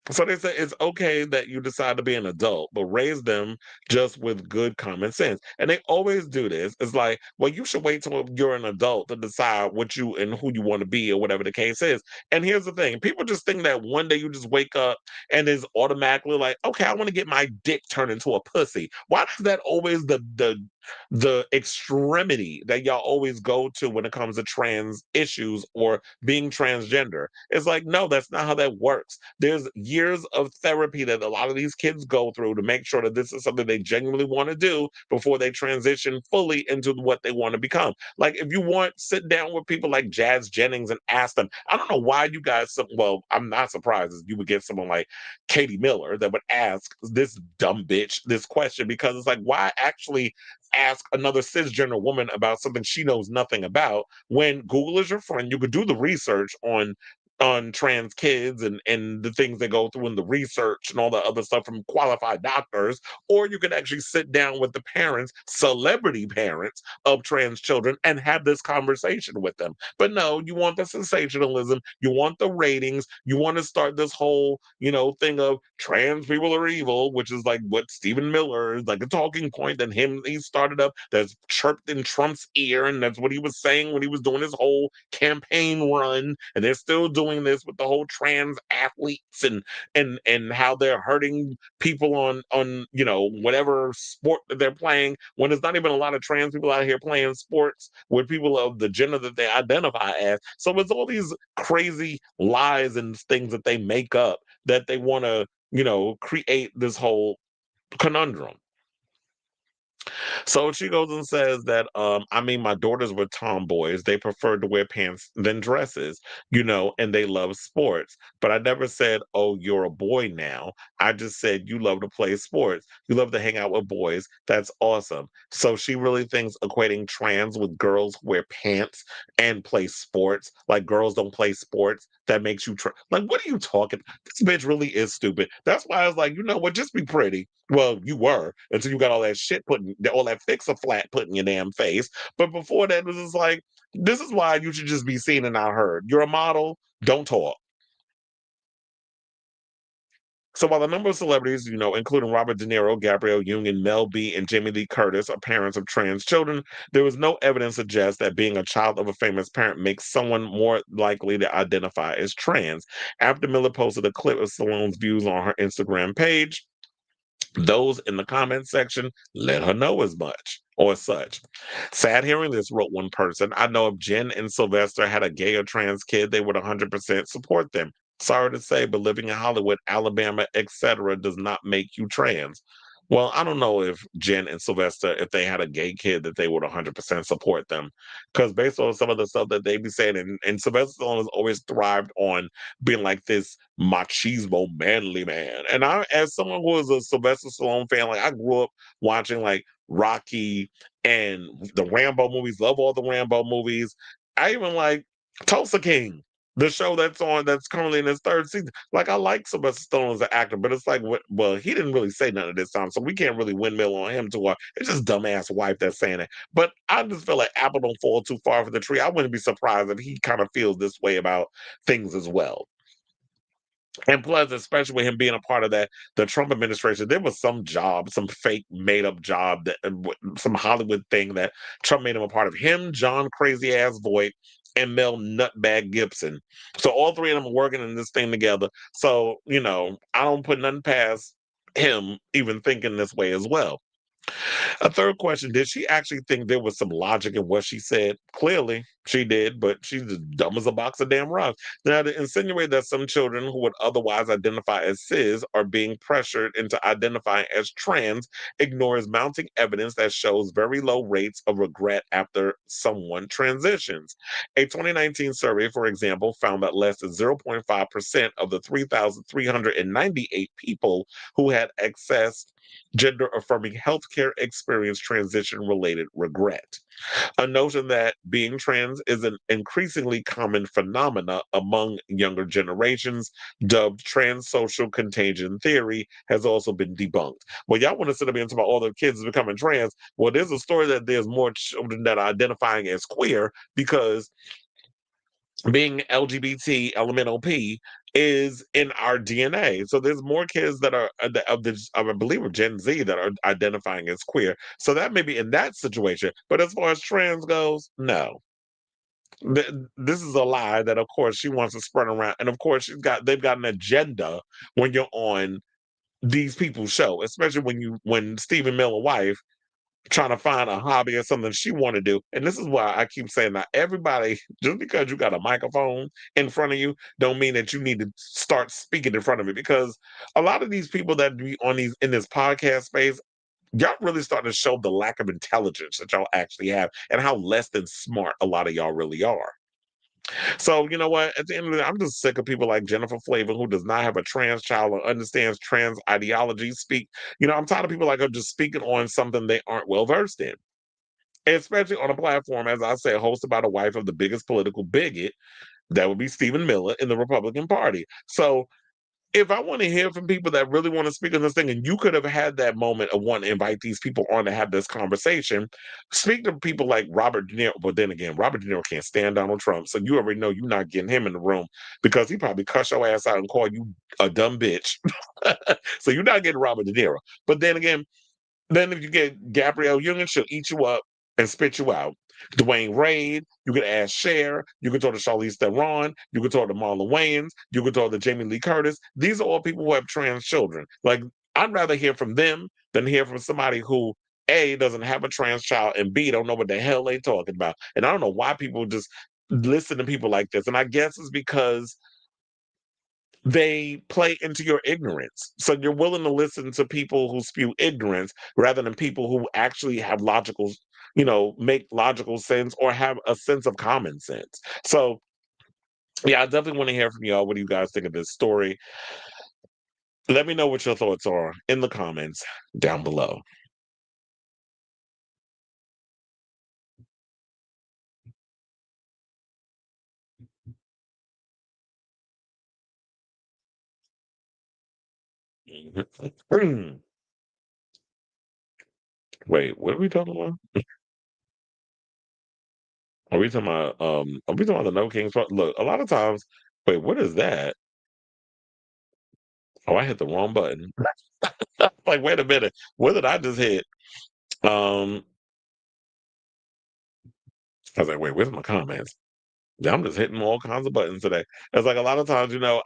So they say it's okay that you decide to be an adult, but raise them just with good common sense. And they always do this. It's like, well, you should wait till you're an adult to decide what you and who you want to be or whatever the case is. And here's the thing: people just think that one day you just wake up and is automatically like, okay, I want to get my dick turned into a pussy. Why is that always the extremity that y'all always go to when it comes to trans issues or being transgender? It's like, no, that's not how that works. There's years of therapy that a lot of these kids go through to make sure that this is something they genuinely want to do before they transition fully into what they want to become. Like, if you want, sit down with people like Jazz Jennings and ask them. I don't know why you guys, well, I'm not surprised that you would get someone like Katie Miller that would ask this dumb bitch this question, because it's like, why actually ask another cisgender woman about something she knows nothing about when Google is your friend? You could do the research on trans kids and the things they go through in the research and all the other stuff from qualified doctors, or you can actually sit down with the parents, celebrity parents of trans children, and have this conversation with them. But no, you want the sensationalism, you want the ratings, you want to start this whole, thing of trans people are evil, which is like what Stephen Miller is like a talking point that he started up, that's chirped in Trump's ear, and that's what he was saying when he was doing his whole campaign run. And they're still doing this with the whole trans athletes and how they're hurting people on whatever sport that they're playing, when there's not even a lot of trans people out here playing sports with people of the gender that they identify as. So it's all these crazy lies and things that they make up that they want to create this whole conundrum. So she goes and says that, I mean, my daughters were tomboys. They preferred to wear pants than dresses, and they love sports. But I never said, oh, you're a boy now. I just said, you love to play sports. You love to hang out with boys. That's awesome. So she really thinks equating trans with girls who wear pants and play sports, like girls don't play sports, that makes you, like, what are you talking? This bitch really is stupid. That's why I was like, you know what? Just be pretty. Well, you were until you got all that shit all that fix a flat put in your damn face. But before that, it was just like, this is why you should just be seen and not heard. You're a model, don't talk. So while a number of celebrities, including Robert De Niro, Gabrielle Union, Mel B, and Jamie Lee Curtis, are parents of trans children, there was no evidence to suggest that being a child of a famous parent makes someone more likely to identify as trans. After Miller posted a clip of Stallone's views on her Instagram page, those in the comment section let her know as much or such. Sad hearing this, wrote one person. I know if Jen and Sylvester had a gay or trans kid, they would 100% support them. Sorry to say, but living in Hollywood, Alabama, etc., does not make you trans. Well, I don't know if Jen and Sylvester, if they had a gay kid, that they would 100% support them. Because based on some of the stuff that they be saying, and Sylvester Stallone has always thrived on being like this machismo manly man. And I, as someone who was a Sylvester Stallone fan, like I grew up watching like Rocky and the Rambo movies, love all the Rambo movies. I even like Tulsa King, the show that's currently in its third season. Like, I like Sylvester Stallone as an actor, but it's like, well, he didn't really say none of this time, so we can't really windmill on him too hard. It's just dumbass wife that's saying it. But I just feel like apple don't fall too far for the tree. I wouldn't be surprised if he kind of feels this way about things as well. And plus, especially with him being a part of the Trump administration, there was some job, some fake made up job, that some Hollywood thing that Trump made him a part of. Him, John Crazy Ass Voight, and Mel Nutbag Gibson. So all three of them are working in this thing together. So, I don't put nothing past him even thinking this way as well. A third question, did she actually think there was some logic in what she said? Clearly, she did, but she's as dumb as a box of damn rocks. Now, to insinuate that some children who would otherwise identify as cis are being pressured into identifying as trans ignores mounting evidence that shows very low rates of regret after someone transitions. A 2019 survey, for example, found that less than 0.5% of the 3,398 people who had accessed gender affirming healthcare experience transition related regret. A notion that being trans is an increasingly common phenomena among younger generations, dubbed trans social contagion theory, has also been debunked. Well, y'all want to sit up here and talk about all the kids becoming trans. Well, there's a story that there's more children that are identifying as queer because being LGBT, LMNOP is in our DNA. So there's more kids that are of this, I believe, of Gen Z that are identifying as queer. So that may be in that situation. But as far as trans goes, no. This is a lie that, of course, she wants to spread around, and of course, they've got an agenda when you're on these people's show, especially when Stephen Miller wife trying to find a hobby or something she want to do. And this is why I keep saying that everybody, just because you got a microphone in front of you, don't mean that you need to start speaking in front of it. Because a lot of these people that be on these in this podcast space, y'all really starting to show the lack of intelligence that y'all actually have and how less than smart a lot of y'all really are. So you know what? At the end of the day, I'm just sick of people like Jennifer Flavin, who does not have a trans child or understands trans ideology. Speak, I'm tired of people like her just speaking on something they aren't well versed in, especially on a platform, as I said, hosted by the wife of the biggest political bigot, that would be Stephen Miller in the Republican Party. So if I want to hear from people that really want to speak on this thing, and you could have had that moment of wanting to invite these people on to have this conversation, speak to people like Robert De Niro. But then again, Robert De Niro can't stand Donald Trump, so you already know you're not getting him in the room because he probably cuss your ass out and call you a dumb bitch. So you're not getting Robert De Niro. But then if you get Gabrielle Union, she'll eat you up and spit you out. Dwayne Reed, you could ask Cher, you could talk to Charlize Theron, you could talk to Marlon Wayans, you could talk to Jamie Lee Curtis. These are all people who have trans children. Like, I'd rather hear from them than hear from somebody who A, doesn't have a trans child, and B, don't know what the hell they talking about. And I don't know why people just listen to people like this. And I guess it's because they play into your ignorance. So you're willing to listen to people who spew ignorance rather than people who actually have make logical sense or have a sense of common sense. So yeah, I definitely want to hear from y'all. What do you guys think of this story? Let me know what your thoughts are in the comments down below. Wait, what are we talking about? Are we talking about the No Kings? Look, a lot of times, wait, what is that? Oh, I hit the wrong button. Like, wait a minute. What did I just hit? Um, I was like, wait, where's my comments? Yeah, I'm just hitting all kinds of buttons today. It's like a lot of times, another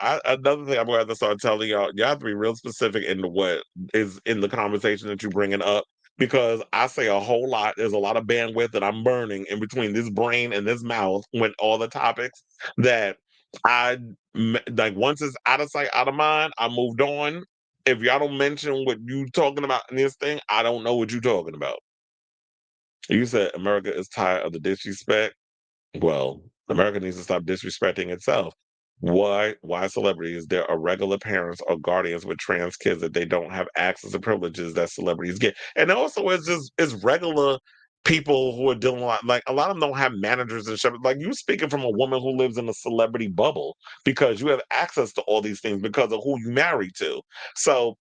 thing I'm gonna have to start telling y'all, you have to be real specific into what is in the conversation that you're bringing up because I say a whole lot. There's a lot of bandwidth that I'm burning in between this brain and this mouth when all the topics that like once it's out of sight, out of mind, I moved on. If y'all don't mention what you talking about in this thing, I don't know what you talking about. You said America is tired of the disrespect. Well, America needs to stop disrespecting itself. Why celebrities? There are regular parents or guardians with trans kids that they don't have access to privileges that celebrities get. And also it's regular people who are dealing like a lot of them don't have managers and stuff. Like you speaking from a woman who lives in a celebrity bubble because you have access to all these things because of who you married to. So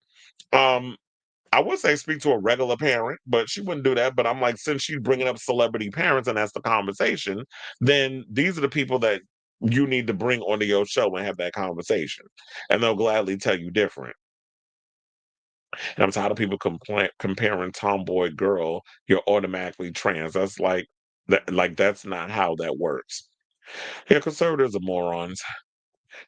um I would say speak to a regular parent, but she wouldn't do that. But I'm like, since she's bringing up celebrity parents and that's the conversation, then these are the people that you need to bring onto your show and have that conversation. And they'll gladly tell you different. And I'm tired of people comparing tomboy girl, you're automatically trans. That's like that, like that's not how that works. Yeah, conservatives are morons.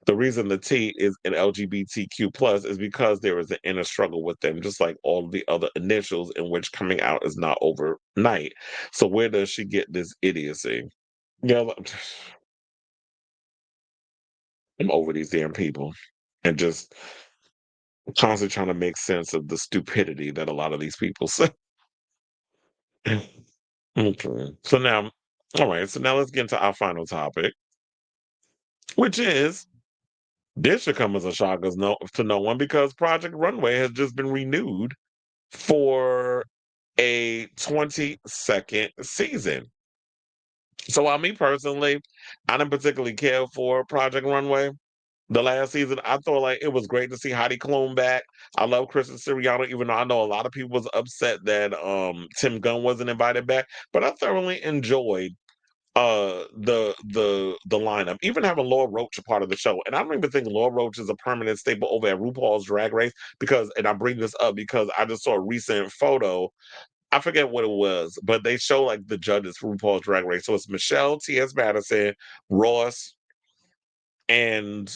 The reason the T is an LGBTQ plus is because there is an inner struggle with them, just like all the other initials in which coming out is not overnight. So where does she get this idiocy? Yeah, I'm over these damn people and just constantly trying to make sense of the stupidity that a lot of these people say. Okay. So now, all right. So now let's get into our final topic, which is this should come as a shock as to no one because Project Runway has just been renewed for a 22nd season. So while me personally, I didn't particularly care for Project Runway the last season. I thought like it was great to see Heidi Klum back. I love Kristen Siriano, even though I know a lot of people was upset that Tim Gunn wasn't invited back. But I thoroughly enjoyed the lineup, even having Laura Roach a part of the show. And I don't even think Laura Roach is a permanent staple over at RuPaul's Drag Race because, and I bring this up because I just saw a recent photo. I forget what it was, but they show like the judges for RuPaul's Drag Race. So it's Michelle T.S. Madison, Ross, and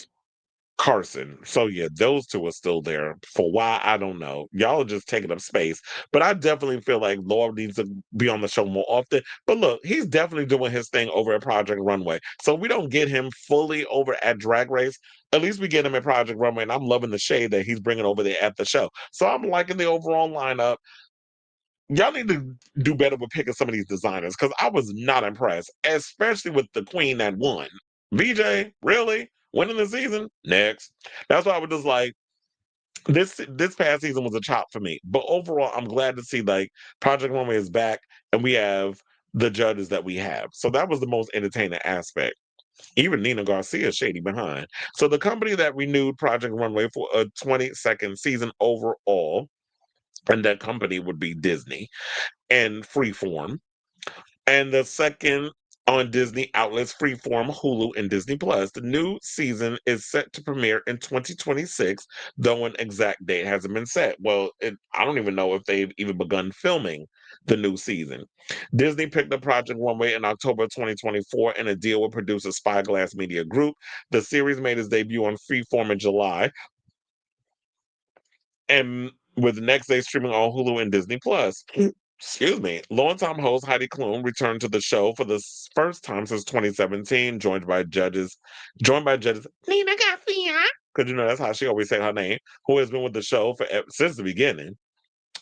Carson. So yeah, those two are still there. For why, I don't know. Y'all are just taking up space. But I definitely feel like Laura needs to be on the show more often. But look, he's definitely doing his thing over at Project Runway. So we don't get him fully over at Drag Race. At least we get him at Project Runway, and I'm loving the shade that he's bringing over there at the show. So I'm liking the overall lineup. Y'all need to do better with picking some of these designers because I was not impressed, especially with the queen that won. VJ, really? Winning the season? Next. That's why I was just like, this past season was a chop for me. But overall, I'm glad to see like Project Runway is back and we have the judges that we have. So that was the most entertaining aspect. Even Nina Garcia shady behind. So the company that renewed Project Runway for a 22nd season overall, and that company would be Disney and Freeform. And the second on Disney outlets Freeform, Hulu, and Disney Plus. The new season is set to premiere in 2026, though an exact date hasn't been set. Well, I don't even know if they've even begun filming the new season. Disney picked up Project Runway in October 2024 in a deal with producer Spyglass Media Group. The series made its debut on Freeform in July, and with the next day streaming on Hulu and Disney Plus. Excuse me. Longtime host Heidi Klum returned to the show for the first time since 2017, joined by judges Nina Garcia, because you know that's how she always say her name, who has been with the show since the beginning,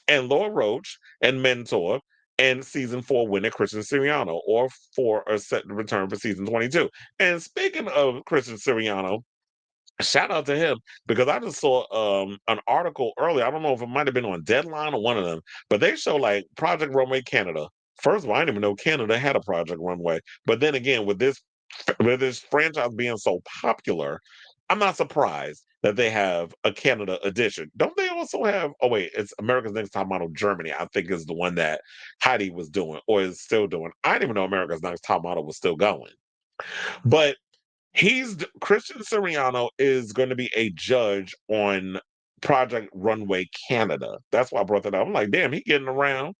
and Laura Roach and mentor and season 4 winner Christian Siriano, or 4 are set to return for season 22. And speaking of Christian Siriano, shout out to him because I just saw an article earlier. I don't know if it might have been on Deadline or one of them, but they show like Project Runway Canada. First of all, I didn't even know Canada had a Project Runway. But then again, with this franchise being so popular, I'm not surprised that they have a Canada edition. Don't they also have? Oh wait, it's America's Next Top Model Germany. I think is the one that Heidi was doing or is still doing. I didn't even know America's Next Top Model was still going. But Christian Siriano is going to be a judge on Project Runway Canada. That's why I brought that up. I'm like, damn, he getting around.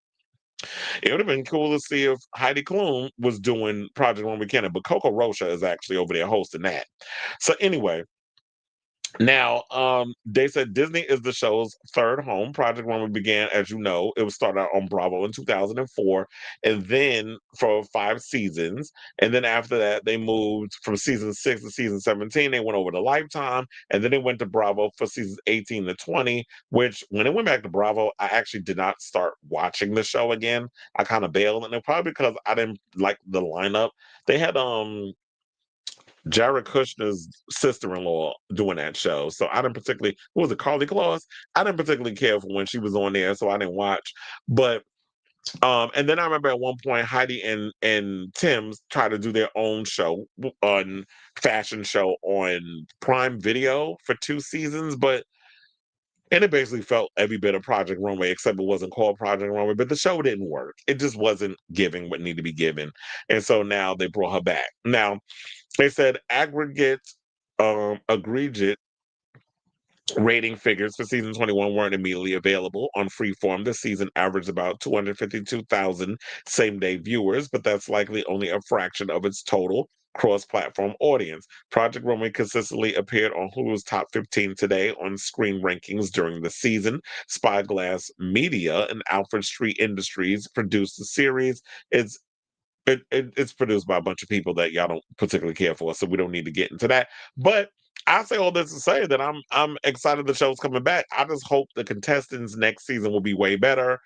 It would have been cool to see if Heidi Klum was doing Project Runway Canada, but Coco Rocha is actually over there hosting that. So anyway, now, they said Disney is the show's third home. Project Runway began, as you know, it was started out on Bravo in 2004, and then for 5 seasons. And then after that, they moved from season 6 to season 17. They went over to Lifetime, and then they went to Bravo for seasons 18 to 20. Which, when it went back to Bravo, I actually did not start watching the show again. I kind of bailed, and it probably because I didn't like the lineup. They had Jared Kushner's sister-in-law doing that show. So I didn't particularly, who was it, Carly Claus? I didn't particularly care for when she was on there, so I didn't watch. But and then I remember at one point Heidi and Tim's tried to do their own show on fashion show on Prime Video for 2 seasons, but and it basically felt every bit of Project Runway, except it wasn't called Project Runway. But the show didn't work. It just wasn't giving what needed to be given. And so now they brought her back. Now, they said aggregate egregious rating figures for season 21 weren't immediately available on Freeform. This season averaged about 252,000 same day viewers, but that's likely only a fraction of its total. cross-platform audience. Project Runway consistently appeared on Hulu's top 15 today on screen rankings during the season. Spyglass Media and Alfred Street Industries produced the series. It's it's produced by a bunch of people that y'all don't particularly care for, so we don't need to get into that. But I say all this to say that I'm excited the show's coming back. I just hope the contestants next season will be way better.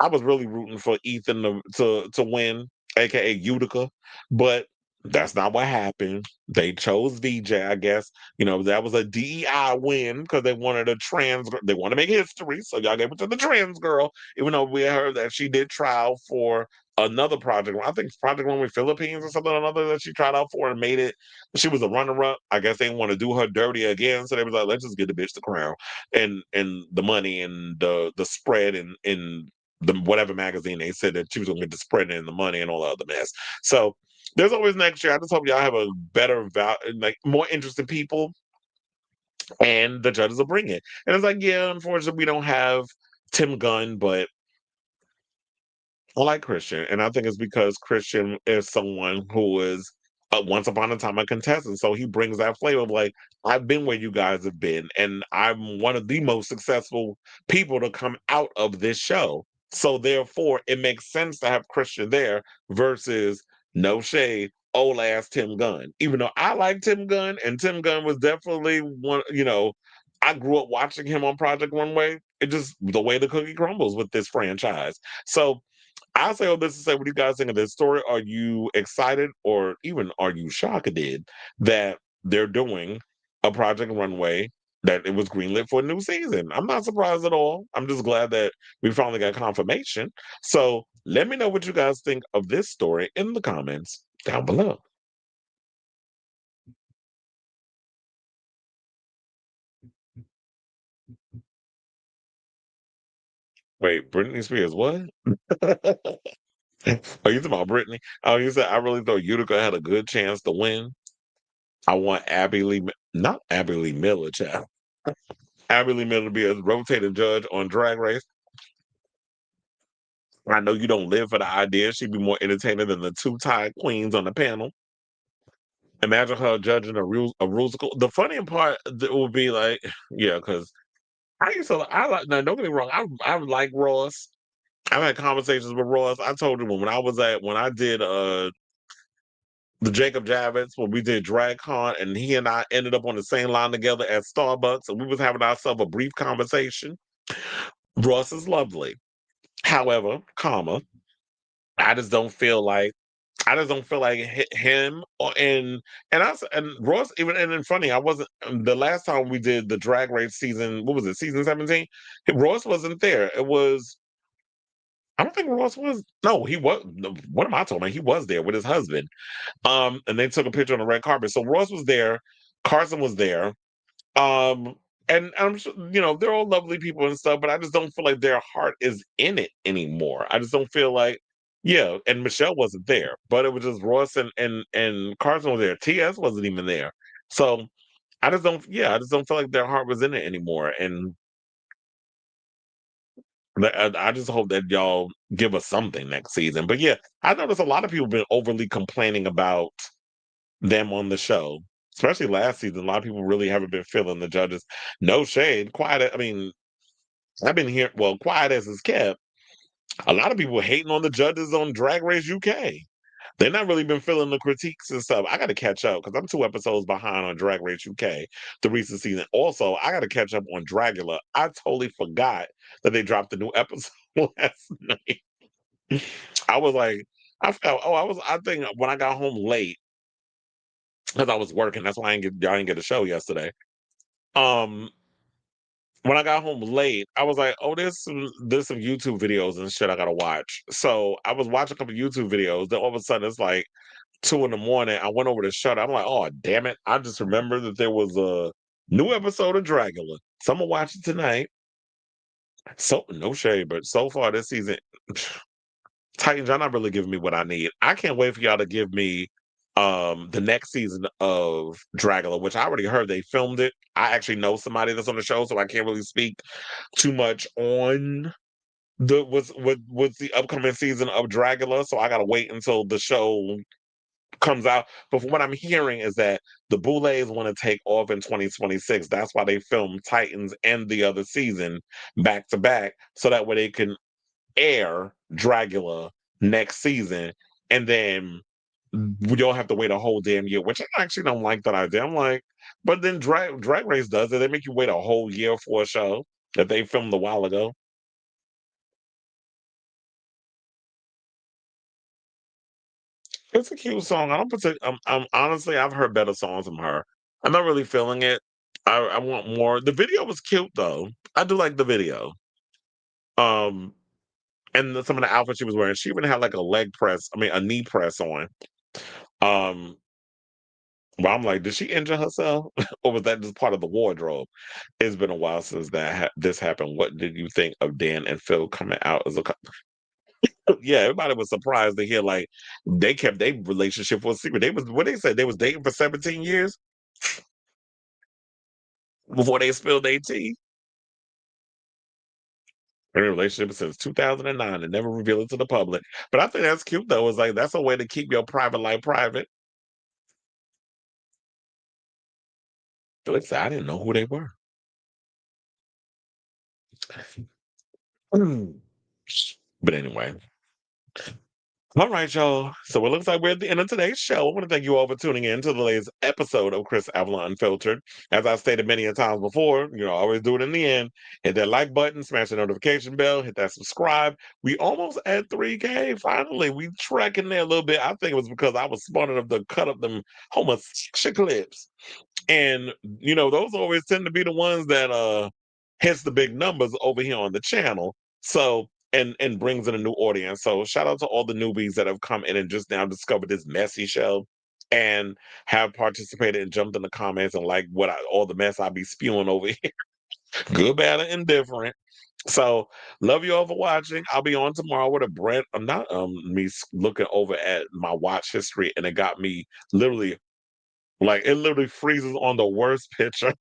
I was really rooting for Ethan to win, aka Utica, but that's not what happened. They chose VJ, I guess. That was a DEI win because they wanted a trans. They want to make history, so y'all gave it to the trans girl. Even though we heard that she did trial for another project. I think Project One with Philippines or something or another that she tried out for and made it. She was a runner-up. I guess they didn't want to do her dirty again, so they was like, let's just get the bitch the crown and the money and the spread and the whatever magazine they said that she was gonna get the spread and the money and all the other mess. So there's always next year. I just hope y'all have a better like more interested people and the judges will bring it. And it's like, yeah, unfortunately we don't have Tim Gunn, but I like Christian, and I think it's because Christian is someone who is once upon a time a contestant, so he brings that flavor of like, I've been where you guys have been, and I'm one of the most successful people to come out of this show. So therefore, it makes sense to have Christian there versus no shade, old ass Tim Gunn. Even though I like Tim Gunn, and Tim Gunn was definitely one. I grew up watching him on Project Runway. It just the way the cookie crumbles with this franchise. So I'll say all this to say, what do you guys think of this story? Are you excited or even are you shocked that they're doing a Project Runway, that it was greenlit for a new season? I'm not surprised at all. I'm just glad that we finally got confirmation. So let me know what you guys think of this story in the comments down below. Wait, Britney Spears, what? Are you talking about Britney? Oh, you said I really thought Utica had a good chance to win. I want not Abby Lee Miller, child. Abby Lee Miller to be a rotating judge on Drag Race. I know you don't live for the idea. She'd be more entertaining than the two tied queens on the panel. Imagine her judging a musical. The funny part would be like, yeah, because I like. Now, don't get me wrong. I like Ross. I've had conversations with Ross. I told him when I did the Jacob Javits when we did DragCon, and he and I ended up on the same line together at Starbucks, and we was having ourselves a brief conversation. Ross is lovely. However, I just don't feel like him and Ross even and then funny I wasn't the last time we did the Drag Race season. What was it, season 17? Ross wasn't there. It was I don't think Ross was. No, he was. What am I talking about? He was there with his husband. And they took a picture on the red carpet. So Ross was there, Carson was there. Um, and I'm sure, they're all lovely people and stuff, but I just don't feel like their heart is in it anymore. I just don't feel like, yeah, and Michelle wasn't there, but it was just Ross and Carson was there. TS wasn't even there. So I just don't feel like their heart was in it anymore. And I just hope that y'all give us something next season. But yeah, I noticed a lot of people been overly complaining about them on the show, especially last season. A lot of people really haven't been feeling the judges. No shade, quiet. I mean, I've been here. Well, quiet as it's kept. A lot of people hating on the judges on Drag Race UK. They're not really been feeling the critiques and stuff. I got to catch up because I'm 2 episodes behind on Drag Race UK, the recent season. Also, I got to catch up on Dragula. I totally forgot that they dropped the new episode last night. I was like, I felt. Oh, I was. I think when I got home late because I was working. That's why y'all didn't get a show yesterday. Um, when I got home late, I was like, "Oh, there's some YouTube videos and shit I gotta watch." So I was watching a couple YouTube videos. Then all of a sudden, it's like 2 in the morning. I went over to shut. I'm like, "Oh, damn it!" I just remembered that there was a new episode of Dragula. So I'm gonna watch it tonight. So no shade, but so far this season, Titans, y'all not really giving me what I need. I can't wait for y'all to give me the next season of Dragula, which I already heard they filmed it. I actually know somebody that's on the show, so I can't really speak too much on what's the upcoming season of Dragula. So I gotta wait until the show comes out. But from what I'm hearing is that the Boulets want to take off in 2026. That's why they filmed Titans and the other season back to back, so that way they can air Dragula next season, and then we don't have to wait a whole damn year, which I actually don't like that idea. I'm like, but then Drag Race does it. They make you wait a whole year for a show that they filmed a while ago. It's a cute song. I don't I'm honestly, I've heard better songs from her. I'm not really feeling it. I want more. The video was cute though. I do like the video. Um, and some of the outfits she was wearing, she even had like a leg press. I mean, a knee press on. Um, well, I'm like, did she injure herself, or was that just part of the wardrobe? It's been a while since this happened. What did you think of Dan and Phil coming out as a yeah, everybody was surprised to hear like they kept their relationship was secret. They was what they said they was dating for 17 years before they spilled their tea. In a relationship since 2009 and never revealed it to the public. But I think that's cute though. It's like that's a way to keep your private life private. Felix said, I didn't know who they were. But anyway, all right, y'all. So it looks like we're at the end of today's show. I want to thank you all for tuning in to the latest episode of Chris Avalon Unfiltered. As I've stated many a times before, always do it in the end. Hit that like button, smash the notification bell, hit that subscribe. We almost at 3K. Finally, we tracking there a little bit. I think it was because I was smart enough to cut up them homosexual clips. And those always tend to be the ones that hits the big numbers over here on the channel. So and brings in a new audience. So shout out to all the newbies that have come in and just now discovered this messy show and have participated and jumped in the comments and like all the mess I be spewing over here. Good, bad, and indifferent. So love you all for watching. I'll be on tomorrow with a brand. I'm not me looking over at my watch history and it got me literally like it literally freezes on the worst picture.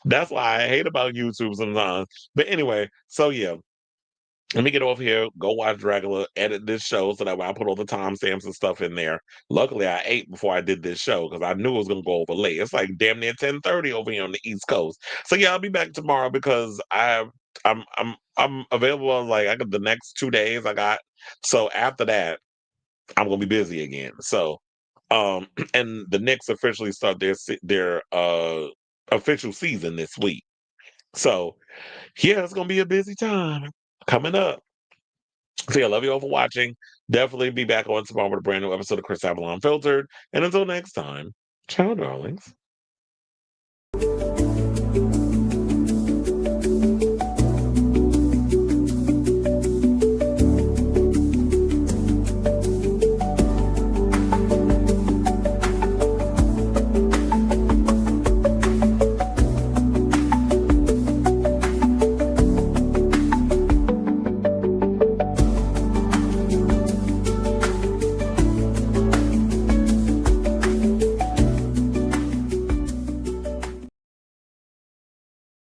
That's why I hate about YouTube sometimes. But anyway, so yeah, let me get off here, go watch Dracula, edit this show so that way I put all the timestamps and stuff in there. Luckily, I ate before I did this show because I knew it was gonna go over late. It's like damn near 10:30 over here on the East Coast. So yeah, I'll be back tomorrow because I'm available on like I got the next 2 days I got. So after that, I'm gonna be busy again. So and the Knicks officially start their official season this week. So yeah, it's gonna be a busy time coming up. So yeah, love you all for watching. Definitely be back on tomorrow with a brand new episode of Chris Avalon Filtered. And until next time, ciao, darlings.